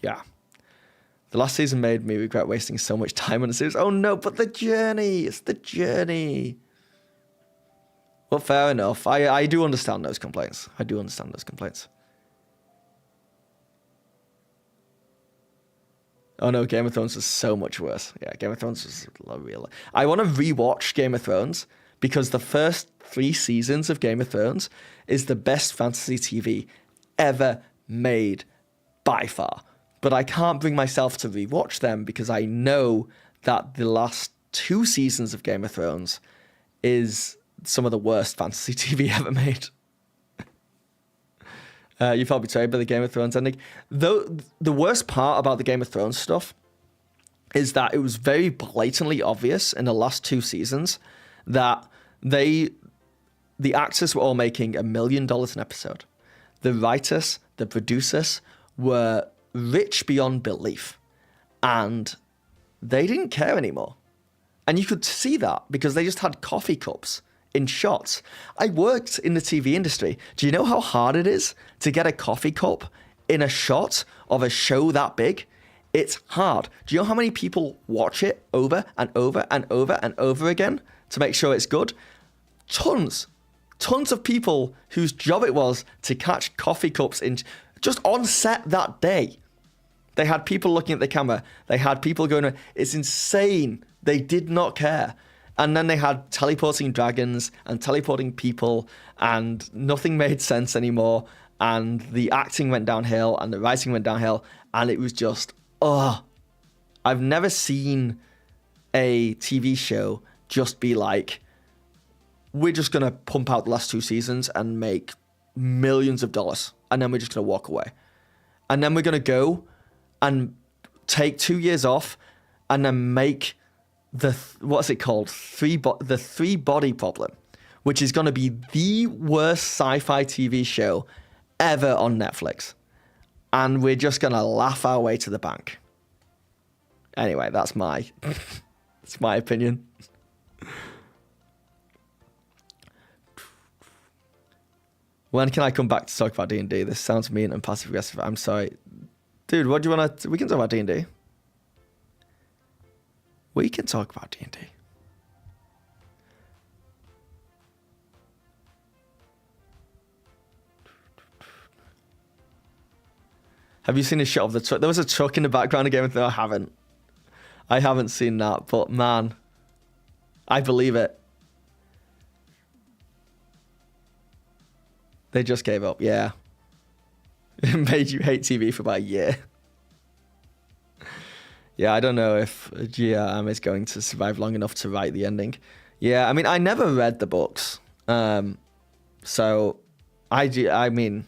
Yeah. The last season made me regret wasting so much time on the series. Oh no, but the journey. It's the journey. Well, fair enough. I do understand those complaints. Oh no, Game of Thrones was so much worse. Yeah, Game of Thrones was real. I want to rewatch Game of Thrones because the first 3 seasons of Game of Thrones is the best fantasy TV ever made by far. But I can't bring myself to rewatch them because I know that the last 2 seasons of Game of Thrones is some of the worst fantasy TV ever made. You felt betrayed by the Game of Thrones ending. Though the worst part about the Game of Thrones stuff is that it was very blatantly obvious in the last 2 seasons that the actors were all making $1 million an episode. The writers, the producers were rich beyond belief, and they didn't care anymore. And you could see that because they just had coffee cups in shots. I worked in the TV industry. Do you know how hard it is to get a coffee cup in a shot of a show that big? It's hard. Do you know how many people watch it over and over and over and over again to make sure it's good? Tons of people whose job it was to catch coffee cups in just on set that day. They had people looking at the camera. They had people going, it's insane. They did not care. And then they had teleporting dragons and teleporting people, and nothing made sense anymore. And the acting went downhill and the writing went downhill. And it was just, I've never seen a TV show just be like, we're just going to pump out the last 2 seasons and make millions of dollars. And then we're just going to walk away. And then we're going to go and take 2 years off and then make what's it called? The 3 Body Problem, which is going to be the worst sci-fi TV show ever on Netflix. And we're just going to laugh our way to the bank. Anyway, that's my opinion. When can I come back to talk about D&D? This sounds mean and passive aggressive. I'm sorry. Dude, what do you want to... We can talk about D&D. We can talk about D&D. Have you seen a shot of the truck? There was a truck in the background of Game of Thrones. I haven't seen that, but man, I believe it. They just gave up, yeah. It made you hate TV for about a year. Yeah, I don't know if GRM is going to survive long enough to write the ending. Yeah, I mean, I never read the books. So, I mean,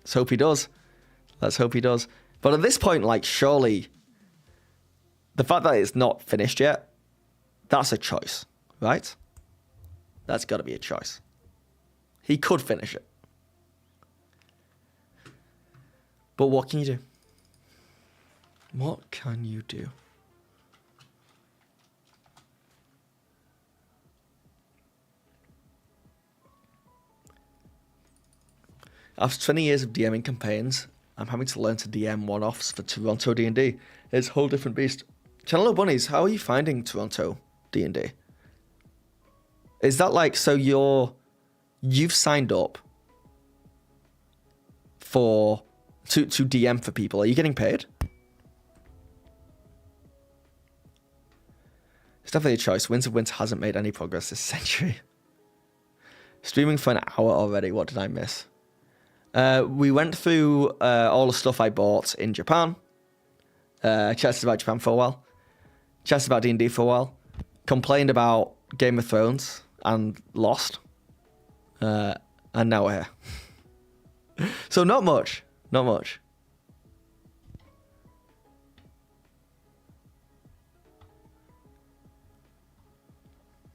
let's hope he does. But But at this point, like, surely the fact that it's not finished yet, that's a choice, right? That's got to be a choice. He could finish it. But what can you do? What can you do? After 20 years of DMing campaigns, I'm having to learn to DM one-offs for Toronto D&D. It's a whole different beast. Channel of Bunnies, how are you finding Toronto D&D? Is that like, so you've signed up to DM for people? Are you getting paid? It's definitely a choice. Winds of Winter hasn't made any progress this century. Streaming for an hour already. What did I miss? We went through all the stuff I bought in Japan. Chatted about Japan for a while. Chatted about D&D for a while. Complained about Game of Thrones and lost. And now we're here. So not much. Not much.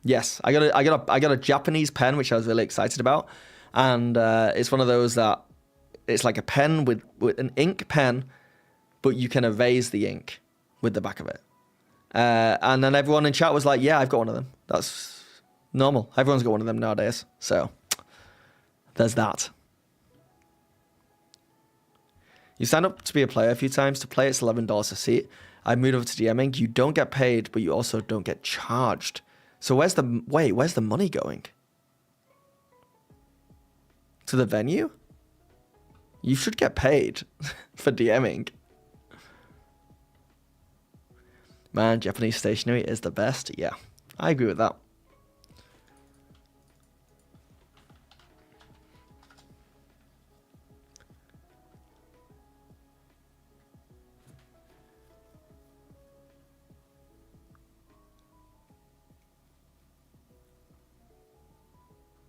Yes, I got a Japanese pen, which I was really excited about. And it's one of those that it's like a pen with an ink pen, but you can erase the ink with the back of it. And then everyone in chat was like, yeah, I've got one of them. That's normal. Everyone's got one of them nowadays. So there's that. You signed up to be a player a few times. To play, it's $11 a seat. I moved over to DMing. You don't get paid, but you also don't get charged. So where's the money going? To the venue? You should get paid for DMing. Man, Japanese stationery is the best. Yeah, I agree with that.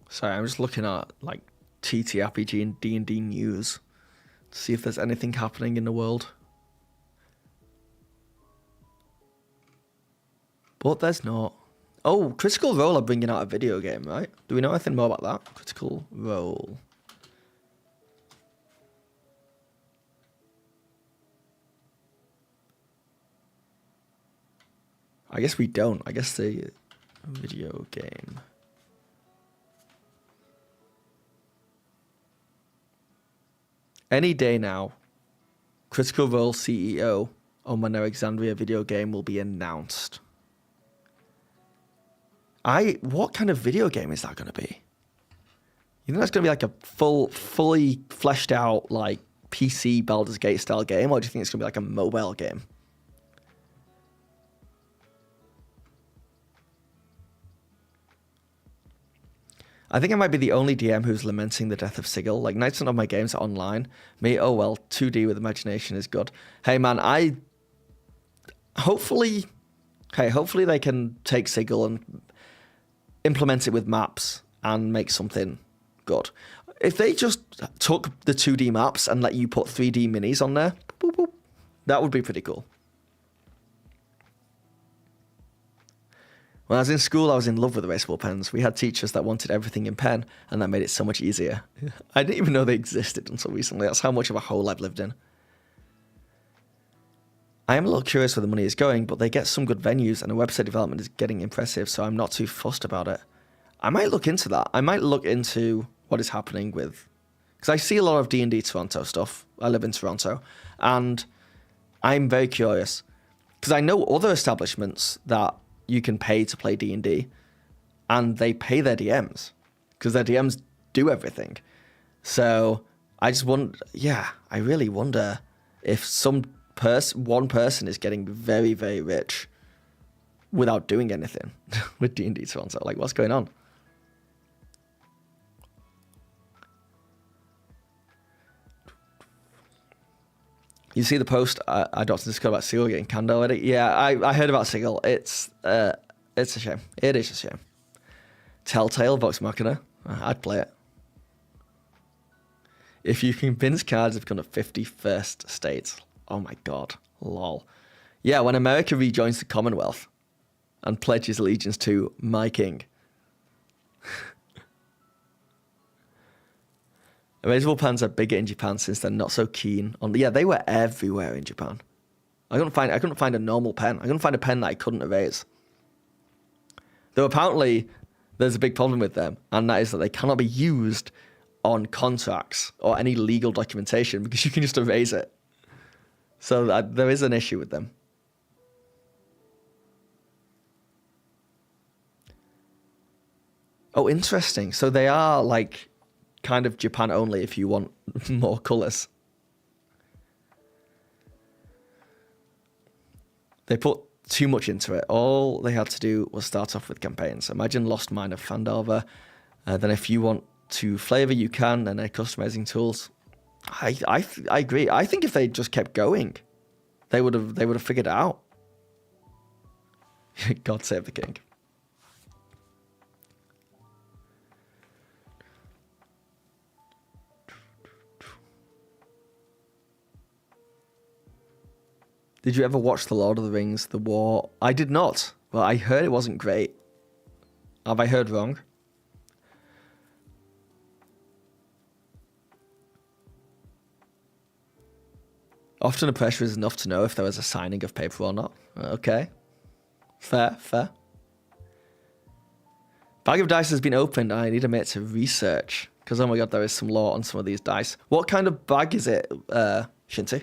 Sorry, I'm just looking at like TTRPG and D&D news to see if there's anything happening in the world. But there's not. Oh, Critical Role are bringing out a video game, right? Do we know anything more about that? Critical Role. I guess we don't. I guess the video game. Any day now, Critical Role CEO on when their Exandria video game will be announced. What kind of video game is that going to be? You think that's going to be like a fully fleshed out, like PC Baldur's Gate style game, or do you think it's going to be like a mobile game? I think I might be the only DM who's lamenting the death of Sigil. Like, 90% of my games are online. Me, oh well, 2D with imagination is good. Hey man, hopefully they can take Sigil and implement it with maps and make something good. If they just took the 2D maps and let you put 3D minis on there, boop, boop, that would be pretty cool. When I was in school, I was in love with erasable pens. We had teachers that wanted everything in pen, and that made it so much easier. I didn't even know they existed until recently. That's how much of a hole I've lived in. I am a little curious where the money is going, but they get some good venues, and the website development is getting impressive, so I'm not too fussed about it. I might look into that. I might look into what is happening with... Because I see a lot of D&D Toronto stuff. I live in Toronto, and I'm very curious. Because I know other establishments that you can pay to play D&D, and they pay their DMs because their DMs do everything. So I just wonder, I really wonder if one person is getting very, very rich without doing anything with D&D Toronto. Like, what's going on? You see the post I dropped in Discord about Sigil getting canned already? Yeah, I heard about Sigil. It's a shame. It is a shame. Telltale, Vox Machina. I'd play it. If you convince Cards have become a 51st state. Oh my God. Lol. Yeah, when America rejoins the Commonwealth and pledges allegiance to my king. Erasable pens are bigger in Japan since they're not so keen on. Yeah, they were everywhere in Japan. I couldn't find a normal pen. I couldn't find a pen that I couldn't erase. Though apparently there's a big problem with them, and that is that they cannot be used on contracts or any legal documentation because you can just erase it. So there is an issue with them. Oh, interesting. So they are like kind of Japan only if you want more colours. They put too much into it. All they had to do was start off with campaigns. Imagine Lost Mine of Phandelver. Then if you want to flavour, you can, and their customizing tools. I agree. I think if they just kept going, they would have figured it out. God save the king. Did you ever watch The Lord of the Rings, The War? I did not. Well, I heard it wasn't great. Have I heard wrong? Often the pressure is enough to know if there was a signing of paper or not. Okay. Fair. Bag of dice has been opened. I need a minute to research. Because, oh my God, there is some lore on some of these dice. What kind of bag is it, Shinty?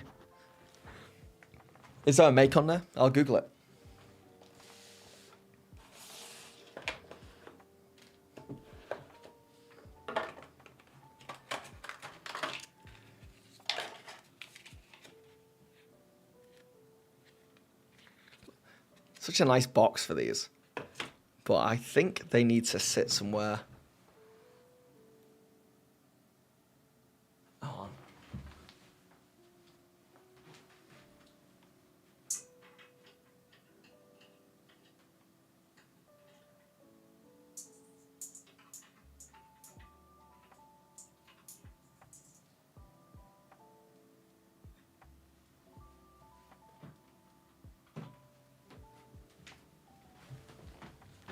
Is there a make on there? I'll Google it. Such a nice box for these. But I think they need to sit somewhere. Hold on.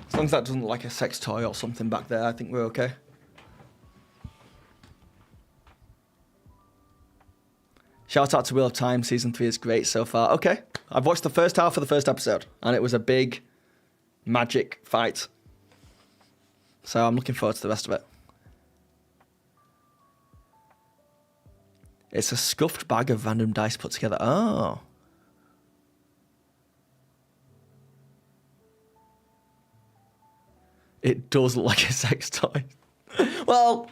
As long as that doesn't look like a sex toy or something back there, I think we're okay. Shout out to Wheel of Time, season 3 is great so far. Okay, I've watched the first half of the first episode, and it was a big magic fight. So I'm looking forward to the rest of it. It's a scuffed bag of random dice put together. Oh. It does look like a sex toy. Well,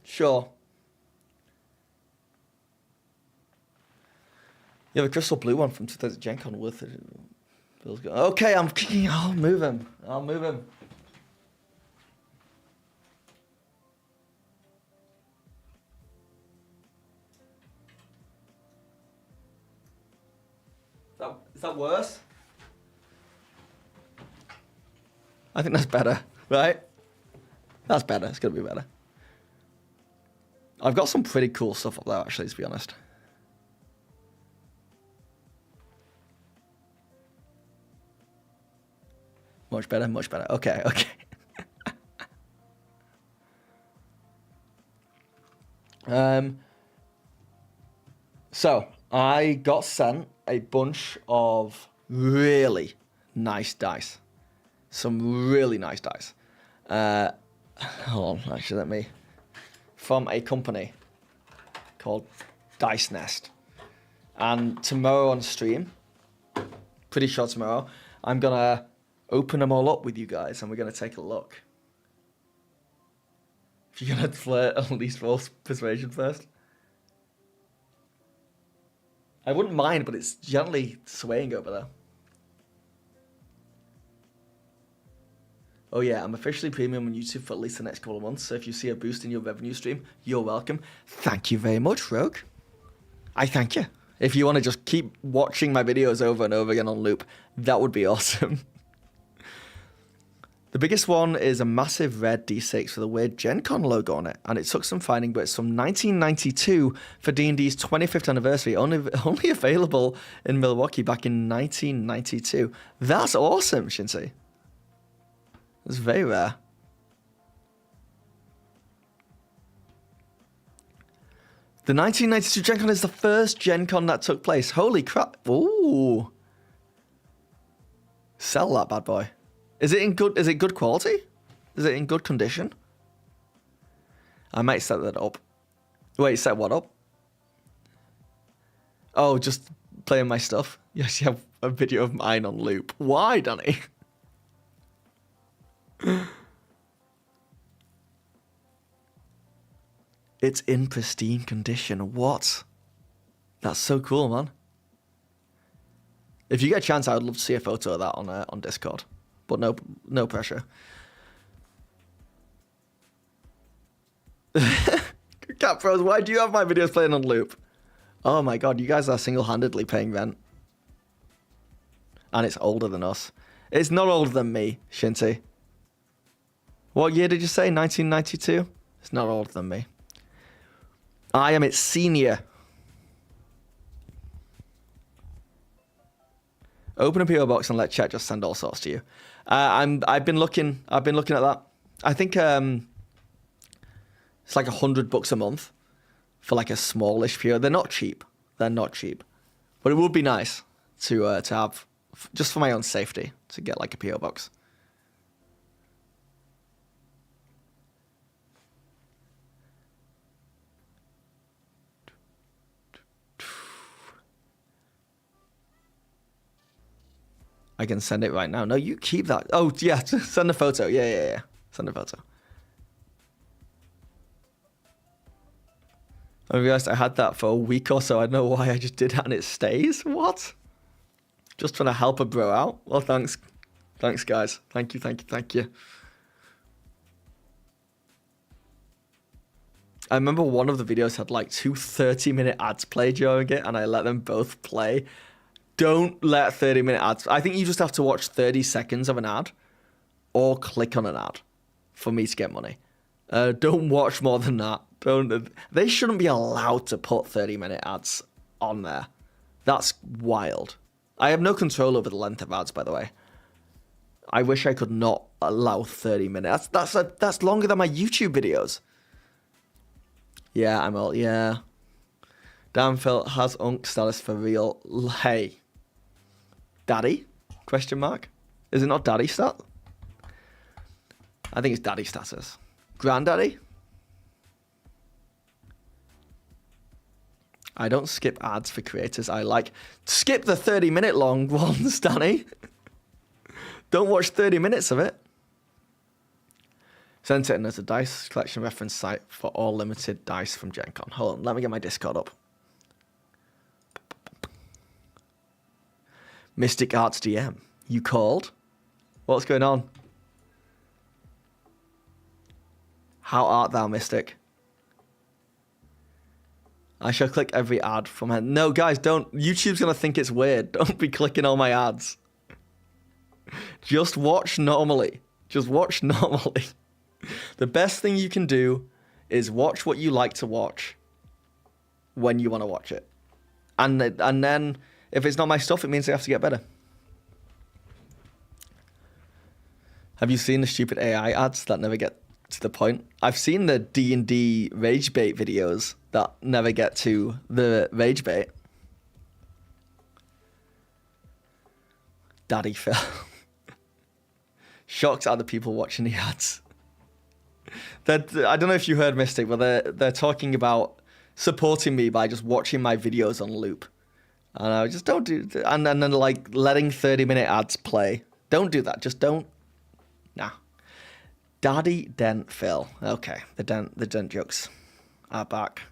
sure. You have a crystal blue one from 2000 Gen Con worth it. Okay, I'm kicking. I'll move him. Is that worse? I think that's better, right? That's better. It's going to be better. I've got some pretty cool stuff up there, actually, to be honest. Much better. Okay. So, I got sent a bunch of really nice dice. Some really nice dice. Hold on, actually, let me. From a company called Dice Nest. And tomorrow on stream, pretty sure tomorrow, I'm going to open them all up with you guys and we're going to take a look. If you're going to flirt at least false persuasion first. I wouldn't mind, but it's gently swaying over there. Oh yeah, I'm officially premium on YouTube for at least the next couple of months, so if you see a boost in your revenue stream, you're welcome. Thank you very much, Rogue. I thank you. If you want to just keep watching my videos over and over again on loop, that would be awesome. The biggest one is a massive red D6 with a weird Gen Con logo on it, and it took some finding, but it's from 1992 for D&D's 25th anniversary, only available in Milwaukee back in 1992. That's awesome, Shinsei. It's very rare. The 1992 Gen Con is the first Gen Con that took place. Holy crap. Ooh. Sell that bad boy. Is it good quality? Is it in good condition? I might set that up. Wait, set what up? Oh, just playing my stuff. Yes, you have a video of mine on loop. Why, Danny? It's in pristine condition. What? That's so cool, man. If you get a chance, I would love to see a photo of that on Discord. But no pressure. Cat Pros, why do you have my videos playing on loop? Oh my god, you guys are single-handedly paying rent. And it's older than us. It's not older than me, Shinty. What year did you say? 1992? It's not older than me. I am its senior. Open a PO box and let chat just send all sorts to you. I've been looking at that. I think it's like $100 a month for like a smallish PO. They're not cheap. But it would be nice to have, just for my own safety, to get like a PO box. I can send it right now. No, you keep that. Oh, yeah, send a photo. Yeah. Send a photo. I realized I had that for a week or so. I don't know why I just did that and it stays. What? Just trying to help a bro out. Well, thanks. Thanks, guys. Thank you. I remember one of the videos had like 2 30-minute ads play during it, and I let them both play. Don't let 30-minute ads. I think you just have to watch 30 seconds of an ad or click on an ad for me to get money. Don't watch more than that. They shouldn't be allowed to put 30-minute ads on there. That's wild. I have no control over the length of ads, by the way. I wish I could not allow 30 minutes. That's longer than my YouTube videos. Yeah, I'm all, yeah. Damn, Phil has unk status for real. Hey. Daddy? Question mark? Is it not daddy stat? I think it's daddy status. Granddaddy? I don't skip ads for creators. I like skip the 30-minute long ones, Danny. Don't watch 30 minutes of it. Sent it in as a dice collection reference site for all limited dice from Gen Con. Hold on, let me get my Discord up. Mystic Arts DM, you called? What's going on? How art thou, Mystic? I shall click every ad from her. No, guys, don't. YouTube's going to think it's weird. Don't be clicking all my ads. Just watch normally. Just watch normally. The best thing you can do is watch what you like to watch when you want to watch it. And then, if it's not my stuff, it means I have to get better. Have you seen the stupid AI ads that never get to the point? I've seen the D&D rage bait videos that never get to the rage bait. Daddy Phil. Shocked at the people watching the ads. I don't know if you heard Mystic, but they're talking about supporting me by just watching my videos on loop. And I just don't do, and then like letting 30-minute ads play. Don't do that. Just don't. Nah. Daddy Dent Phil. Okay, the dent jokes are back.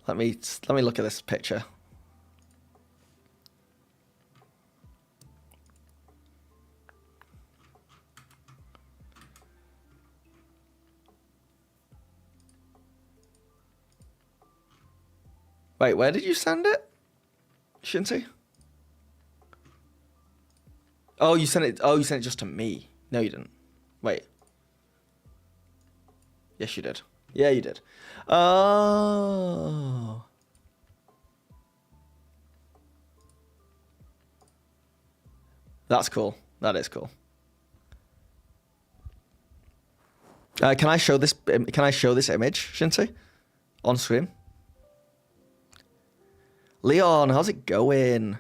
Let me look at this picture. Wait, where did you send it? Shinty? Oh, you sent it just to me. No, you didn't. Wait. Yes, you did. Yeah, you did. Oh. That's cool. That is cool. Can I show this? Can I show this image, Shinty, on screen? Leon, how's it going?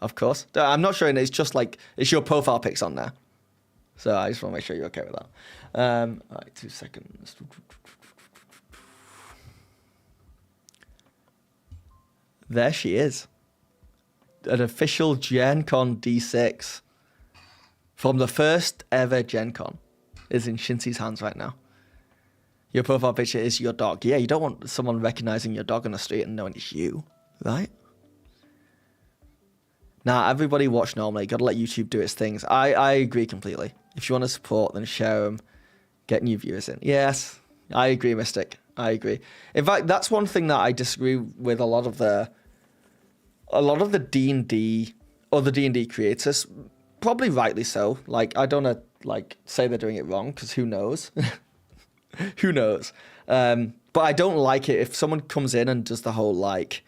Of course. I'm not showing it. It's just like it's your profile pics on there. So I just want to make sure you're okay with that. All right, 2 seconds. There she is. An official Gen Con D6 from the first ever Gen Con is in Shinty's hands right now. Your profile picture is your dog. Yeah, you don't want someone recognizing your dog on the street and knowing it's you, right? Nah, everybody watch normally. Gotta let YouTube do its things. I agree completely. If you want to support, then share them. Get new viewers in. Yes, I agree, Mystic. I agree. In fact, that's one thing that I disagree with a lot of the D&D or the D&D creators, probably rightly so. Like, I don't want to like say they're doing it wrong because who knows? Who knows? But I don't like it if someone comes in and does the whole like,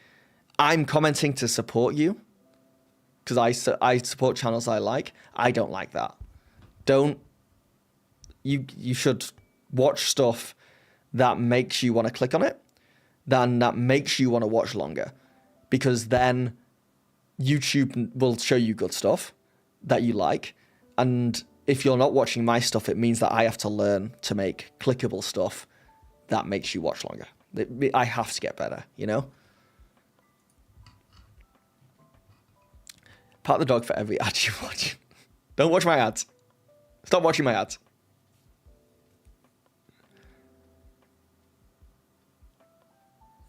I'm commenting to support you because I support channels I like. I don't like that. You should watch stuff that makes you want to click on it, that makes you want to watch longer, because then YouTube will show you good stuff that you like. And if you're not watching my stuff, it means that I have to learn to make clickable stuff that makes you watch longer. I have to get better, you know? Pat the dog for every ad you watch. Don't watch my ads. Stop watching my ads.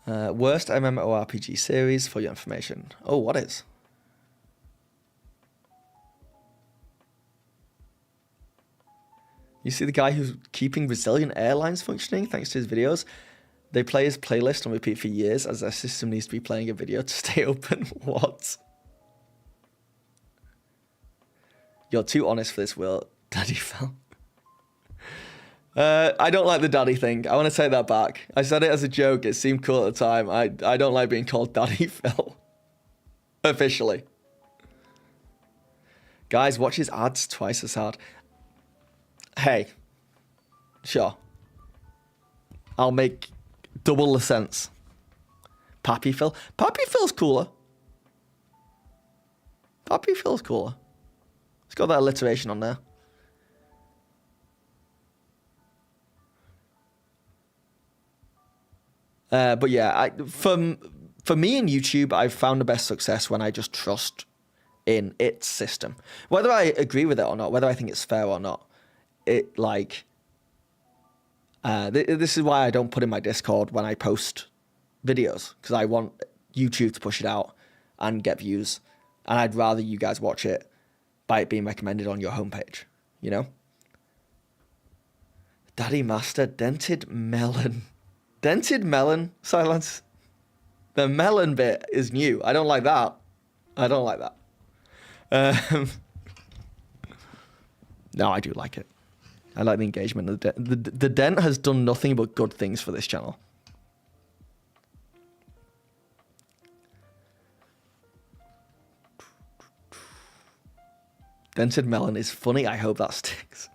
Worst MMORPG series for your information. Oh, what is? You see the guy who's keeping Resilient Airlines functioning thanks to his videos? They play his playlist on repeat for years as their system needs to be playing a video to stay open. What? You're too honest for this, Will. Daddy fell. I don't like the daddy thing. I want to take that back. I said it as a joke. It seemed cool at the time. I don't like being called Daddy Phil. Officially. Guys, watch his ads twice as hard. Hey. Sure. I'll make double the sense. Pappy Phil. Pappy Phil's cooler. Pappy Phil's cooler. It's got that alliteration on there. But yeah, for me in YouTube, I've found the best success when I just trust in its system. Whether I agree with it or not, whether I think it's fair or not, it like... this is why I don't put in my Discord when I post videos, because I want YouTube to push it out and get views, and I'd rather you guys watch it by it being recommended on your homepage, you know? Daddy Master, Dented Melon. Dented Melon, Silence. The melon bit is new. I don't like that. I don't like that. No, I do like it. I like the engagement. The Dent has done nothing but good things for this channel. Dented Melon is funny. I hope that sticks.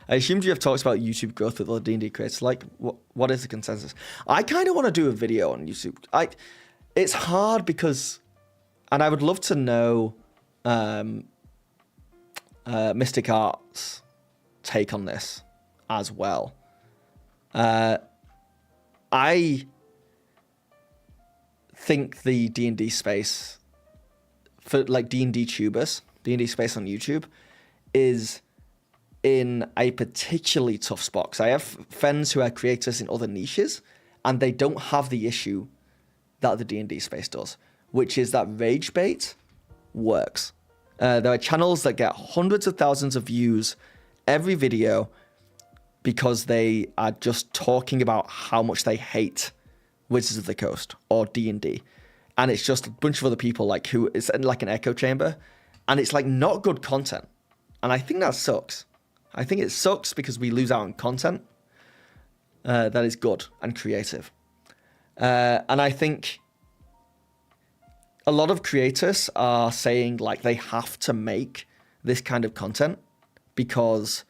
I assumed you have talks about YouTube growth with other D&D creators. Like, what is the consensus? I kind of want to do a video on YouTube. It's hard because, and I would love to know Mystic Art's take on this as well. I think the D&D space, for like D&D tubers, D&D space on YouTube, is in a particularly tough spot. Because I have friends who are creators in other niches, and they don't have the issue that the D&D space does, which is that rage bait works. There are channels that get hundreds of thousands of views every video because they are just talking about how much they hate Wizards of the Coast or D&D. And it's just a bunch of other people like who it's like an echo chamber, and it's like not good content. And I think that sucks. I think it sucks because we lose out on content that is good and creative. And I think a lot of creators are saying like they have to make this kind of content because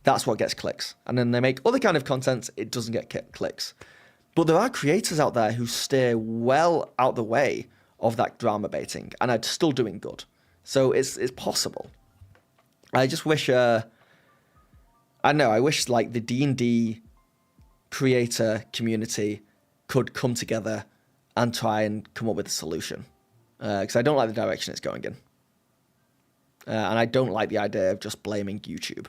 that's what gets clicks. And then they make other kind of content, it doesn't get clicks. But there are creators out there who steer well out the way of that drama baiting and are still doing good. So it's possible. I just wish, I wish like the D&D creator community could come together and try and come up with a solution. Because I don't like the direction it's going in. And I don't like the idea of just blaming YouTube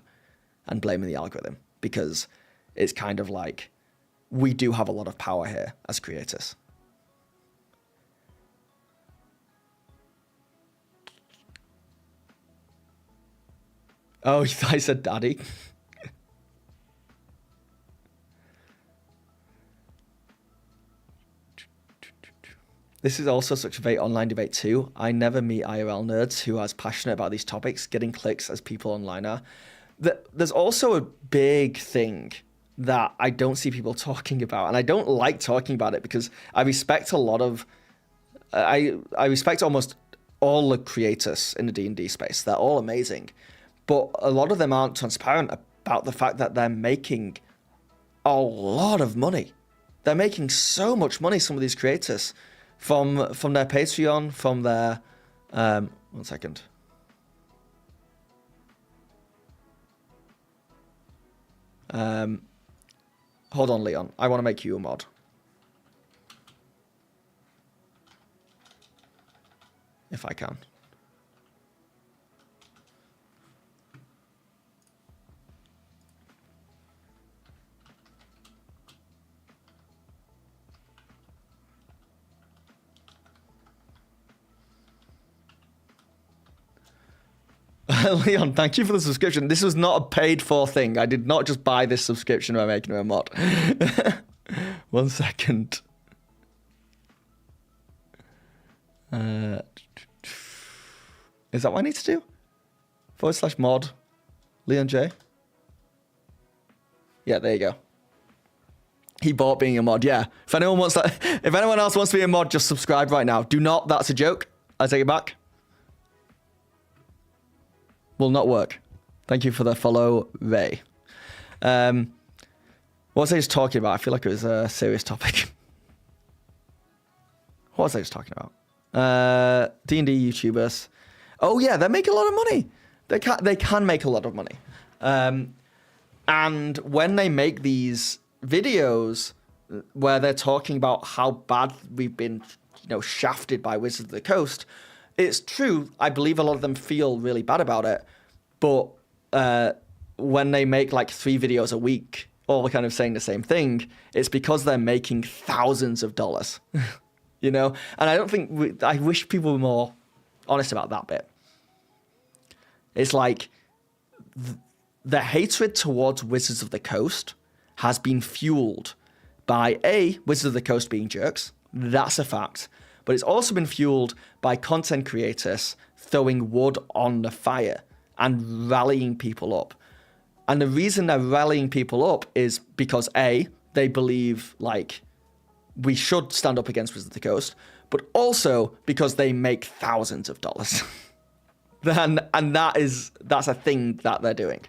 and blaming the algorithm, because it's kind of like we do have a lot of power here as creators. Oh, I said daddy. This is also such a great online debate too. I never meet IRL nerds who are as passionate about these topics, getting clicks as people online are. There's also a big thing that I don't see people talking about, and I don't like talking about it because I respect a lot of, I respect almost all the creators in the D&D space. They're all amazing, but a lot of them aren't transparent about the fact that they're making a lot of money. They're making so much money, some of these creators, from their Patreon, from their, 1 second. Hold on, Leon. I want to make you a mod. If I can. Leon, thank you for the subscription. This was not a paid for thing. I did not just buy this subscription by making a mod. 1 second. Is that what I need to do? /mod Leon J. Yeah, there you go. He bought being a mod. Yeah. If anyone wants that, if anyone else wants to be a mod, just subscribe right now. Do not. That's a joke. I take it back. Will not work. Thank you for the follow, Ray. What was I just talking about? I feel like it was a serious topic. What was I just talking about? D&D YouTubers. Oh yeah, they make a lot of money. They can make a lot of money. And when they make these videos where they're talking about how bad we've been, shafted by Wizards of the Coast, it's true. I believe a lot of them feel really bad about it. But when they make like 3 videos a week, all kind of saying the same thing, it's because they're making thousands of dollars, And I don't think, I wish people were more honest about that bit. It's like the hatred towards Wizards of the Coast has been fueled by Wizards of the Coast being jerks. That's a fact. But it's also been fueled by content creators throwing wood on the fire and rallying people up. And the reason they're rallying people up is because they believe like we should stand up against Wizards of the Coast, but also because they make thousands of dollars. And that's a thing that they're doing.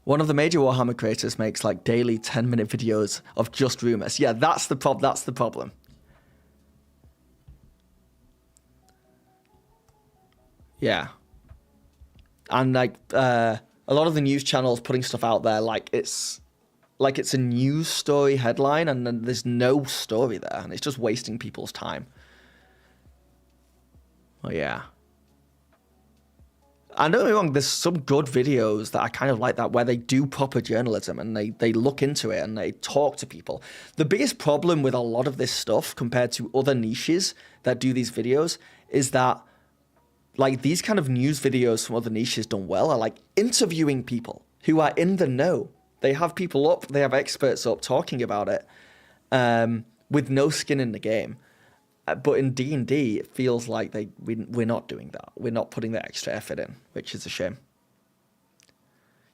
One of the major Warhammer creators makes like daily 10-minute videos of just rumors. Yeah, that's the problem. Yeah. And like a lot of the news channels putting stuff out there like it's a news story headline, and then there's no story there, and it's just wasting people's time. Oh yeah. And don't get me wrong, there's some good videos that I kind of like that where they do proper journalism and they look into it and they talk to people. The biggest problem with a lot of this stuff compared to other niches that do these videos is that like these kind of news videos from other niches done well are like interviewing people who are in the know. They have people up, they have experts up talking about it with no skin in the game. But in D&D, it feels like we're not doing that. We're not putting that extra effort in, which is a shame.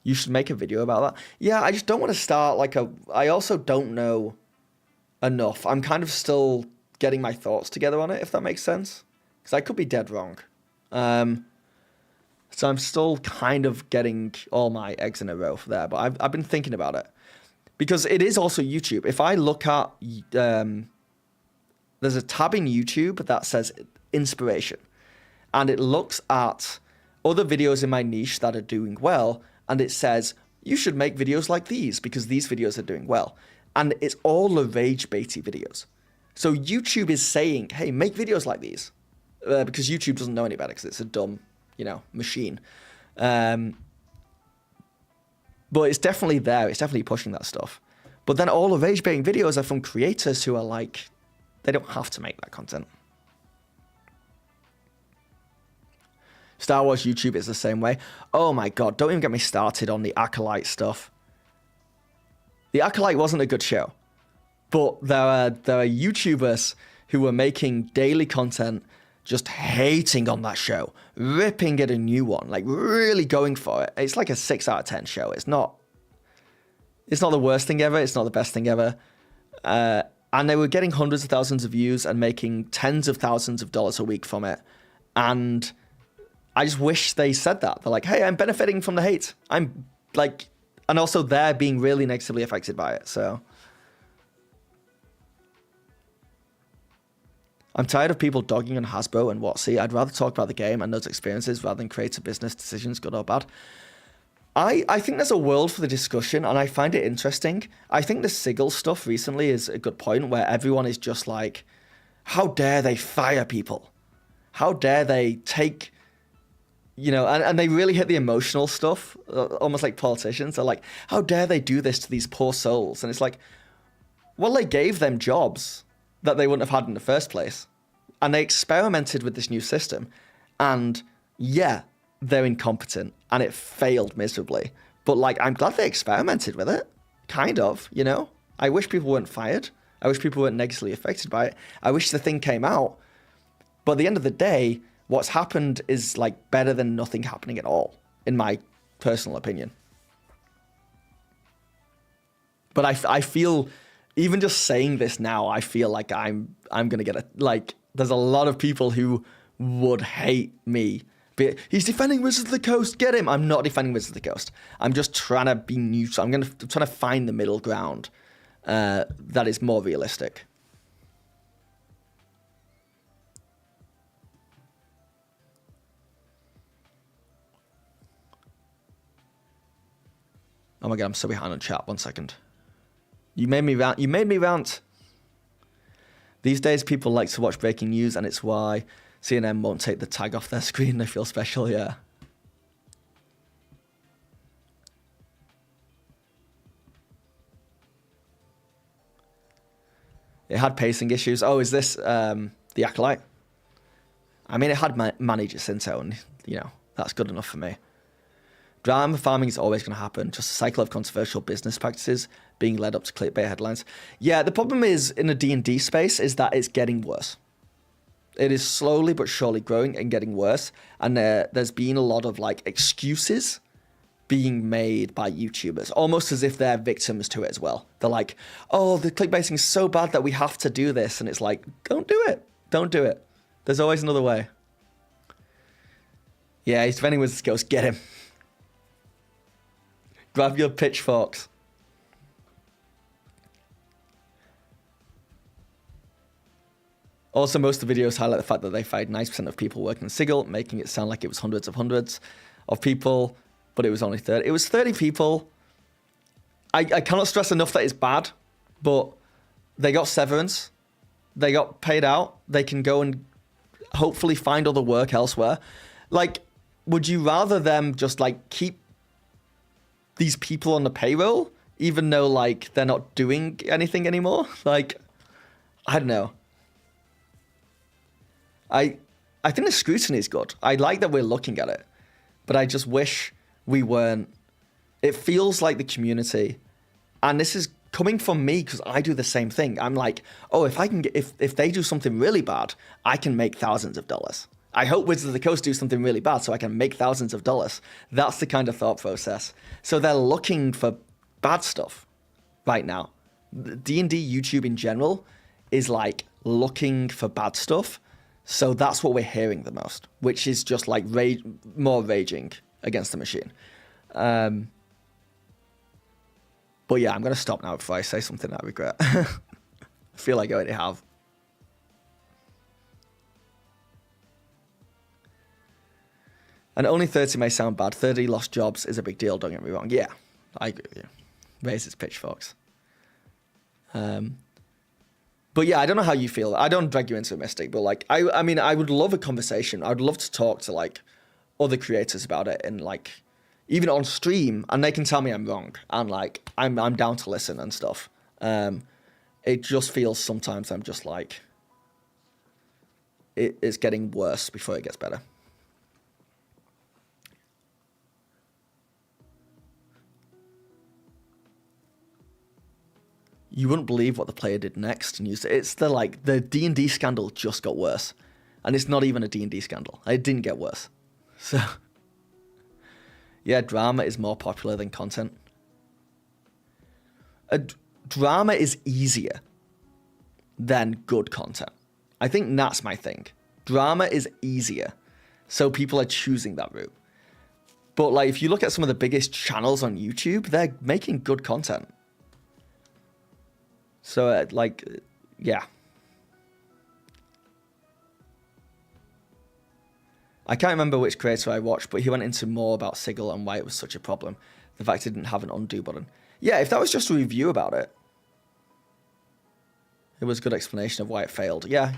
You should make a video about that. Yeah, I just don't want to start I also don't know enough. I'm kind of still getting my thoughts together on it, if that makes sense. Because I could be dead wrong. So I'm still kind of getting all my eggs in a row for there. But I've been thinking about it. Because it is also YouTube. If I look at... there's a tab in YouTube that says inspiration. And it looks at other videos in my niche that are doing well. And it says, you should make videos like these because these videos are doing well. And it's all the rage baity videos. So YouTube is saying, hey, make videos like these. Because YouTube doesn't know any better because it's a dumb, machine. But it's definitely there. It's definitely pushing that stuff. But then all the rage baiting videos are from creators who are like, they don't have to make that content. Star Wars YouTube is the same way. Oh my God, don't even get me started on the Acolyte stuff. The Acolyte wasn't a good show. But there are YouTubers who were making daily content just hating on that show, ripping it a new one, like really going for it. It's like a 6 out of 10 show. It's not the worst thing ever. It's not the best thing ever. And they were getting hundreds of thousands of views and making tens of thousands of dollars a week from it. And I just wish they said that. They're like, hey, I'm benefiting from the hate. I'm like, and also they're being really negatively affected by it. So I'm tired of people dogging on Hasbro and WotC. I'd rather talk about the game and those experiences rather than create business decisions, good or bad. I think there's a world for the discussion, and I find it interesting. I think the Sigil stuff recently is a good point where everyone is just like, how dare they fire people? How dare they take, and they really hit the emotional stuff, almost like politicians. They're like, how dare they do this to these poor souls? And it's like, well, they gave them jobs that they wouldn't have had in the first place. And they experimented with this new system. And yeah, they're incompetent and it failed miserably. But I'm glad they experimented with it. Kind of, I wish people weren't fired. I wish people weren't negatively affected by it. I wish the thing came out. But at the end of the day, what's happened is better than nothing happening at all, in my personal opinion. But I feel, even just saying this now, I feel like I'm going to get there's a lot of people who would hate me. But he's defending Wizards of the Coast, get him. I'm not defending Wizards of the Coast. I'm just trying to be neutral. I'm trying to find the middle ground that is more realistic. Oh my God, I'm so behind on chat. 1 second. You made me rant. These days, people like to watch breaking news, and it's why CNN won't take the tag off their screen. They feel special, yeah. It had pacing issues. Oh, is this the Acolyte? I mean, it had Manny Jacinto, and, that's good enough for me. Drama farming is always going to happen. Just a cycle of controversial business practices being led up to clickbait headlines. Yeah, the problem is in the D&D space is that it's getting worse. It is slowly but surely growing and getting worse. And there's been a lot of excuses being made by YouTubers, almost as if they're victims to it as well. They're like, oh, the clickbaiting is so bad that we have to do this. And it's like, don't do it. Don't do it. There's always another way. Yeah, he's defending Wizards Ghost. Get him. Grab your pitchforks. Also, most of the videos highlight the fact that they fired 90% of people working in Sigil, making it sound like it was hundreds of people, but it was only 30. It was 30 people. I cannot stress enough that it's bad, but they got severance. They got paid out. They can go and hopefully find other work elsewhere. Would you rather them just keep these people on the payroll, even though they're not doing anything anymore? I don't know. I think the scrutiny is good. I like that we're looking at it, but I just wish we weren't. It feels like the community, and this is coming from me, because I do the same thing. I'm like, oh, if I can get, if they do something really bad, I can make thousands of dollars. I hope Wizards of the Coast do something really bad so I can make thousands of dollars. That's the kind of thought process. So they're looking for bad stuff right now. D&D YouTube in general is like looking for bad stuff. So that's what we're hearing the most, which is just like more raging against the machine. But yeah, I'm going to stop now before I say something I regret. I feel like I already have. And only 30 may sound bad. 30 lost jobs is a big deal, don't get me wrong. Yeah, I agree with you. Raises pitchforks. But yeah, I don't know how you feel. I don't drag you into a Mystic, but like, I mean, I would love a conversation. I would love to talk to like other creators about it, and like even on stream, and they can tell me I'm wrong, and like I'm down to listen and stuff. It just feels sometimes I'm just like it's getting worse before it gets better. You wouldn't believe what the player did next and used it. It's the D&D scandal just got worse. And it's not even a D&D scandal. It didn't get worse. So, yeah, drama is more popular than content. Drama is easier than good content. I think that's my thing. Drama is easier. So people are choosing that route. But like, if you look at some of the biggest channels on YouTube, they're making good content. So, yeah. I can't remember which creator I watched, but he went into more about Sigil and why it was such a problem. The fact it didn't have an undo button. Yeah, if that was just a review about it, it was a good explanation of why it failed. Yeah.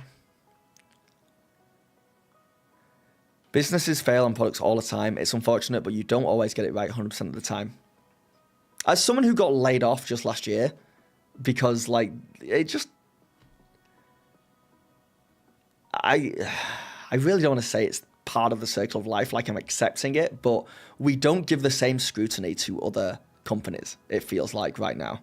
Businesses fail on products all the time. It's unfortunate, but you don't always get it right 100% of the time. As someone who got laid off just last year, because like it just I really don't want to say it's part of the circle of life, like I'm accepting it, but we don't give the same scrutiny to other companies, it feels like right now.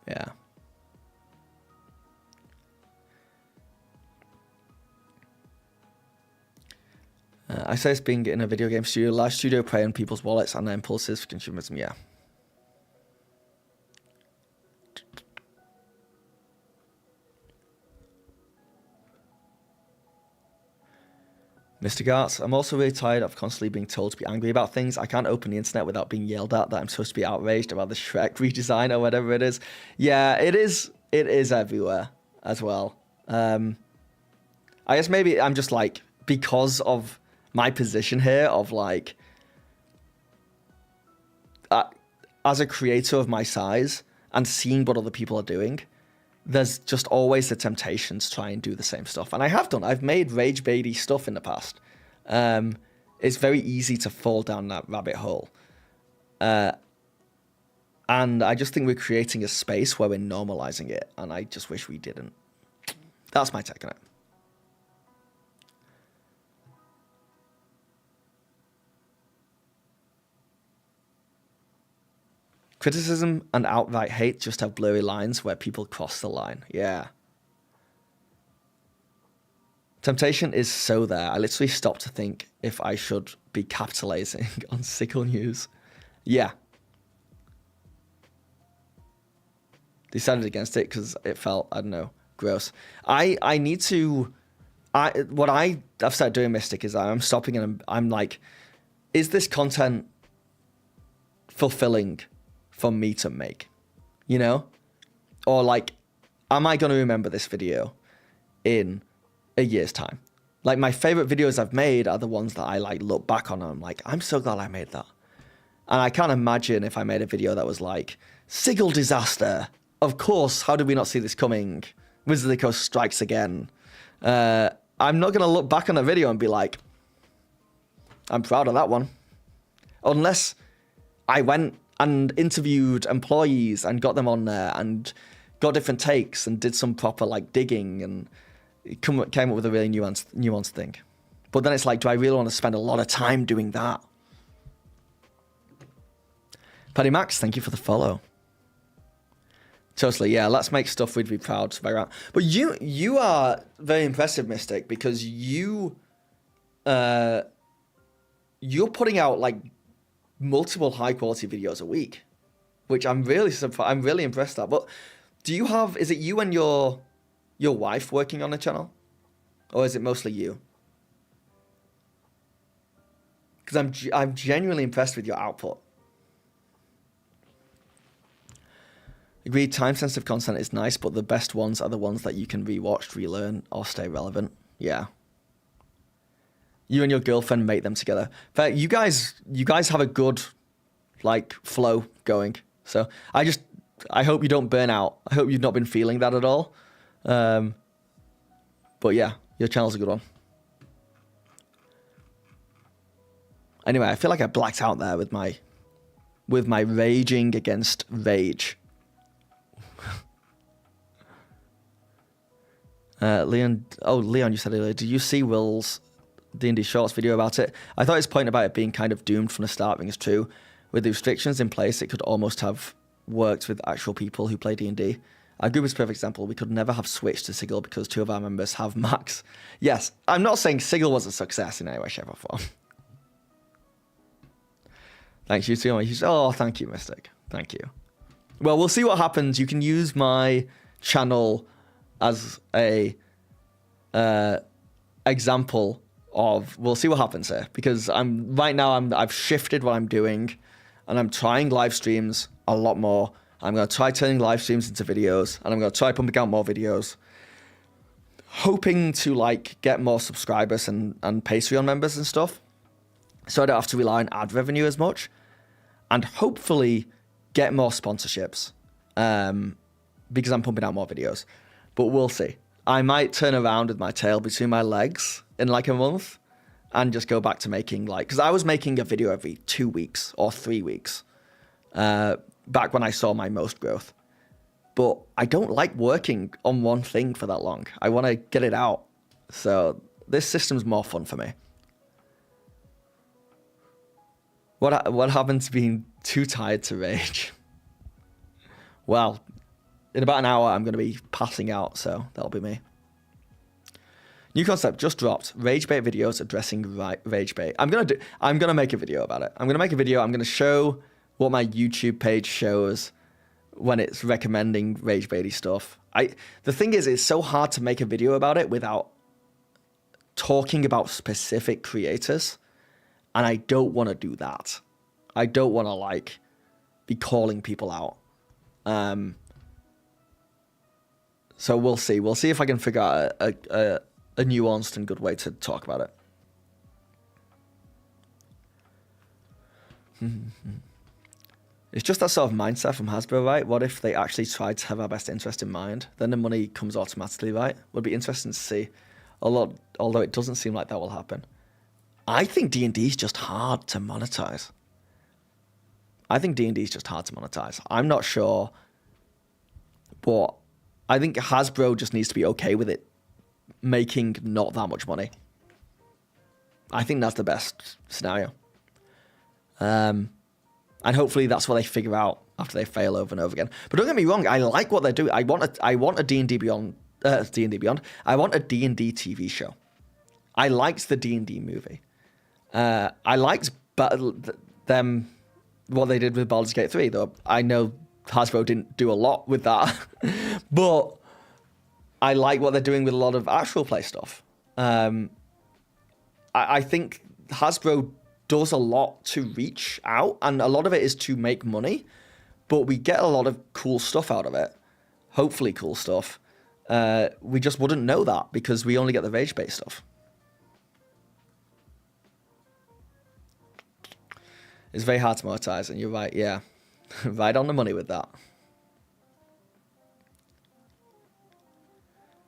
Yeah. I say it's being in a video game studio. Large studio prey on people's wallets and their impulsive consumerism. Yeah. Mr. Gartz, I'm also really tired of constantly being told to be angry about things. I can't open the internet without being yelled at that I'm supposed to be outraged about the Shrek redesign or whatever it is. Yeah, it is everywhere as well. I guess maybe I'm just like, because of my position here of like, as a creator of my size and seeing what other people are doing, there's just always the temptation to try and do the same stuff. And I have done. I've made rage baity stuff in the past. It's very easy to fall down that rabbit hole. And I just think we're creating a space where we're normalizing it. And I just wish we didn't. That's my take on it. Criticism and outright hate just have blurry lines where people cross the line. Yeah. Temptation is so there. I literally stopped to think if I should be capitalizing on Sigil news. Yeah. Decided against it because it felt, I don't know, gross. I need to... what I've started doing, Mystic, is I'm stopping and I'm like, is this content fulfilling for me to make, you know? Or like, am I going to remember this video in a year's time? Like, my favorite videos I've made are the ones that I like look back on and I'm like, I'm so glad I made that. And I can't imagine if I made a video that was like, Sigil disaster. Of course, how did we not see this coming? Wizards of the Coast strikes again. I'm not going to look back on a video and be like, I'm proud of that one. Unless I went and interviewed employees and got them on there and got different takes and did some proper like digging and came up with a really nuanced thing. But then it's like, do I really want to spend a lot of time doing that? Paddy Max, thank you for the follow. Totally, yeah. Let's make stuff we'd be proud of. But you are very impressive, Mystic, because you're putting out like multiple high quality videos a week, which I'm really impressed at. But is it you and your wife working on the channel, or is it mostly you? Because I'm genuinely impressed with your output. Agreed, time-sensitive content is nice, but the best ones are the ones that you can rewatch, relearn, or stay relevant. Yeah. You and your girlfriend mate them together. But you guys have a good, like, flow going. So I hope you don't burn out. I hope you've not been feeling that at all. But yeah, your channel's a good one. Anyway, I feel like I blacked out there with my raging against rage. Leon, you said earlier, did you see Will's D&D Shorts video about it? I thought his point about it being kind of doomed from the start rings true. With the restrictions in place, it could almost have worked with actual people who play D&D. Our group is a perfect example. We could never have switched to Sigil because 2 of our members have Max. Yes, I'm not saying Sigil was a success in any way, shape, or form. Thanks, you too. Oh, thank you, Mystic. Thank you. Well, we'll see what happens. You can use my channel as a example of, we'll see what happens here, because I've shifted what I'm doing, and I'm trying live streams a lot more. I'm going to try turning live streams into videos, and I'm going to try pumping out more videos, hoping to like get more subscribers and Patreon members and stuff, so I don't have to rely on ad revenue as much, and hopefully get more sponsorships, because I'm pumping out more videos. But we'll see. I might turn around with my tail between my legs in like a month and just go back to making because I was making a video every 2 weeks or 3 weeks back when I saw my most growth. But I don't like working on one thing for that long. I want to get it out. So this system's more fun for me. What happened to being too tired to rage? Well, in about an hour, I'm going to be passing out, so that'll be me. New concept just dropped. Rage bait videos addressing rage bait. I'm gonna make a video about it. I'm gonna make a video. I'm gonna show what my YouTube page shows when it's recommending rage baity stuff. The thing is, it's so hard to make a video about it without talking about specific creators, and I don't want to do that. I don't want to like be calling people out. So we'll see. We'll see if I can figure out a nuanced and good way to talk about it. It's just that sort of mindset from Hasbro, right? What if they actually tried to have our best interest in mind? Then the money comes automatically, right? Would be interesting to see. Although it doesn't seem like that will happen. I think D&D is just hard to monetize. I'm not sure what... I think Hasbro just needs to be okay with it making not that much money. I think that's the best scenario. And hopefully that's what they figure out after they fail over and over again. But don't get me wrong, I like what they're doing. I want a D&D Beyond. I want a D&D TV show. I liked the D&D movie. I liked them, what they did with Baldur's Gate 3, though I know Hasbro didn't do a lot with that. But I like what they're doing with a lot of actual play stuff. I think Hasbro does a lot to reach out, and a lot of it is to make money, but we get a lot of cool stuff out of it. Hopefully cool stuff. We just wouldn't know that because we only get the rage bait stuff. It's very hard to monetize, and you're right, yeah. Right on the money with that.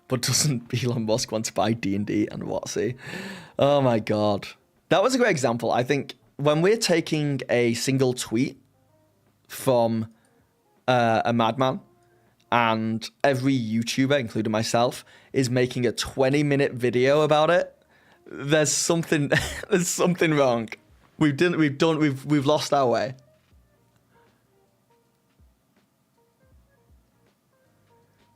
But doesn't Elon Musk want to buy D&D and WotC? Oh my God. That was a great example. I think when we're taking a single tweet from a madman, and every YouTuber, including myself, is making a 20-minute video about it, there's something there's something wrong. We've lost our way.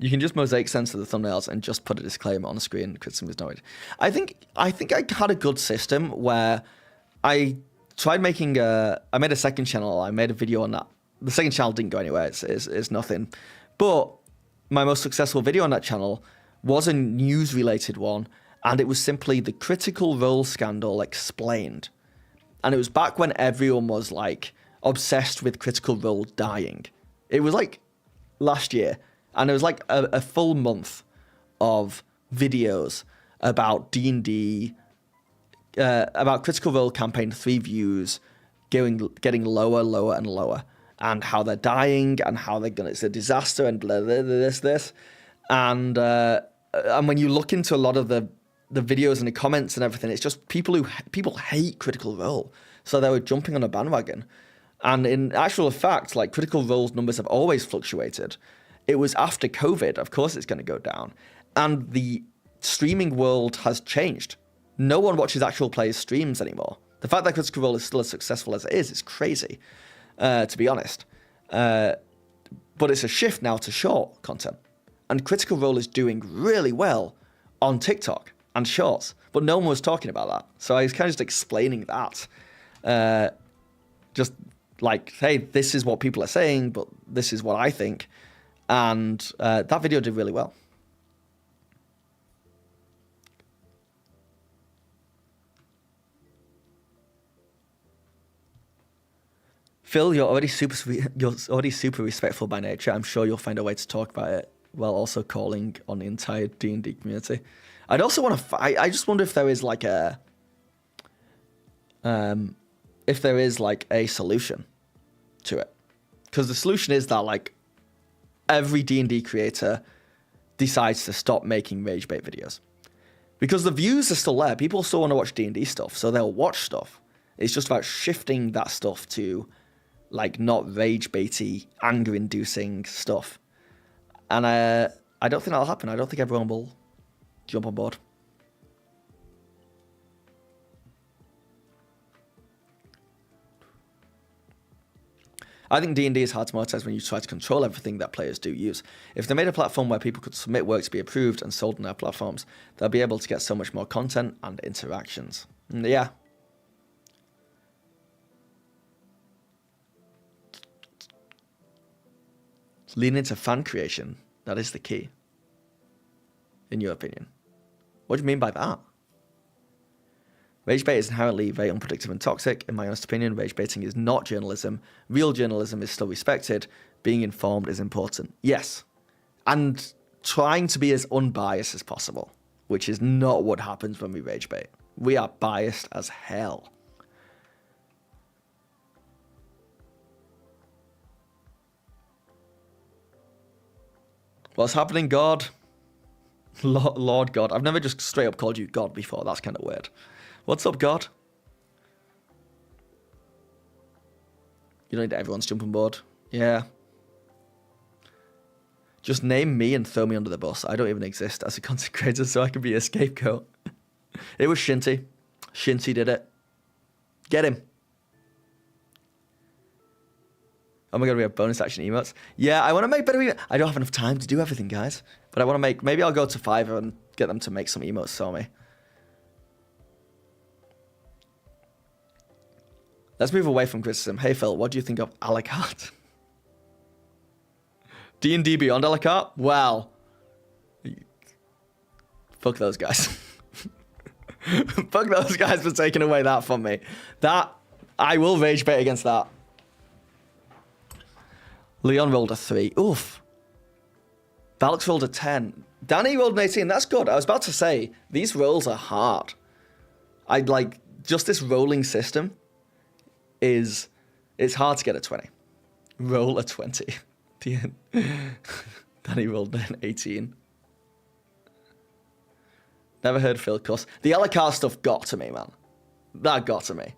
You can just mosaic censor the thumbnails and just put a disclaimer on the screen. Criticism is noted. I think I had a good system where I tried making I made a second channel. I made a video on that. The second channel didn't go anywhere. It's nothing. But my most successful video on that channel was a news-related one, and it was simply the Critical Role scandal explained. And it was back when everyone was like obsessed with Critical Role dying. It was like last year. And it was like a full month of videos about D&D, about Critical Role campaign 3 views getting lower and lower, and how they're dying and how it's a disaster and blah, blah, blah, this. And when you look into a lot of the videos and the comments and everything, it's just people hate Critical Role. So they were jumping on a bandwagon. And in actual fact, like Critical Role's numbers have always fluctuated. It was after COVID, of course it's going to go down. And the streaming world has changed. No one watches actual players' streams anymore. The fact that Critical Role is still as successful as it is crazy, to be honest. But it's a shift now to short content. And Critical Role is doing really well on TikTok and Shorts. But no one was talking about that. So I was kind of just explaining that. Just like, hey, this is what people are saying, but this is what I think. And that video did really well. Phil, you're already super respectful by nature. I'm sure you'll find a way to talk about it while also calling on the entire D&D community. I'd also want to. I just wonder if there is like a solution to it, because the solution is that like every D&D creator decides to stop making rage bait videos, because the views are still there. People still want to watch D&D stuff, so they'll watch stuff. It's just about shifting that stuff to like not rage baity, anger inducing stuff. And I don't think that'll happen. I don't think everyone will jump on board. I think D&D is hard to monetize when you try to control everything that players do use. If they made a platform where people could submit work to be approved and sold on their platforms, they'll be able to get so much more content and interactions. Yeah. Lean into fan creation. That is the key. In your opinion. What do you mean by that? Rage bait is inherently very unpredictable and toxic. In my honest opinion, rage baiting is not journalism. Real journalism is still respected. Being informed is important. Yes. And trying to be as unbiased as possible, which is not what happens when we rage bait. We are biased as hell. What's happening, God? Lord God. I've never just straight up called you God before. That's kind of weird. What's up, God? You don't need everyone's jumping board. Yeah. Just name me and throw me under the bus. I don't even exist as a content creator, so I can be a scapegoat. It was Shinty. Shinty did it. Get him. Oh my god, we have bonus action emotes. Yeah, I want to make better emotes. I don't have enough time to do everything, guys. But I want to make... Maybe I'll go to Fiverr and get them to make some emotes for me. Let's move away from criticism. Hey, Phil, what do you think of a la carte? D&D Beyond a la carte? Well... Fuck those guys. Fuck those guys for taking away that from me. That... I will rage bait against that. Leon rolled a 3. Oof. Valix rolled a 10. Danny rolled an 18. That's good. I was about to say, these rolls are hard. I'd like, just this rolling system is, it's hard to get a 20. Roll a 20. Danny rolled an 18. Never heard Phil cuss. The a la carte stuff got to me, man. That got to me.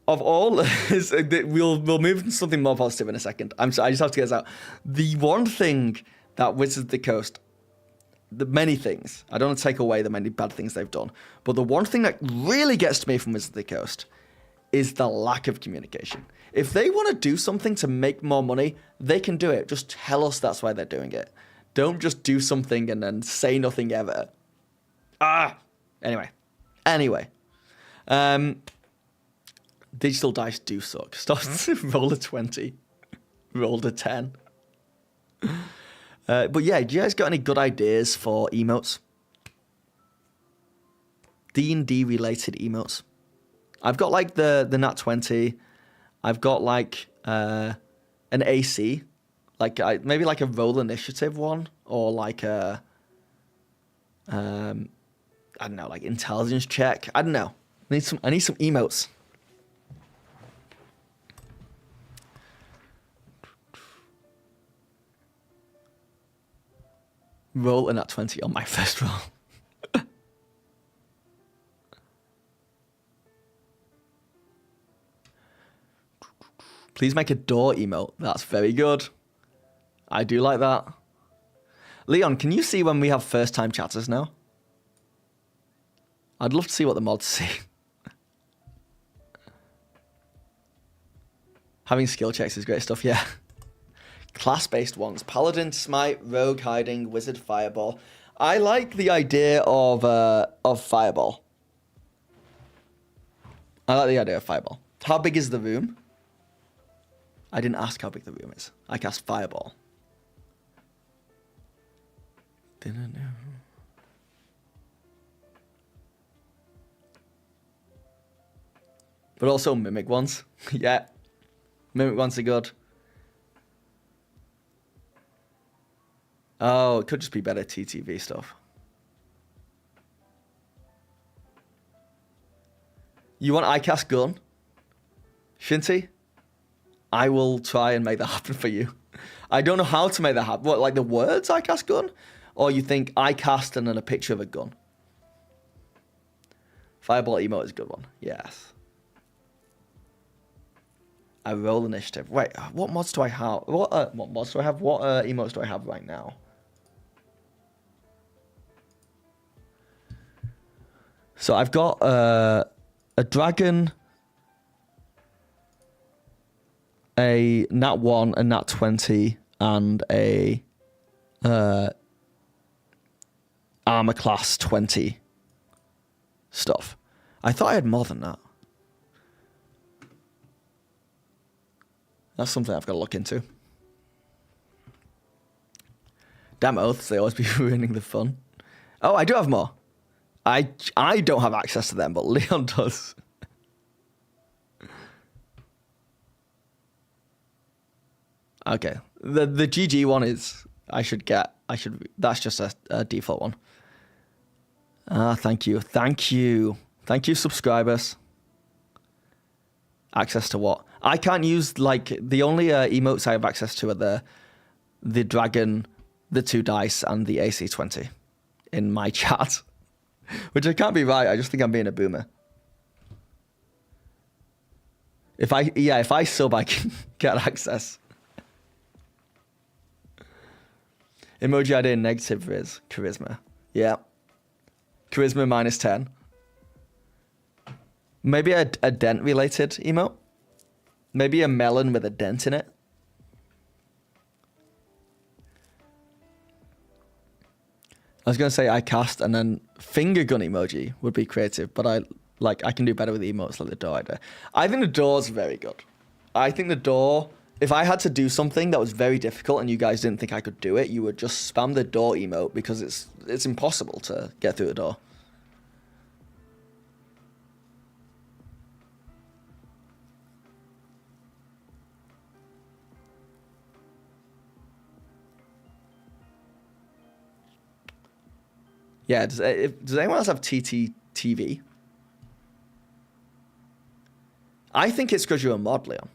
Of all, we'll move into something more positive in a second. I just have to get this out. The one thing that Wizards of the Coast the many things. I don't want to take away the many bad things they've done. But the one thing that really gets to me from Wizards of the Coast is the lack of communication. If they want to do something to make more money, they can do it. Just tell us that's why they're doing it. Don't just do something and then say nothing ever. Anyway. Digital dice do suck. Stop. Roll a 20. Rolled a 10. But yeah, do you guys got any good ideas for emotes? D&D related emotes. I've got like the Nat 20. I've got like an AC, like maybe like a roll initiative one, or like a I don't know, like intelligence check. I don't know. I need some emotes. Roll a Nat 20 on my first roll. Please make a door emote. That's very good. I do like that. Leon, can you see when we have first-time chatters now? I'd love to see what the mods see. Having skill checks is great stuff, yeah. Class-based ones. Paladin, Smite, Rogue, Hiding, Wizard, Fireball. I like the idea of Fireball. I like the idea of Fireball. How big is the room? I didn't ask how big the room is. I cast Fireball. But also Mimic ones. Yeah. Mimic ones are good. Oh, it could just be better TTV stuff. You want ICAST gun? Shinty? I will try and make that happen for you. I don't know how to make that happen. What, like the words ICAST gun? Or you think ICAST and then a picture of a gun? Fireball emote is a good one. Yes. I roll initiative. Wait, what mods do I have? What mods do I have? What emotes do I have right now? So I've got a dragon, a Nat 1, a Nat 20, and a armor class 20 stuff. I thought I had more than that. That's something I've got to look into. Damn oaths, they always be ruining the fun. Oh, I do have more. I don't have access to them, but Leon does. Okay. The GG one is that's just a default one. Thank you, subscribers. Access to what? I can't use, like, the only emotes I have access to are the dragon, the 2 dice, and the AC20 in my chat. Which I can't be right, I just think I'm being a boomer. If I sub, I can get access. Emoji idea negative is charisma. Yeah. Charisma minus 10. Maybe a dent related emote. Maybe a melon with a dent in it. I was going to say I cast and then finger gun emoji would be creative, but I can do better with emotes like the door idea. I think the door's very good. I think the door, if I had to do something that was very difficult and you guys didn't think I could do it, you would just spam the door emote because it's impossible to get through the door. Yeah, does anyone else have TTTV? I think it's because you're a mod, Leon.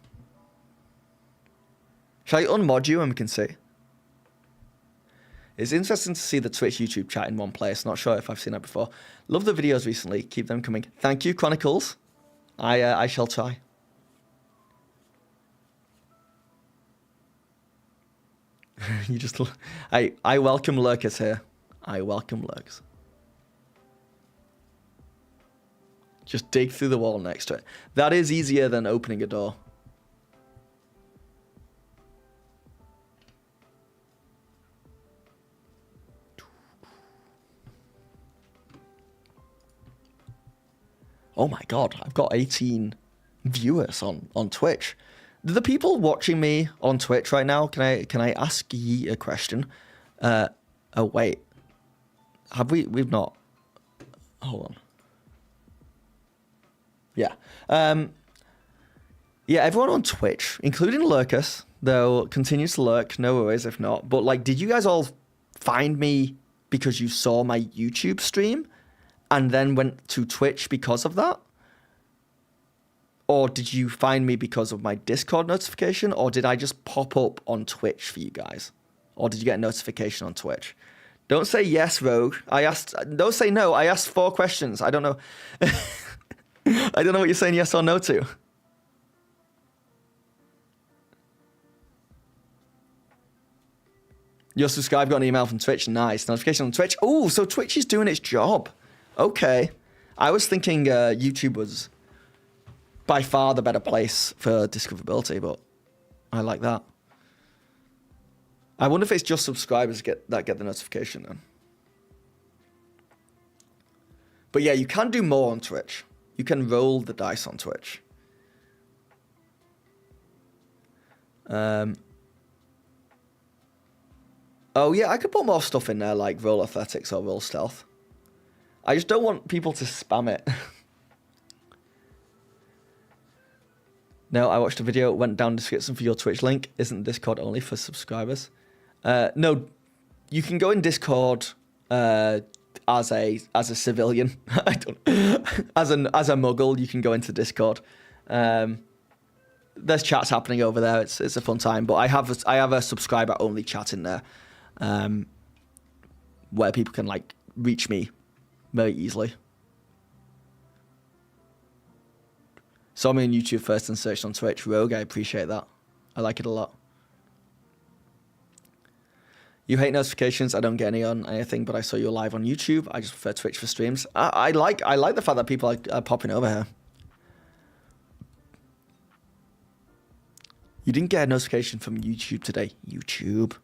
Shall I unmod you and we can see? It's interesting to see the Twitch YouTube chat in one place. Not sure if I've seen that before. Love the videos recently. Keep them coming. Thank you, Chronicles. I shall try. I welcome lurkers here. I welcome lurks. Just dig through the wall next to it. That is easier than opening a door. Oh my god, I've got 18 viewers on Twitch. The people watching me on Twitch right now, can I ask ye a question? Oh wait. We've not. Hold on. Yeah. Yeah, everyone on Twitch, including Lurkus, though continues to lurk, no worries if not. But like, did you guys all find me because you saw my YouTube stream and then went to Twitch because of that? Or did you find me because of my Discord notification? Or did I just pop up on Twitch for you guys? Or did you get a notification on Twitch? Don't say yes, Rogue. Don't say no. I asked 4 questions. I don't know. I don't know what you're saying yes or no to. You're subscribed, got an email from Twitch. Nice. Notification on Twitch. Oh, so Twitch is doing its job. Okay. I was thinking YouTube was by far the better place for discoverability, but I like that. I wonder if it's just subscribers get the notification then. But yeah, you can do more on Twitch. You can roll the dice on Twitch. Oh yeah, I could put more stuff in there like roll athletics or roll stealth. I just don't want people to spam it. No, I watched a video, went down the description for your Twitch link. Isn't Discord only for subscribers? No, you can go in Discord as a civilian. I don't as a muggle. You can go into Discord. There's chats happening over there. It's a fun time. But I have a subscriber only chat in there, where people can like reach me very easily. Saw me on YouTube first and searched on Twitch. Rogue, I appreciate that. I like it a lot. You hate notifications. I don't get any on anything, but I saw you live on YouTube. I just prefer Twitch for streams. I like the fact that people are popping over here. You didn't get a notification from YouTube today. YouTube.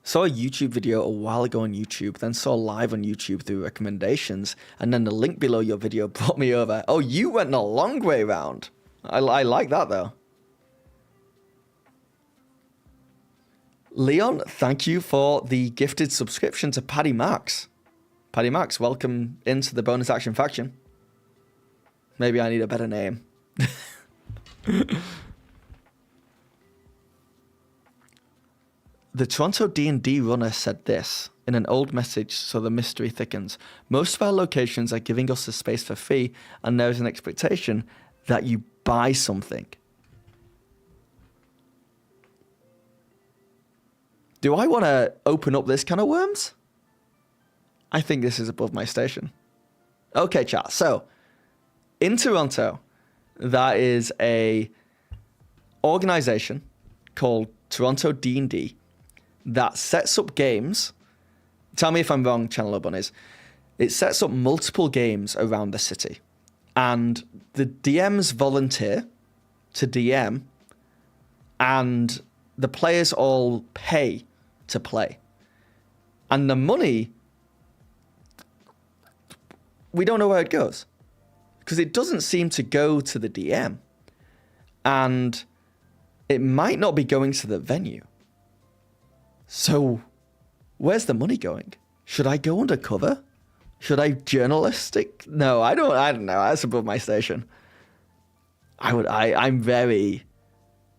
Saw a YouTube video a while ago on YouTube, then saw live on YouTube through recommendations, and then the link below your video brought me over. Oh, you went a long way round. I like that, though. Leon, thank you for the gifted subscription to Paddy Max. Paddy Max, welcome into the Bonus Action faction. Maybe I need a better name. The Toronto D&D runner said this in an old message, so the mystery thickens. Most of our locations are giving us the space for free, and there is an expectation that you buy something. Do I want to open up this can of worms? I think this is above my station. Okay, chat. So, in Toronto, that is a organization called Toronto D&D that sets up games. Tell me if I'm wrong, Channel Bunnies. It sets up multiple games around the city. And the DMs volunteer to DM, and the players all pay to play. And the money, we don't know where it goes, because it doesn't seem to go to the DM. And it might not be going to the venue. So, where's the money going? Should I go undercover? Should I journalistic? No, I don't know. That's above my station. I'm very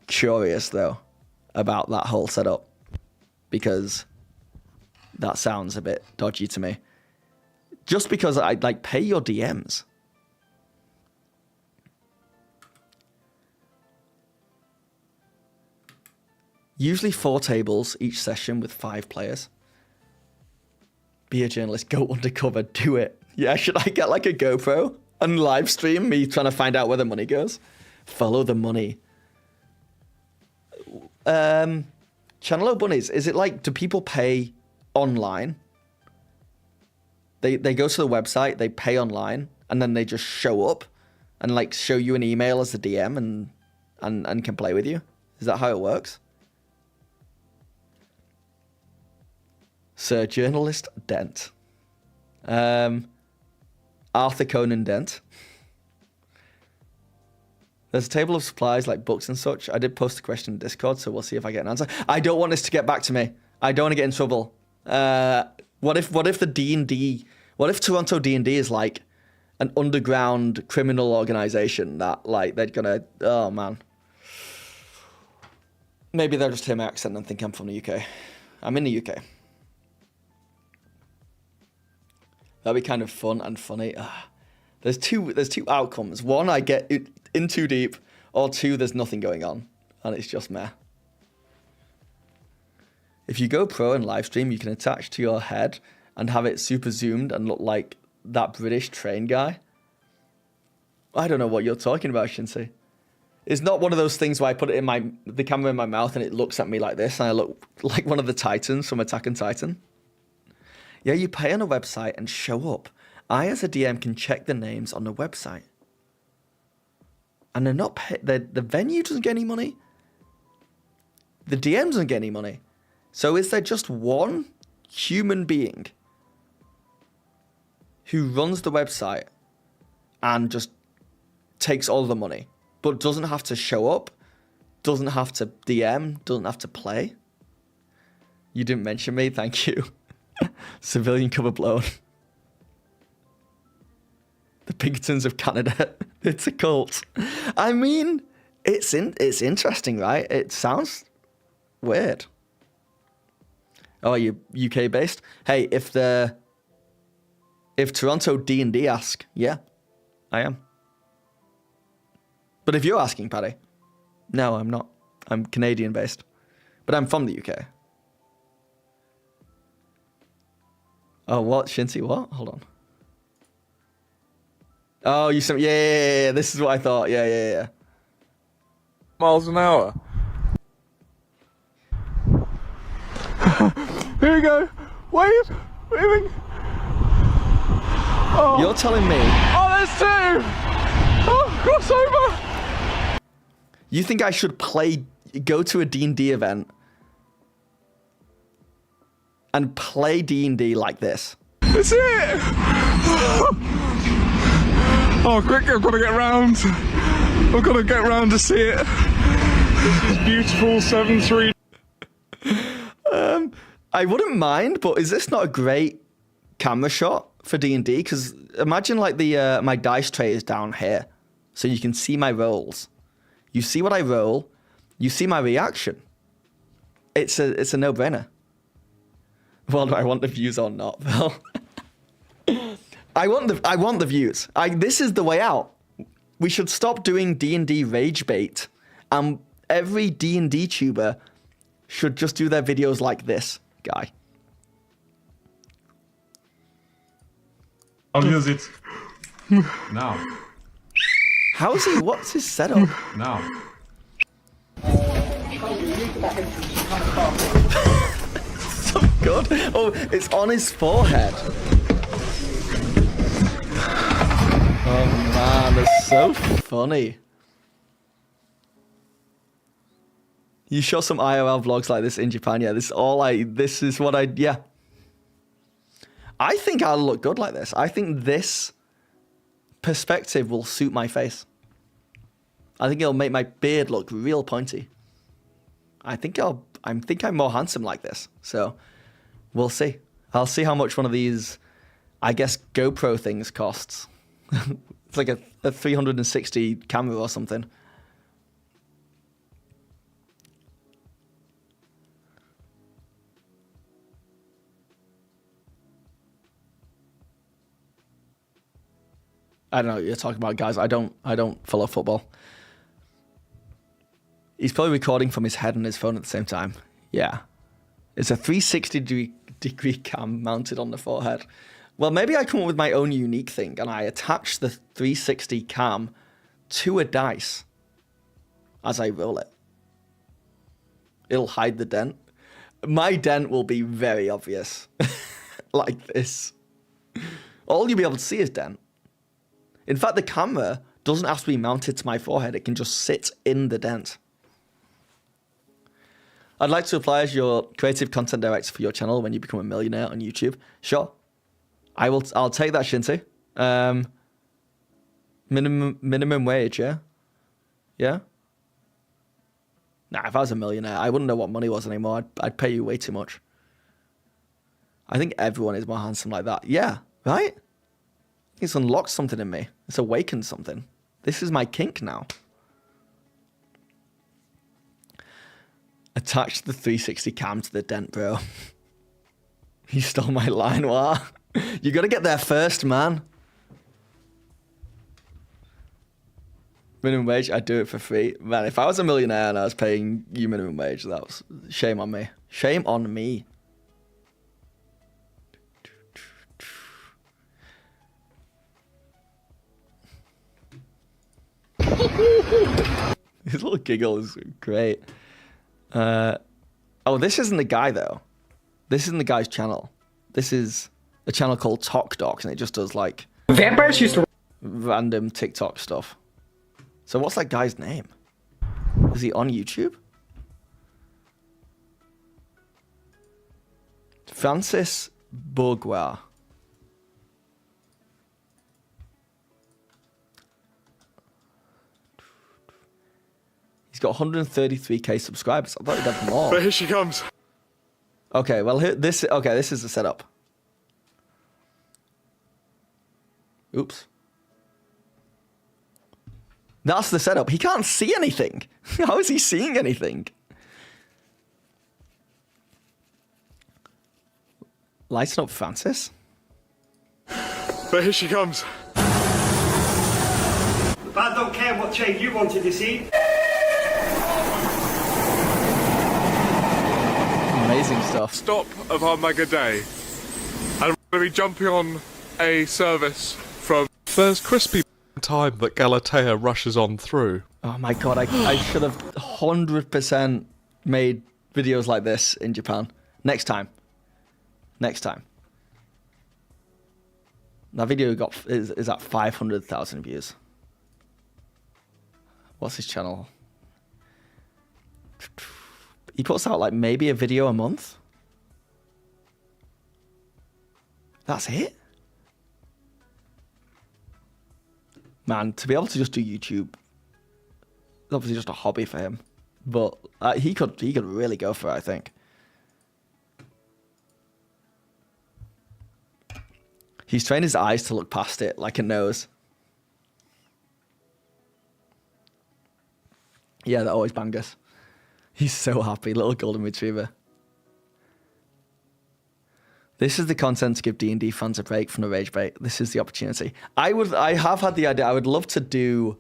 curious though about that whole setup, because that sounds a bit dodgy to me. Just because I'd like pay your DMs. Usually 4 tables each session with 5 players. Be a journalist, go undercover, do it. Yeah, should I get like a GoPro and live stream me trying to find out where the money goes? Follow the money. Channel O Bunnies, is it like, do people pay online? They go to the website, they pay online, and then they just show up and like show you an email as a DM and can play with you? Is that how it works? Sir Journalist Dent. Arthur Conan Dent. There's a table of supplies like books and such. I did post a question in Discord, so we'll see if I get an answer. I don't want this to get back to me. I don't want to get in trouble. What if the D&D... What if Toronto D&D is like an underground criminal organization that like they're gonna... Oh, man. Maybe they'll just hear my accent and think I'm from the UK. I'm in the UK. That'd be kind of fun and funny. There's two outcomes. One, I get in too deep, or two, there's nothing going on, and it's just meh. If you go pro in live stream, you can attach to your head and have it super zoomed and look like that British train guy. I don't know what you're talking about, Shinsei. It's not one of those things where I put it in the camera in my mouth and it looks at me like this, and I look like one of the Titans from Attack on Titan. Yeah, you pay on a website and show up. I, as a DM, can check the names on the website. And they're not the venue doesn't get any money. The DM doesn't get any money. So is there just one human being who runs the website and just takes all the money, but doesn't have to show up, doesn't have to DM, doesn't have to play? You didn't mention me, thank you. Civilian cover blown. The Pinkertons of Canada. It's a cult. I mean, it's interesting, right? It sounds weird. Oh, are you UK based? Hey, if Toronto D&D ask, yeah, I am. But if you're asking, Paddy, no, I'm not. I'm Canadian based, but I'm from the UK. Oh, what? Shinty, what? Hold on. Oh, you said, yeah. This is what I thought. Yeah. Miles an hour. Here we go. Waving. Oh. You're telling me. Oh, there's two. Oh, crossover. You think I should go to a D&D event and play D&D like this? That's it. Oh, quick, I've got to get round. I've got to get round to see it. This is beautiful 7-3. I wouldn't mind, but is this not a great camera shot for D&D? Because imagine like my dice tray is down here, so you can see my rolls. You see what I roll, you see my reaction. It's a no-brainer. Well, do I want the views or not? Well, I want the views. This is the way out. We should stop doing D&D rage bait, and every D&D tuber should just do their videos like this guy. I'll use it now. How is he? What's his setup? Now. So good. Oh, it's on his forehead. Oh man, that's so funny. You show some IRL vlogs like this in Japan, yeah. This is what yeah. I think I'll look good like this. I think this perspective will suit my face. I think it'll make my beard look real pointy. I think I'm more handsome like this. So we'll see. I'll see how much one of these, I guess, GoPro things costs. It's like a 360 camera or something. I don't know what you're talking about, guys. I don't follow football. He's probably recording from his head and his phone at the same time. Yeah. It's a 360 degree cam mounted on the forehead. Well, maybe I come up with my own unique thing and I attach the 360 cam to a dice as I roll it. It'll hide the dent. My dent will be very obvious. Like this. All you'll be able to see is dent. In fact, the camera doesn't have to be mounted to my forehead. It can just sit in the dent. I'd like to apply as your creative content director for your channel when you become a millionaire on YouTube. Sure. I'll take that, Shinty. Minimum wage, yeah? Yeah? Nah, if I was a millionaire, I wouldn't know what money was anymore. I'd pay you way too much. I think everyone is more handsome like that. Yeah, right? It's unlocked something in me. It's awakened something. This is my kink now. Attach the 360 cam to the dent, bro. You stole my line, what? You gotta get there first, man. Minimum wage, I'd do it for free. Man, if I was a millionaire and I was paying you minimum wage, that was shame on me. Shame on me. His little giggle is great. Oh, this isn't the guy, though. This isn't the guy's channel. This is a channel called Talk Docs, and it just does, like, vampires used to random TikTok stuff. So what's that guy's name? Is he on YouTube? Francis Bourgois. He's got 133k subscribers. I thought he'd have more. But here she comes. Okay, well, this is the setup. Oops. That's the setup. He can't see anything. How is he seeing anything? Lighten up, Francis. But here she comes. I don't care what change you wanted to see. Amazing stuff. Stop of our mega day. And we're going to be jumping on a service from... There's crispy time that Galatea rushes on through. Oh my god, I should have 100% made videos like this in Japan. Next time. Next time. That video is at 500,000 views. What's his channel? He puts out like maybe a video a month. That's it? Man, to be able to just do YouTube, it's obviously just a hobby for him. But he could really go for it, I think. He's trained his eyes to look past it like a nose. Yeah, that always bang us. He's so happy, little golden retriever. This is the content to give D&D fans a break from the rage bait. This is the opportunity. I have had the idea. I would love to do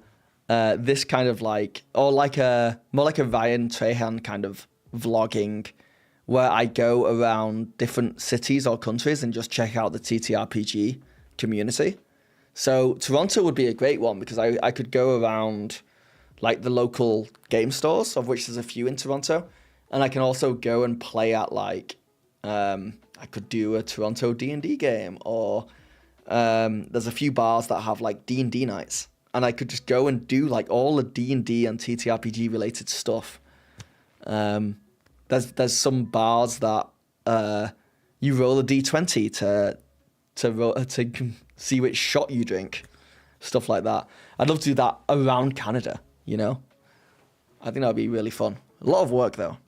this kind of like, or like more like a Ryan Trahan kind of vlogging, where I go around different cities or countries and just check out the TTRPG community. So Toronto would be a great one because I could go around like the local game stores, of which there's a few in Toronto, and I can also go and play at like, I could do a Toronto D&D game, or there's a few bars that have like D&D nights, and I could just go and do like all the D&D and TTRPG related stuff. There's some bars that you roll a D20 to see which shot you drink, stuff like that. I'd love to do that around Canada, you know? I think that'd be really fun. A lot of work though.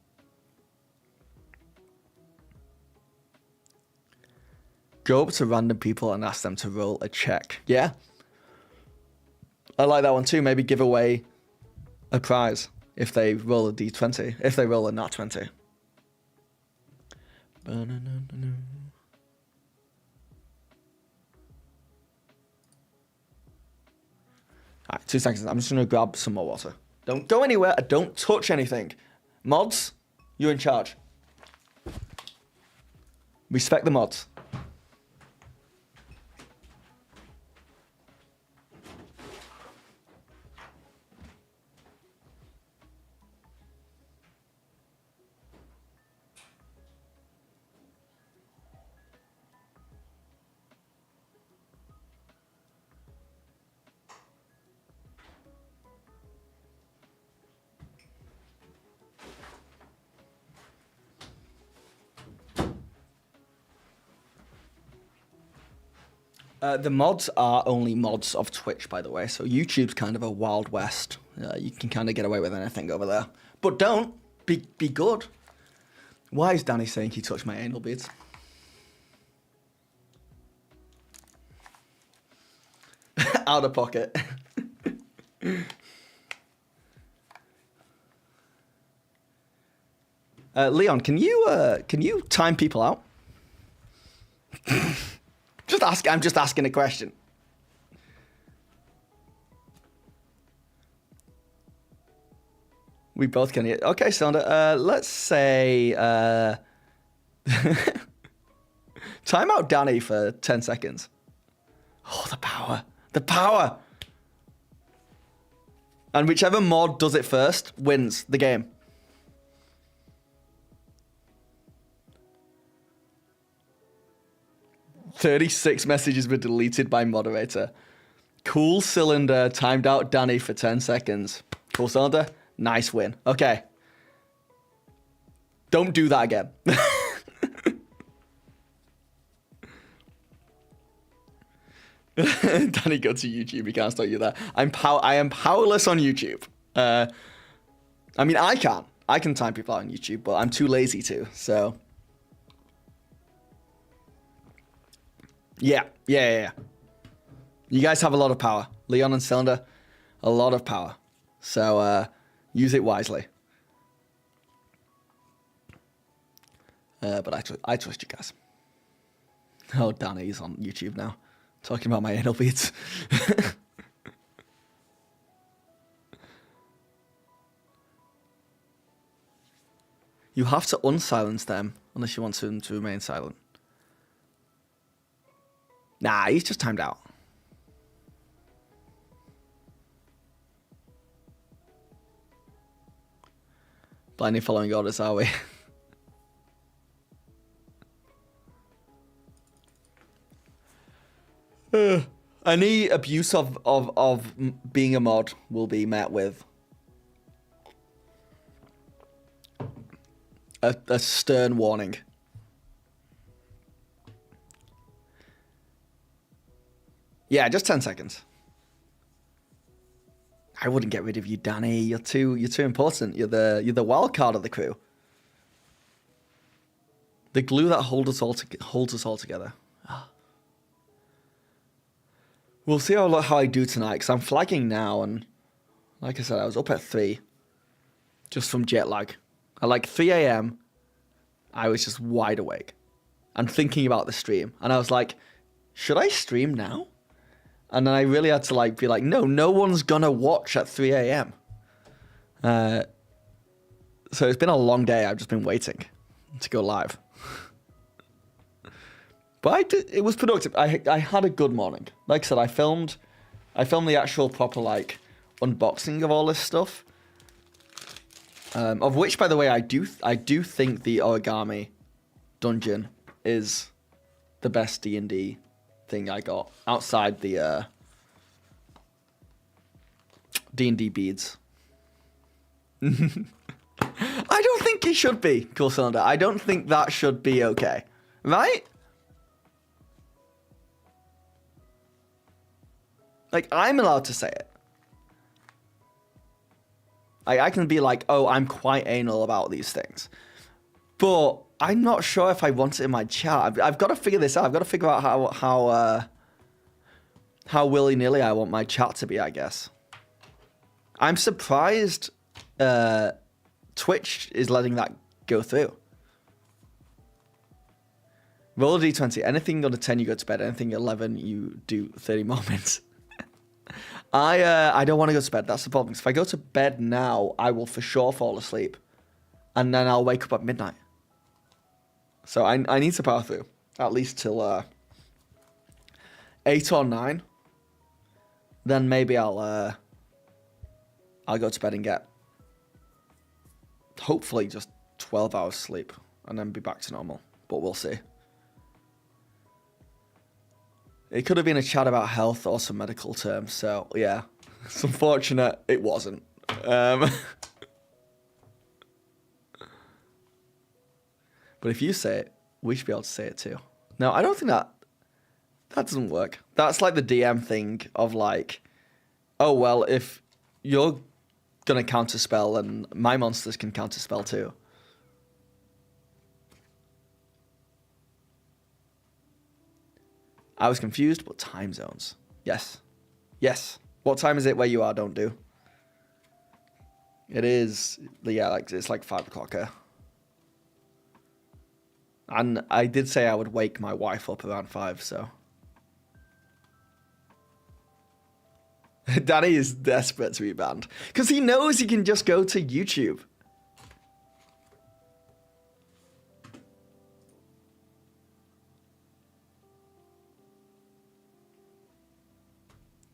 Go up to random people and ask them to roll a check. Yeah. I like that one too. Maybe give away a prize if they roll a D20. If they roll a nat 20. Alright, 2 seconds. I'm just going to grab some more water. Don't go anywhere. Don't touch anything. Mods, you're in charge. Respect the mods. The mods are only mods of Twitch, by the way. So YouTube's kind of a wild west. You can kind of get away with anything over there. But don't. Be good. Why is Danny saying he touched my anal beads? Out of pocket. Leon, can you time people out? I'm just asking a question. We both can hear. Okay, Sander. Let's say time out Danny for 10 seconds. Oh, the power. The power. And whichever mod does it first wins the game. "36 messages were deleted by moderator. Cool Cylinder timed out Danny for 10 seconds. Cool Cylinder, nice win. Okay. Don't do that again." Danny, go to YouTube. We can't stop you there. I am powerless on YouTube. I mean, I can. I can time people out on YouTube, but I'm too lazy to, so... Yeah. You guys have a lot of power. Leon and Cylinder, a lot of power. So, use it wisely. But I trust you guys. Oh, Danny's on YouTube now. Talking about my anal beads. You have to unsilence them unless you want them to remain silent. Nah, he's just timed out. Blindly following orders, are we? Any abuse of being a mod will be met with a stern warning. Yeah, just 10 seconds. I wouldn't get rid of you, Danny. You're too important. You're the wild card of the crew. The glue that holds us all together. We'll see how I do tonight, because I'm flagging now, and like I said, I was up at 3, just from jet lag. At like 3 a.m., I was just wide awake and thinking about the stream, and I was like, should I stream now? And then I really had to be like, no one's gonna watch at 3 a.m. So it's been a long day. I've just been waiting to go live. But it was productive. I had a good morning. Like I said, I filmed the actual proper unboxing of all this stuff. Of which, by the way, I do think the origami dungeon is the best D&D thing I got outside the D&D beads. I don't think it should be, Cool Cylinder. I don't think that should be okay. Right? I'm allowed to say it. I can be like, oh, I'm quite anal about these things. But I'm not sure if I want it in my chat. I've got to figure this out. I've got to figure out how willy-nilly I want my chat to be, I guess. I'm surprised Twitch is letting that go through. Roll a d20. Anything under 10, you go to bed. Anything 11, you do 30 more minutes. I don't want to go to bed. That's the problem. If I go to bed now, I will for sure fall asleep. And then I'll wake up at midnight. So I need to power through. At least till 8 or 9. Then maybe I'll go to bed and get hopefully just 12 hours sleep. And then be back to normal. But we'll see. It could have been a chat about health or some medical terms, so yeah. It's unfortunate it wasn't. But if you say it, we should be able to say it too. No, I don't think That doesn't work. That's like the DM thing of like, oh, well, if you're going to counterspell, then my monsters can counterspell too. I was confused, but time zones. Yes. Yes. What time is it where you are, don't do? It is, yeah, like it's like 5 o'clock here. And I did say I would wake my wife up around 5, so. Danny is desperate to be banned. Because he knows he can just go to YouTube.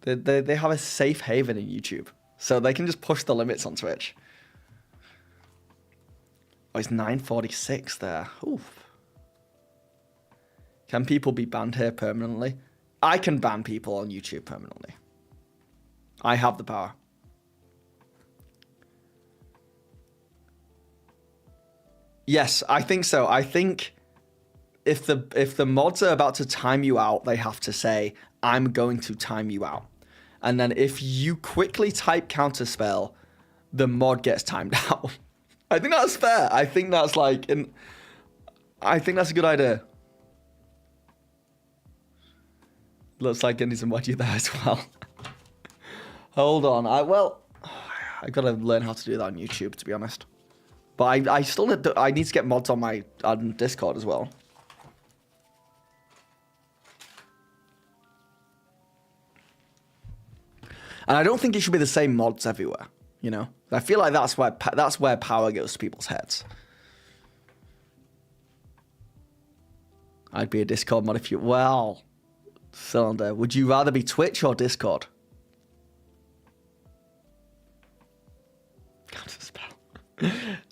They have a safe haven in YouTube. So they can just push the limits on Twitch. Oh, it's 9:46 there. Oof. Can people be banned here permanently? I can ban people on YouTube permanently. I have the power. Yes, I think so. I think if the mods are about to time you out, they have to say, I'm going to time you out. And then if you quickly type counterspell, the mod gets timed out. I think that's fair. I think that's like, I think that's a good idea. Looks like I need to mod you there as well. Hold on. I gotta learn how to do that on YouTube, to be honest. But I still need to get mods on my Discord as well. And I don't think it should be the same mods everywhere, you know? I feel like that's where power goes to people's heads. I'd be a Discord mod if you... Well, Cylinder, would you rather be Twitch or Discord? Counterspell.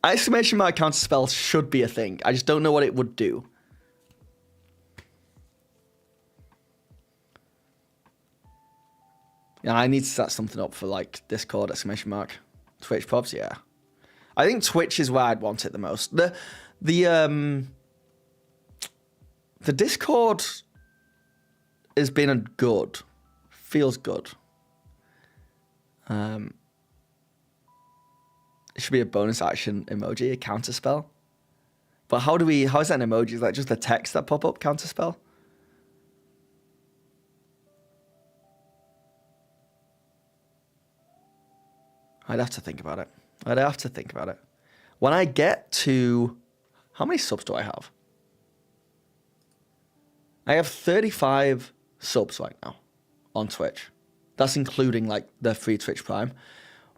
Exclamation mark counterspell should be a thing. I just don't know what it would do. Yeah, I need to set something up for like Discord, exclamation mark. Twitch props, yeah. I think Twitch is where I'd want it the most. The Discord has been good. Feels good. It should be a bonus action emoji, a counterspell. But how is that an emoji? Is that just the text that pop up, counterspell? I'd have to think about it. When I get to... How many subs do I have? I have 35 subs right now on Twitch. That's including like the free Twitch Prime.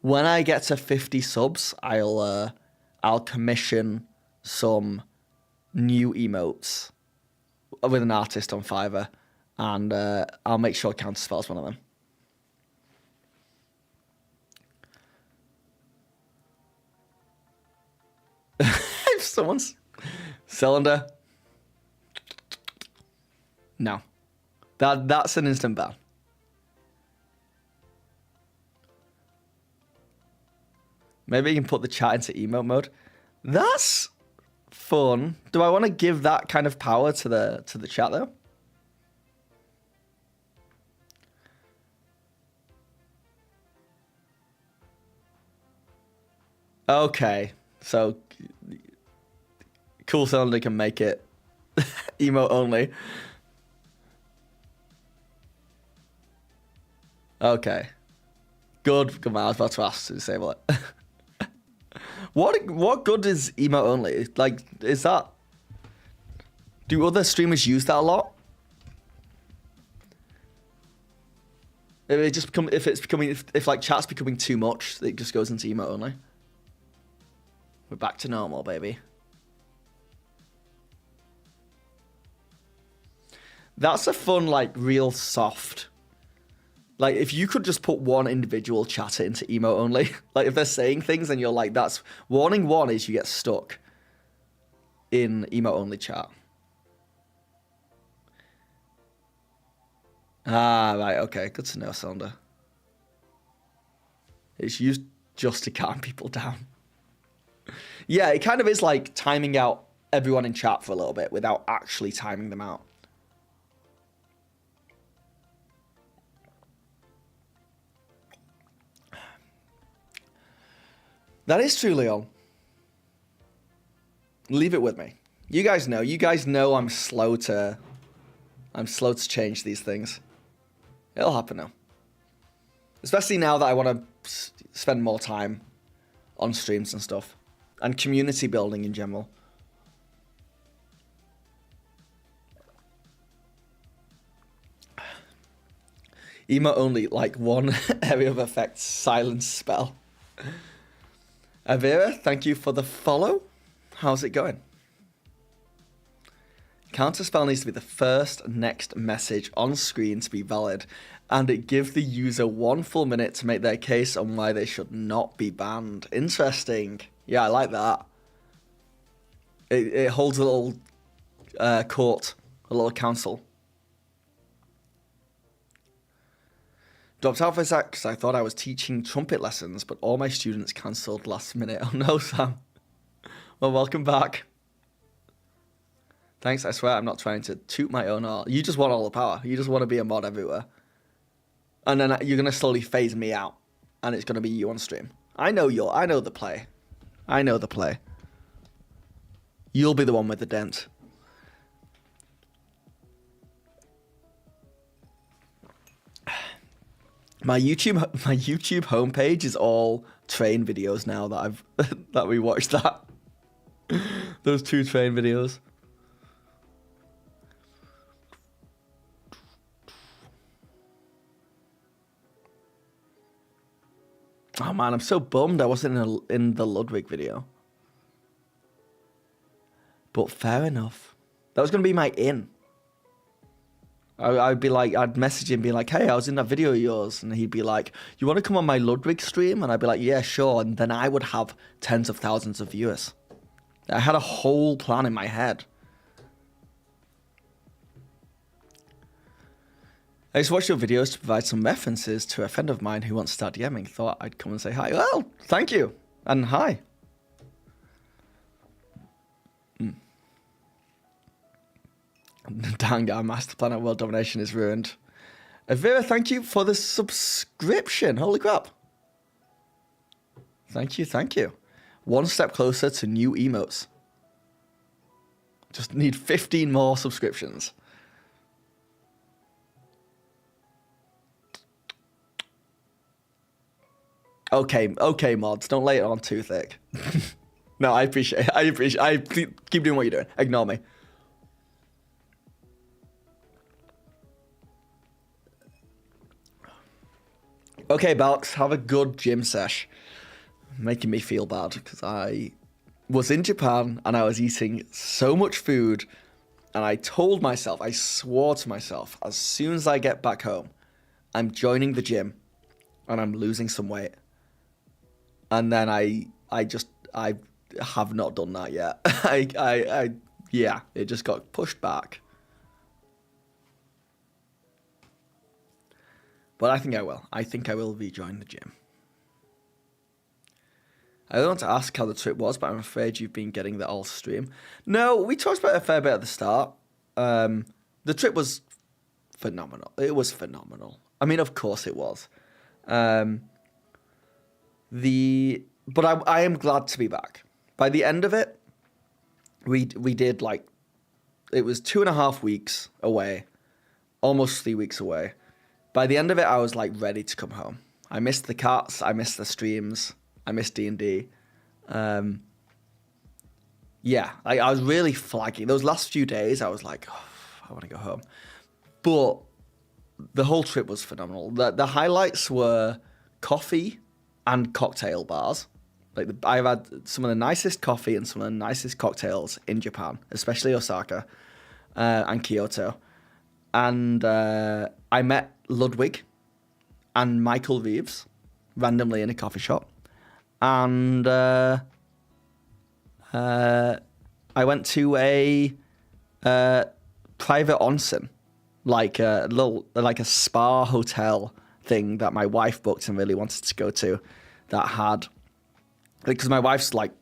When I get to 50 subs, I'll commission some new emotes with an artist on Fiverr, and I'll make sure Counterspell's one of them. If someone's Cylinder, no, that's an instant ban. Maybe you can put the chat into emote mode. That's fun. Do I want to give that kind of power to the chat though? Okay, so Cool Cylinder can make it emote only. Okay. Good. Come on, I was about to ask to disable it. What good is emote only? Like, is that... Do other streamers use that a lot? If like chat's becoming too much, it just goes into emote only. We're back to normal, baby. That's a fun, like, real soft... Like, if you could just put one individual chatter into emote only, like, if they're saying things and you're like, that's... Warning one is you get stuck in emote only chat. Ah, right, okay. Good to know, Cylinder. It's used just to calm people down. Yeah, it kind of is like timing out everyone in chat for a little bit without actually timing them out. That is true, Leon. Leave it with me. You guys know. You guys know I'm slow to change these things. It'll happen now. Especially now that I want to spend more time on streams and stuff. And community building in general. Emo only, like one area of effect silence spell. Avira, thank you for the follow. How's it going? Counter spell needs to be the first next message on screen to be valid, and it gives the user 1 full minute to make their case on why they should not be banned. Interesting. Yeah, I like that. It holds a little court, a little council. Dropped out for a sec because I thought I was teaching trumpet lessons, but all my students cancelled last minute. Oh no, Sam. Well, welcome back. Thanks, I swear I'm not trying to toot my own horn. You just want all the power. You just want to be a mod everywhere. And then you're going to slowly phase me out. And it's going to be you on stream. I know the play. I know the play. You'll be the one with the dent. My YouTube homepage is all train videos now that I've that we watched that. Those 2 train videos. Oh man, I'm so bummed I wasn't in the Ludwig video. But fair enough. That was going to be my in. I'd be like, I'd message him being like, hey, I was in that video of yours. And he'd be like, you want to come on my Ludwig stream? And I'd be like, yeah, sure. And then I would have tens of thousands of viewers. I had a whole plan in my head. I just watched your videos to provide some references to a friend of mine who wants to start DMing. Thought I'd come and say hi. Well, thank you. And hi. Dang, our master plan at world domination is ruined. Avira, thank you for the subscription. Holy crap. Thank you, thank you. 1 step closer to new emotes. Just need 15 more subscriptions. Okay, mods. Don't lay it on too thick. No, I appreciate it. Keep doing what you're doing. Ignore me. Okay, Balks, have a good gym sesh. Making me feel bad because I was in Japan and I was eating so much food and I told myself, I swore to myself, as soon as I get back home, I'm joining the gym and I'm losing some weight. And then I have not done that yet. Yeah, it just got pushed back. But I think I will. I think I will rejoin the gym. I don't want to ask how the trip was, but I'm afraid you've been getting the all stream. No, we talked about it a fair bit at the start. The trip was phenomenal. It was phenomenal. I mean, of course it was. But I am glad to be back. By the end of it, we did like, it was 2.5 weeks away, almost 3 weeks away. By the end of it, I was like ready to come home. I missed the cats. I missed the streams. I missed D&D. Yeah, I was really flagging. Those last few days, I was like, oh, I want to go home. But the whole trip was phenomenal. The highlights were coffee and cocktail bars. Like I've had some of the nicest coffee and some of the nicest cocktails in Japan, especially Osaka and Kyoto. And I met Ludwig and Michael Reeves randomly in a coffee shop. And I went to a private onsen, like a spa hotel thing that my wife booked and really wanted to go to, that had, because my wife's like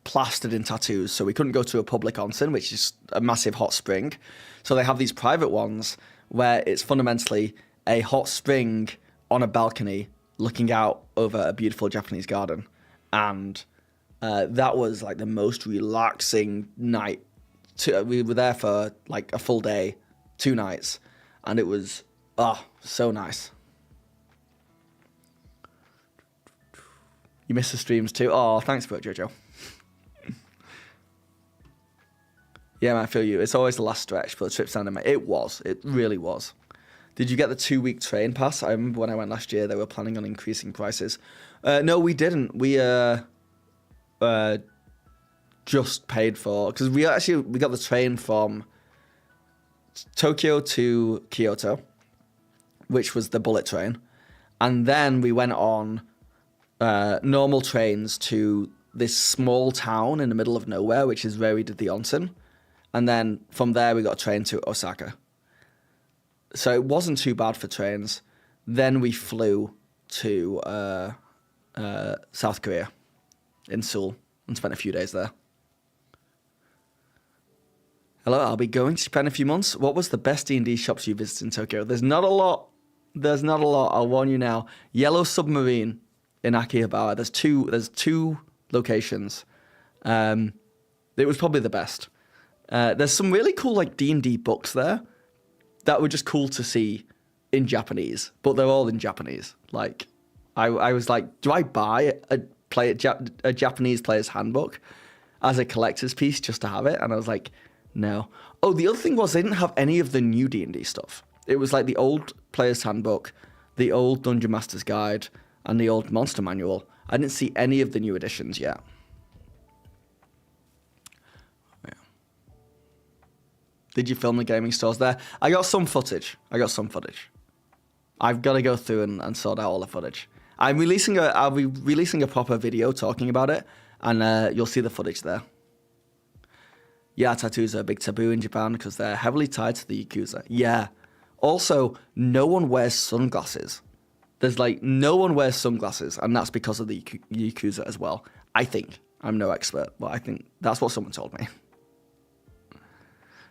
plastered in tattoos, so we couldn't go to a public onsen, which is a massive hot spring. So they have these private ones where it's fundamentally a hot spring on a balcony looking out over a beautiful Japanese garden. And That was like the most relaxing night. We were there for like a full day, 2 nights, and it was so nice. You missed the streams too. Oh, thanks for it, Jojo. Yeah, man, I feel you. It's always the last stretch, but the trip sounded amazing. It was. It really was. Did you get the 2-week train pass? I remember when I went last year, they were planning on increasing prices. No, we didn't. We just paid for, because we got the train from Tokyo to Kyoto, which was the bullet train, and then we went on normal trains to this small town in the middle of nowhere, which is where we did the onsen. And then from there, we got a train to Osaka. So it wasn't too bad for trains. Then we flew to South Korea in Seoul and spent a few days there. Hello, I'll be going to Japan in a few months. What was the best D&D shops you visited in Tokyo? There's not a lot. I'll warn you now. Yellow Submarine in Akihabara. There's two locations. It was probably the best. There's some really cool like D&D books there that were just cool to see in Japanese, but they're all in Japanese. Like, I was like, do I buy a Japanese player's handbook as a collector's piece just to have it? And I was like, no. Oh, the other thing was they didn't have any of the new D&D stuff. It was like the old player's handbook, the old Dungeon Master's Guide, and the old Monster Manual. I didn't see any of the new editions yet. Did you film the gaming stores there? I got some footage. I've got to go through and sort out all the footage. I'll be releasing a proper video talking about it, and you'll see the footage there. Yeah, tattoos are a big taboo in Japan because they're heavily tied to the Yakuza. Yeah. Also, no one wears sunglasses. There's like, no one wears sunglasses, and that's because of the Yakuza as well. I think. I'm no expert, but I think that's what someone told me.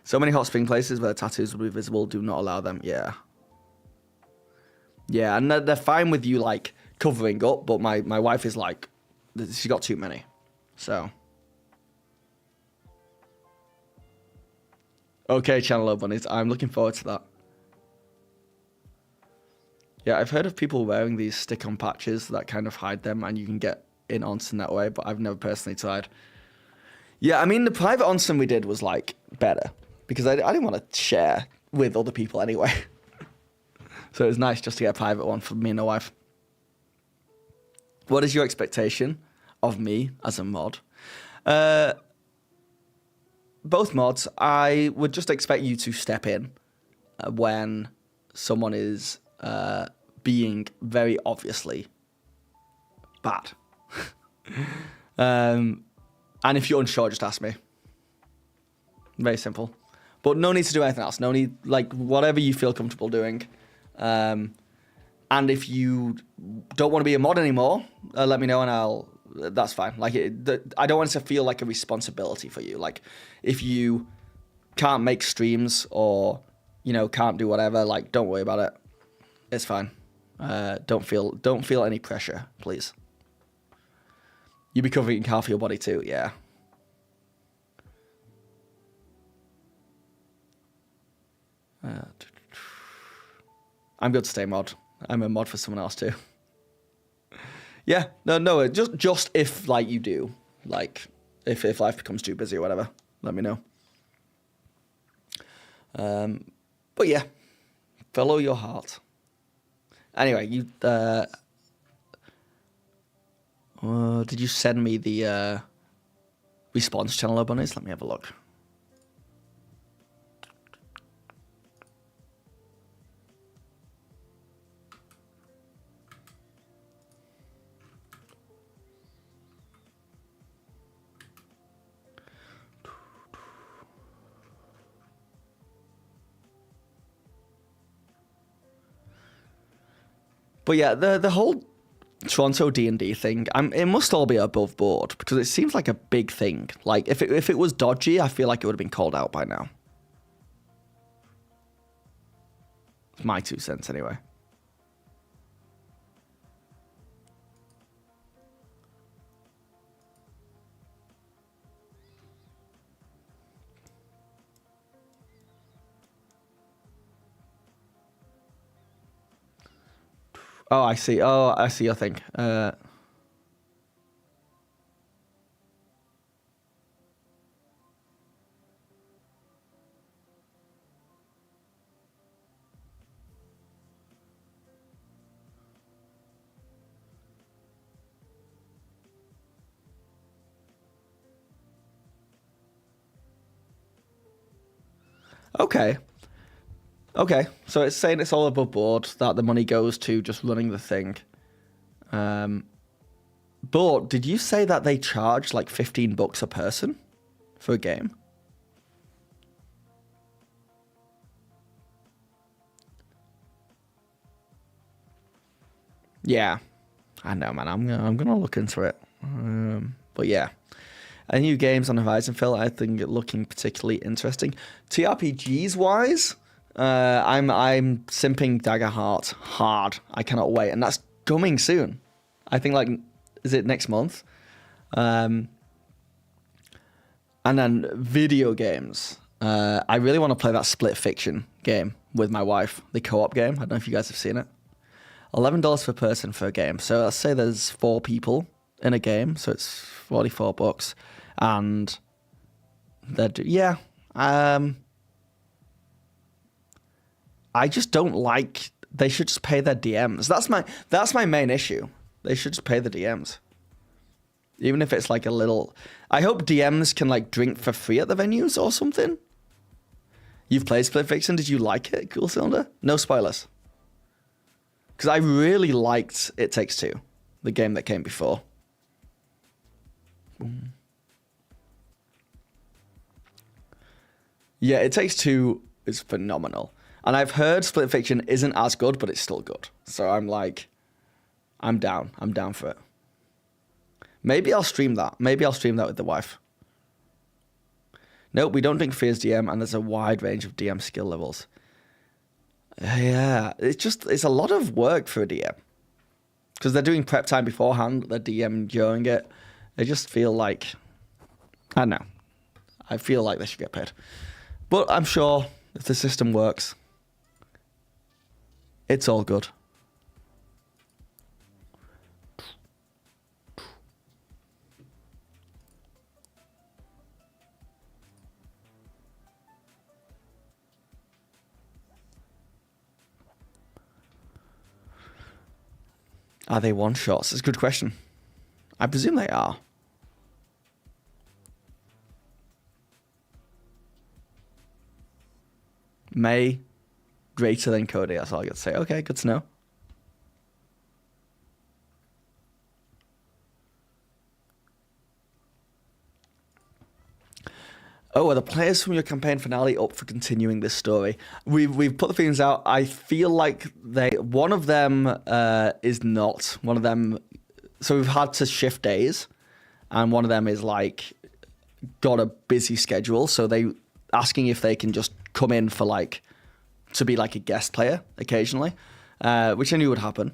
So many hot spring places where the tattoos will be visible do not allow them. Yeah. Yeah, and they're fine with you, like, covering up, but my wife is like, she got too many. So. Okay, Channel O Bunnies, I'm looking forward to that. Yeah, I've heard of people wearing these stick-on patches that kind of hide them, and you can get in onsen that way, but I've never personally tried. Yeah, I mean, the private onsen we did was, like, better. Because I didn't want to share with other people anyway. So it was nice just to get a private one for me and my wife. What is your expectation of me as a mod? Both mods, I would just expect you to step in when someone is being very obviously bad. And if you're unsure, just ask me. Very simple. But no need to do anything else. No need, like, whatever you feel comfortable doing. And if you don't want to be a mod anymore, let me know and that's fine. Like, I don't want it to feel like a responsibility for you. Like, if you can't make streams or, you know, can't do whatever, like, don't worry about it. It's fine. Don't feel any pressure, please. You be covering half your body too, yeah. I'm good to stay mod. I'm a mod for someone else too. Yeah, no, just if like you do, like if life becomes too busy or whatever, let me know. But yeah, follow your heart. Anyway, you did you send me the response channel, Bunnies? Let me have a look. But yeah, the whole Toronto D&D thing, it must all be above board because it seems like a big thing. Like if it was dodgy, I feel like it would have been called out by now. It's my 2 cents anyway. Oh, I see. Oh, I see your thing. Okay. Okay. So it's saying it's all above board, that the money goes to just running the thing. But did you say that they charge like $15 a person for a game? Yeah. I know, man. I'm gonna look into it. But yeah. Any new games on Horizon, Phil? I think it looking particularly interesting. TRPGs wise, I'm simping Daggerheart hard. I cannot wait, and that's coming soon. I think like, is it next month? And then video games. I really want to play that Split Fiction game with my wife, the co-op game. I don't know if you guys have seen it. $11 per person for a game. So let's say there's 4 people in a game, so it's $44, and I just don't like. They should just pay their DMs. That's my main issue. They should just pay the DMs, even if it's like a little. I hope DMs can like drink for free at the venues or something. You've played Split Fiction. Did you like it, Cool Cylinder? No spoilers. Because I really liked It Takes Two, the game that came before. Yeah, It Takes Two is phenomenal. And I've heard Split Fiction isn't as good, but it's still good. So I'm like, I'm down. I'm down for it. Maybe I'll stream that. Maybe I'll stream that with the wife. Nope, we don't drink free as DM, and there's a wide range of DM skill levels. Yeah, it's a lot of work for a DM. Because they're doing prep time beforehand, they're DMing during it. They just feel like, I don't know. I feel like they should get paid. But I'm sure if the system works, it's all good. Are they one-shots? It's a good question. I presume they are. May greater than Cody, that's all I got to say. Okay, good to know. Oh, are the players from your campaign finale up for continuing this story? We've put the feelings out. I feel like one of them is not. One of them, so we've had to shift days, and one of them is like got a busy schedule, so they asking if they can just come in for like to be like a guest player occasionally, which I knew would happen.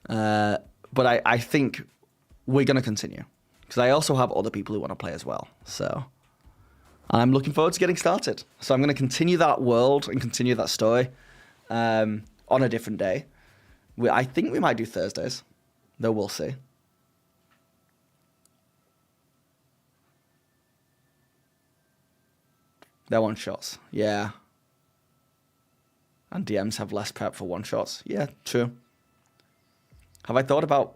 But I think we're gonna continue because I also have other people who want to play as well. So. I'm looking forward to getting started. So I'm going to continue that world and continue that story on a different day. I think we might do Thursdays, though we'll see. They're one-shots, yeah. And DMs have less prep for one-shots. Yeah, true. Have I thought about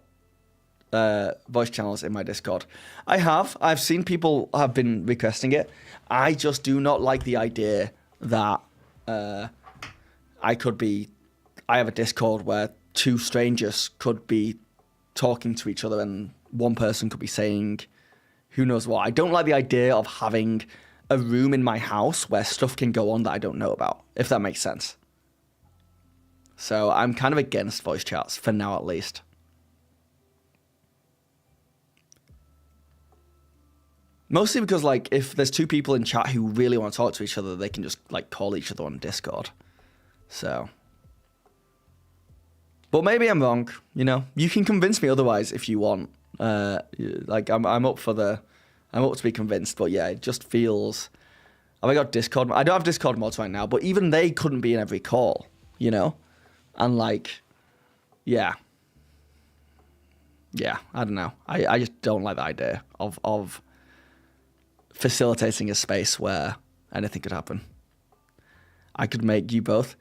voice channels in my Discord? I have. I've seen people have been requesting it. I just do not like the idea that I have a Discord where 2 strangers could be talking to each other and one person could be saying who knows what. I don't like the idea of having a room in my house where stuff can go on that I don't know about, if that makes sense. So I'm kind of against voice chats, for now at least. Mostly because, like, if there's 2 people in chat who really want to talk to each other, they can just, like, call each other on Discord. So. But maybe I'm wrong, you know? You can convince me otherwise if you want. Like, I'm up to be convinced, but yeah, it just feels... Have I got Discord? I don't have Discord mods right now, but even they couldn't be in every call, you know? And, like, yeah. yeah, I don't know. I just don't like the idea of facilitating a space where anything could happen. I could make you both.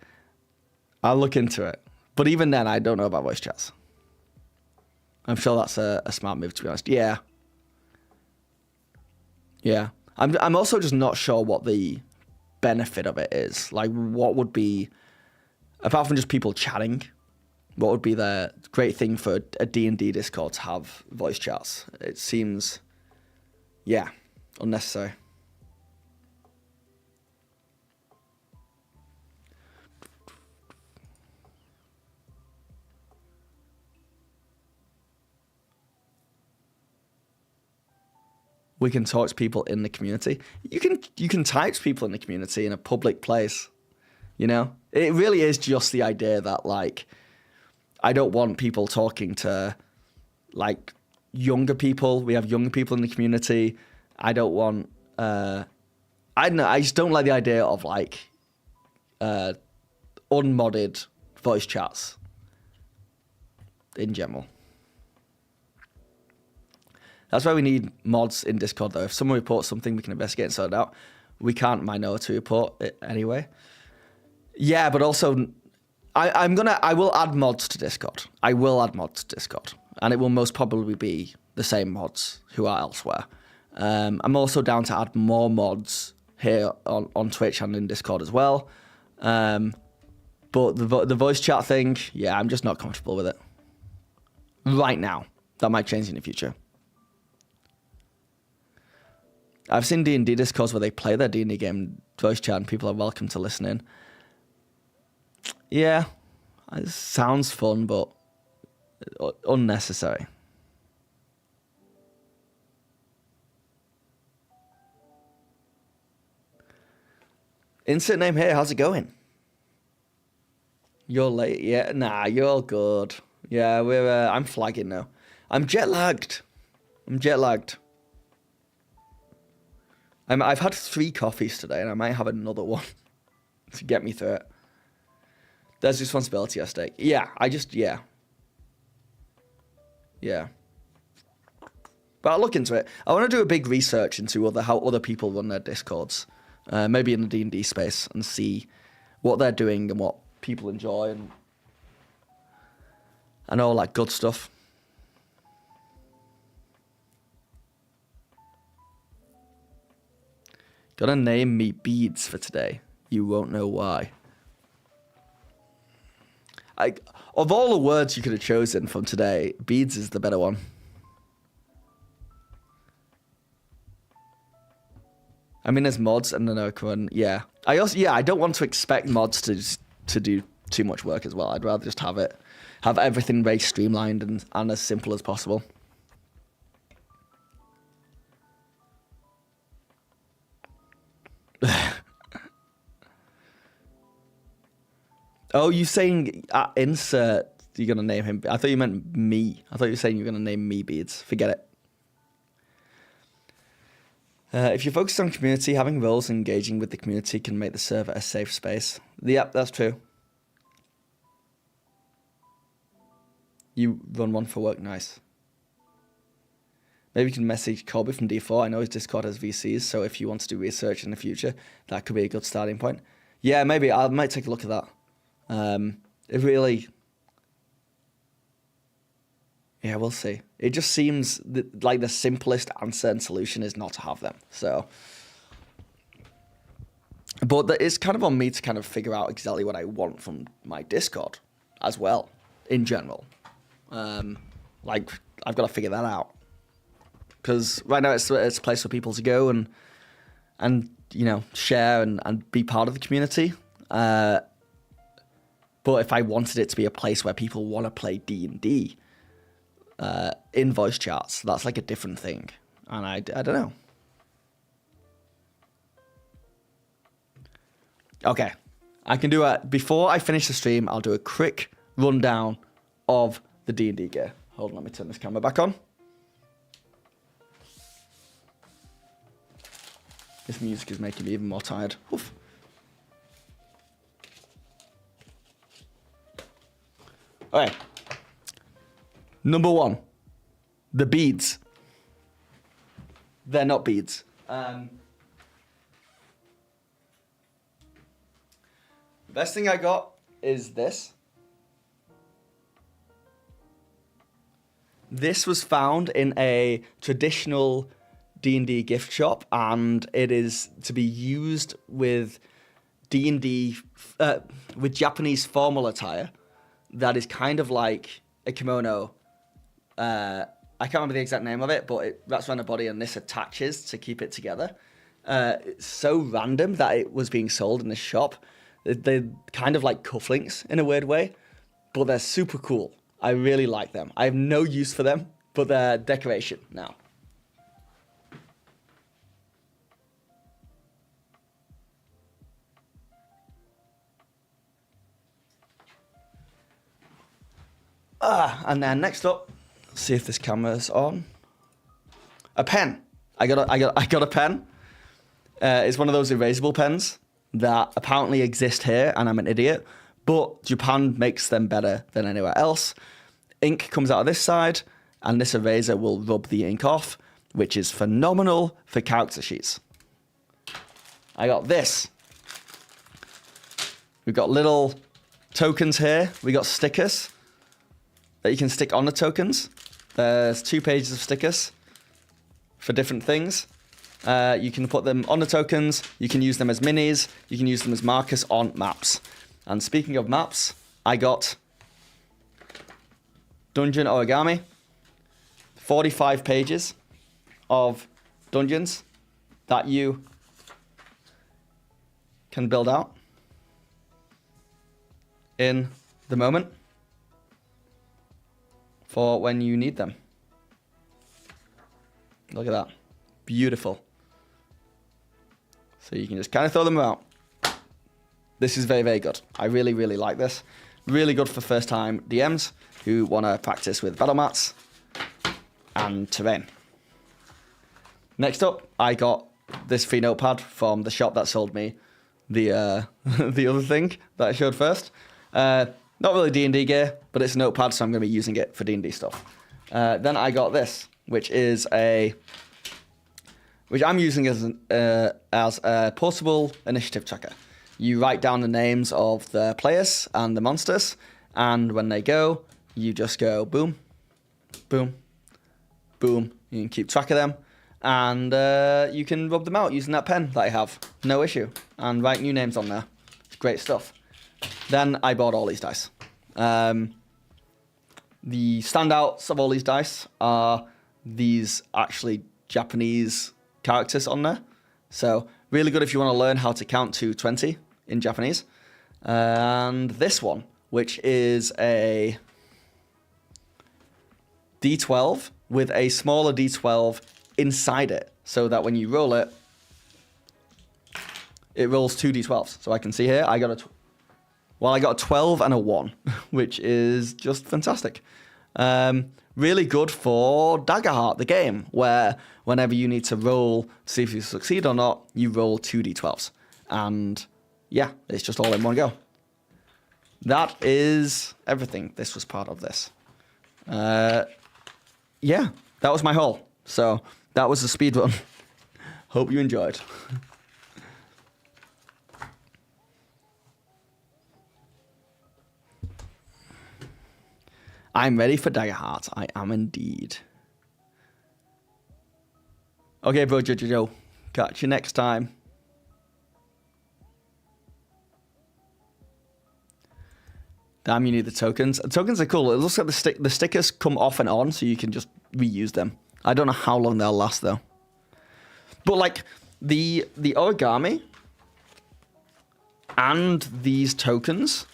I'll look into it. But even then, I don't know about voice chats. I'm sure that's a smart move, to be honest. Yeah. Yeah. I'm also just not sure what the benefit of it is. Like, what would be, apart from just people chatting, what would be the great thing for a D&D Discord to have voice chats? It seems, yeah, unnecessary. We can talk to people in the community. You can type to people in the community in a public place. You know, it really is just the idea that, like, I don't want people talking to, like, younger people. We have younger people in the community. I don't want. I don't know. I just don't like the idea of, like, unmodded voice chats in general. That's why we need mods in Discord, though. If someone reports something, we can investigate and sort it out. We can't minority report it anyway. Yeah, but also, I will add mods to Discord. I will add mods to Discord, and it will most probably be the same mods who are elsewhere. I'm also down to add more mods here on Twitch and in Discord as well. But the voice chat thing, yeah, I'm just not comfortable with it right now. That might change in the future. I've seen D&D Discords where they play their D&D game voice chat and people are welcome to listen in. Yeah, it sounds fun, but unnecessary. Insert name here, how's it going? You're late, yeah? Nah, you're all good. Yeah, I'm flagging now. I'm jet lagged. I've had 3 coffees today, and I might have another one to get me through it. There's responsibility at stake. Yeah, yeah. But I'll look into it. I want to do a big research into how other people run their Discords, maybe in the D&D space, and see what they're doing and what people enjoy and all that good stuff. Gonna name me Beads for today. You won't know why. Of all the words you could have chosen from today, Beads is the better one. I mean, there's mods and then yeah. I don't want to expect mods to do too much work as well. I'd rather just have everything very streamlined and as simple as possible. Oh, you saying insert, you're going to name him. I thought you meant me. I thought you were saying you were going to name me Beads. Forget it. If you're focused on community, having roles and engaging with the community can make the server a safe space. Yep, that's true. You run one for work, nice. Maybe you can message Colby from D4. I know his Discord has VCs, so if you want to do research in the future, that could be a good starting point. Yeah, maybe. I might take a look at that. It really... Yeah, we'll see. It just seems like the simplest answer and solution is not to have them. So... But it's kind of on me to kind of figure out exactly what I want from my Discord as well, in general. Like, I've got to figure that out. Because right now it's a place for people to go and you know, share and be part of the community. But if I wanted it to be a place where people want to play D&D in voice chats, that's like a different thing. And I don't know. Okay, I can do before I finish the stream, I'll do a quick rundown of the D&D gear. Hold on, let me turn this camera back on. This music is making me even more tired. Oof. Okay. Number 1. the beads. They're not beads. Best thing I got is this. This was found in a traditional D&D gift shop, and it is to be used with D&D, with Japanese formal attire that is kind of like a kimono. I can't remember the exact name of it, but it wraps around the body and this attaches to keep it together. It's so random that it was being sold in this shop. They're kind of like cufflinks in a weird way, but they're super cool. I really like them. I have no use for them, but they're decoration now. And then next up, see if this camera's on. A pen. I got a pen. It's one of those erasable pens that apparently exist here, and I'm an idiot. But Japan makes them better than anywhere else. Ink comes out of this side, and this eraser will rub the ink off, which is phenomenal for character sheets. I got this. We've got little tokens here. We got stickers that you can stick on the tokens. There's 2 pages of stickers for different things. You can put them on the tokens. You can use them as minis. You can use them as markers on maps. And speaking of maps, I got Dungeon Origami. 45 pages of dungeons that you can build out in the moment for when you need them. Look at that. Beautiful. So you can just kind of throw them out. This is very, very good. I really, really like this. Really good for first-time DMs who want to practice with battle mats and terrain. Next up, I got this free notepad from the shop that sold me the the other thing that I showed first. Not really D&D gear, but it's a notepad, so I'm going to be using it for D&D stuff. Then I got this, which I'm using as a portable initiative tracker. You write down the names of the players and the monsters, and when they go, you just go boom, boom, boom. You can keep track of them, and you can rub them out using that pen that I have, no issue, and write new names on there. It's great stuff. Then I bought all these dice. The standouts of all these dice are these actually Japanese characters on there. So really good if you want to learn how to count to 20 in Japanese. And this one, which is a D12 with a smaller D12 inside it, so that when you roll it, it rolls 2 D12s. So I can see here, I got a 12 and a 1, which is just fantastic. Really good for Daggerheart, the game, where whenever you need to roll to see if you succeed or not, you roll 2 D12s. And yeah, it's just all in one go. That is everything. This was part of this. Yeah, that was my haul. So that was the speed run. Hope you enjoyed. I'm ready for Daggerheart. I am indeed. Okay, bro, Jojo. Catch you next time. Damn, you need the tokens. The tokens are cool. It looks like the stickers come off and on, so you can just reuse them. I don't know how long they'll last, though. But, like, the origami and these tokens...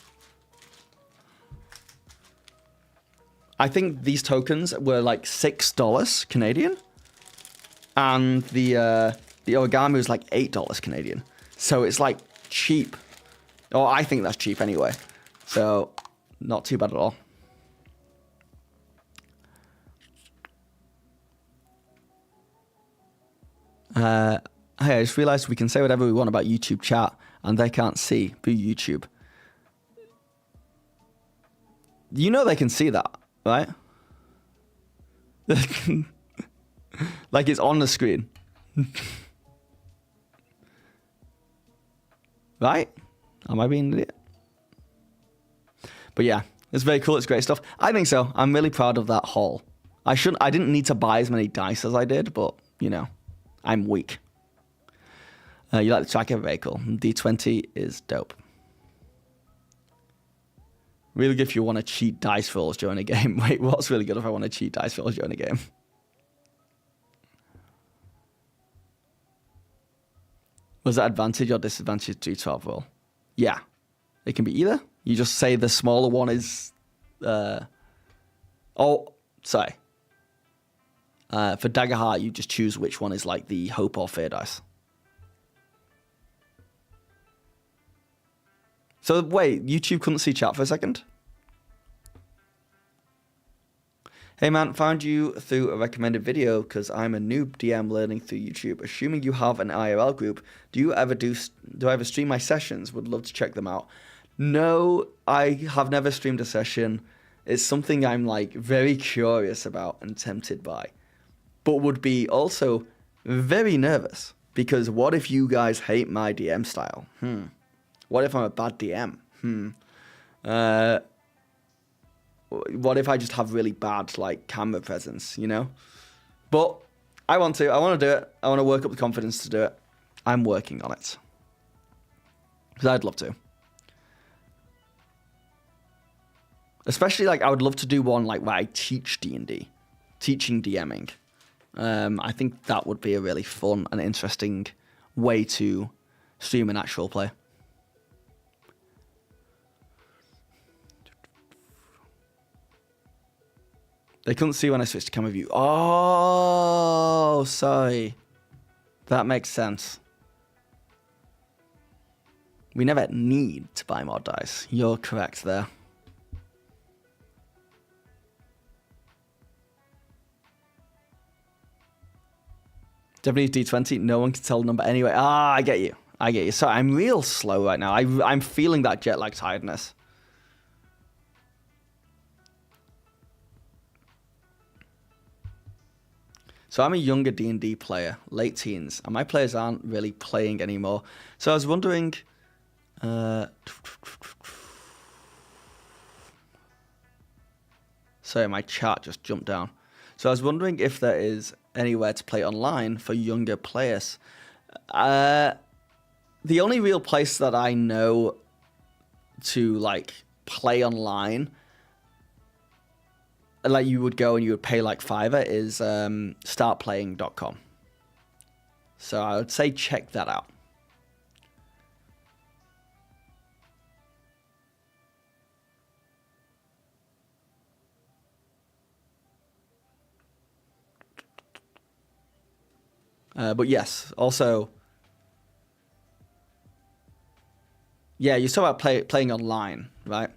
I think these tokens were like $6 Canadian, and the origami was like $8 Canadian. So it's like cheap, or I think that's cheap anyway. So not too bad at all. Hey, I just realized we can say whatever we want about YouTube chat, and they can't see. Boo YouTube. You know they can see that, right? Like it's on the screen. Right? Am I being an idiot? But yeah, it's very cool. It's great stuff. I think so. I'm really proud of that haul. I didn't need to buy as many dice as I did, but you know, I'm weak. You like the tracker? Very cool. D20 is dope. Really good if you want to cheat dice rolls during a game. Wait, what's really good if I want to cheat dice rolls during a game? Was that advantage or disadvantage D12 roll? Yeah, it can be either. You just say the smaller one is... sorry. For Dagger Heart, you just choose which one is like the hope or fear dice. So wait, YouTube couldn't see chat for a second? Hey man, found you through a recommended video because I'm a noob DM learning through YouTube. Assuming you have an IRL group, do I ever stream my sessions? Would love to check them out. No, I have never streamed a session. It's something I'm like very curious about and tempted by. But would be also very nervous because what if you guys hate my DM style? What if I'm a bad DM? What if I just have really bad like camera presence, you know? But I want to do it. I want to work up the confidence to do it. I'm working on it. Because I'd love to. Especially like I would love to do one like where I teach D&D. Teaching DMing. I think that would be a really fun and interesting way to stream an actual play. They couldn't see when I switched to camera view. Oh, sorry. That makes sense. We never need to buy more dice. You're correct there. Japanese D20, no one can tell the number anyway. I get you. I get you. Sorry, I'm real slow right now. I'm feeling that jet lag tiredness. So I'm a younger D&D player, late teens, and my players aren't really playing anymore. So I was wondering... sorry, my chat just jumped down. So I was wondering if there is anywhere to play online for younger players. The only real place that I know to like play online, like you would go and you would pay like $5 is startplaying.com. So I would say check that out. But yes, also, yeah, you talk about playing online, right?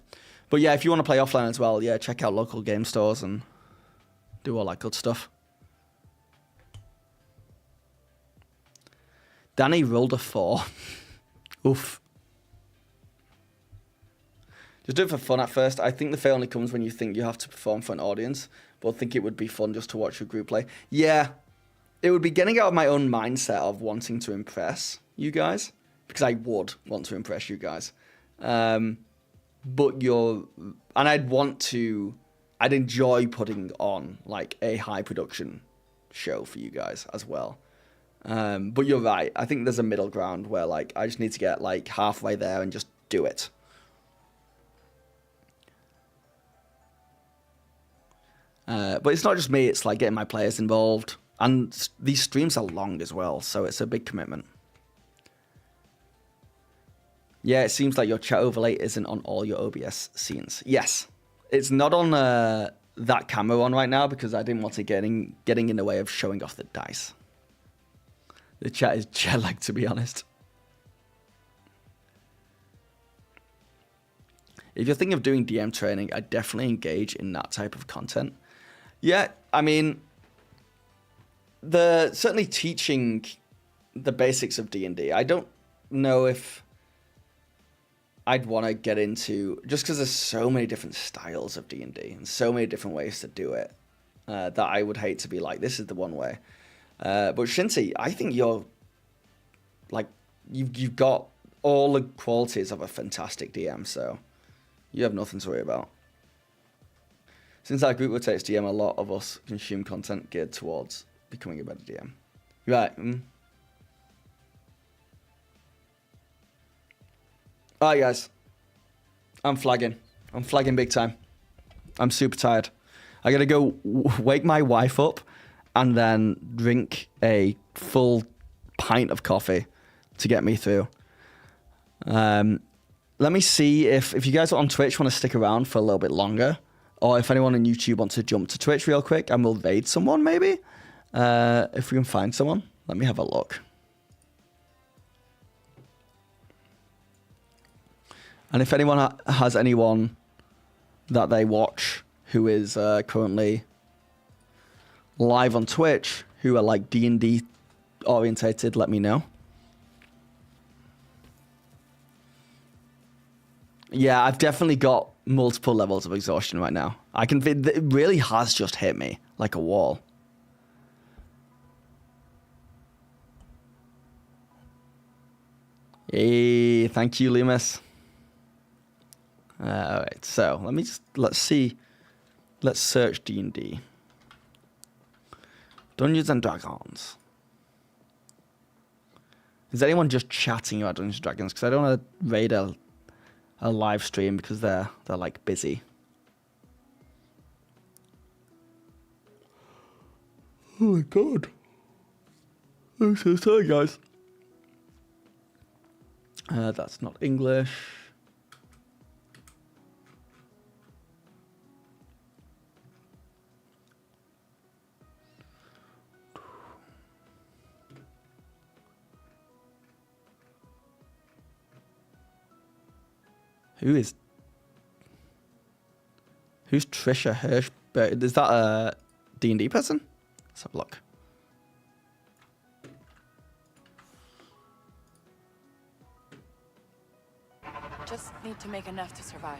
But yeah, if you want to play offline as well, yeah, check out local game stores and do all that good stuff. Danny rolled a 4. Oof. Just do it for fun at first. I think the fear only comes when you think you have to perform for an audience, but I think it would be fun just to watch your group play. Yeah. It would be getting out of my own mindset of wanting to impress you guys, because I would want to impress you guys. I'd enjoy putting on like a high production show for you guys as well. But you're right. I think there's a middle ground where like I just need to get like halfway there and just do it. But it's not just me. It's like getting my players involved. And these streams are long as well, so it's a big commitment. Yeah, it seems like your chat overlay isn't on all your OBS scenes. Yes, it's not on that camera on right now because I didn't want it getting in the way of showing off the dice. The chat is jet lag, to be honest. If you're thinking of doing DM training, I definitely engage in that type of content. Yeah, I mean... certainly teaching the basics of D&D. I don't know if I'd want to get into, just because there's so many different styles of D&D and so many different ways to do it. that I would hate to be like, this is the one way. But Shinty, I think you're like, you've got all the qualities of a fantastic DM, so you have nothing to worry about. Since our group rotates DM, a lot of us consume content geared towards becoming a better DM. Right. Alright, guys. I'm flagging. I'm flagging big time. I'm super tired. I gotta go wake my wife up and then drink a full pint of coffee to get me through. Let me see if you guys on Twitch want to stick around for a little bit longer, or if anyone on YouTube wants to jump to Twitch real quick and we'll raid someone maybe. If we can find someone, let me have a look. And if anyone has anyone that they watch who is currently live on Twitch, who are like D&D orientated, let me know. Yeah, I've definitely got multiple levels of exhaustion right now. It really has just hit me like a wall. Hey, thank you, Lemus. All right, so let's see. Let's search D&D. Dungeons and Dragons. Is anyone just chatting about Dungeons and Dragons? Because I don't want to raid a live stream because they're like busy. Oh my god. I'm so sorry, guys. That's not English. Who's Trisha Hirschberg? Is that a D&D person? Let's have a look. Just need to make enough to survive.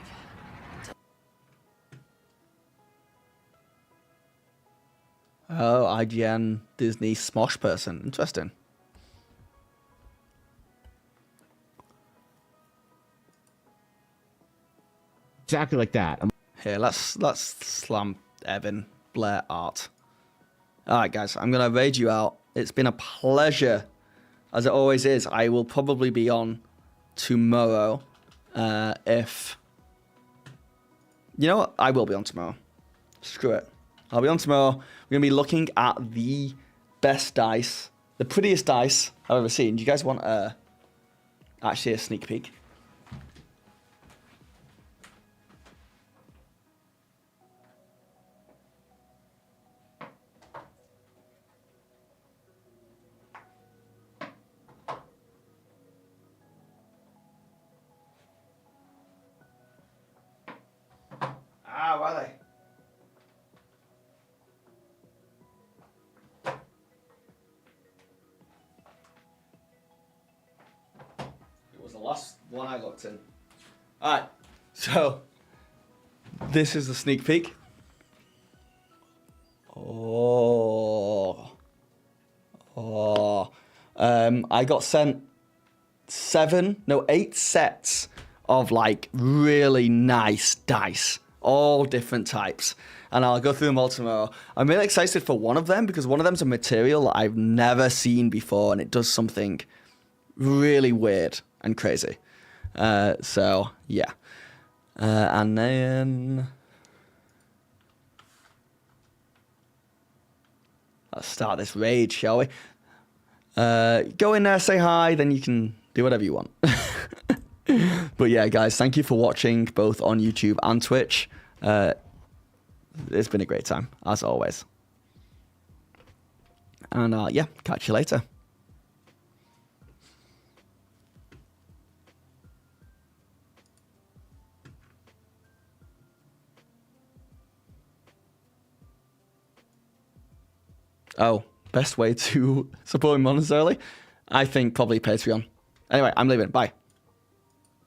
Oh, IGN Disney Smosh person. Interesting. Exactly like that. Here, let's slam Evan Blair Art. All right, guys, I'm gonna raid you out. It's been a pleasure, as it always is. I will probably be on tomorrow. If you know what, I will be on tomorrow. Screw it. I'll be on tomorrow. We're gonna be looking at the best dice, the prettiest dice I've ever seen. Do you guys want actually a sneak peek? Ah, were they? It was the last one I looked in. Alright, so this is the sneak peek. I got sent 8 sets of like really nice dice, all different types, and I'll go through them all tomorrow. I'm really excited for one of them because one of them's a material that I've never seen before, and it does something really weird and crazy. So yeah, and then let's start this raid, shall we? Go in there, say hi, then you can do whatever you want. But yeah, guys, thank you for watching both on YouTube and Twitch. It's been a great time, as always. And yeah, catch you later. Oh, best way to support me monetarily? I think probably Patreon. Anyway, I'm leaving. Bye.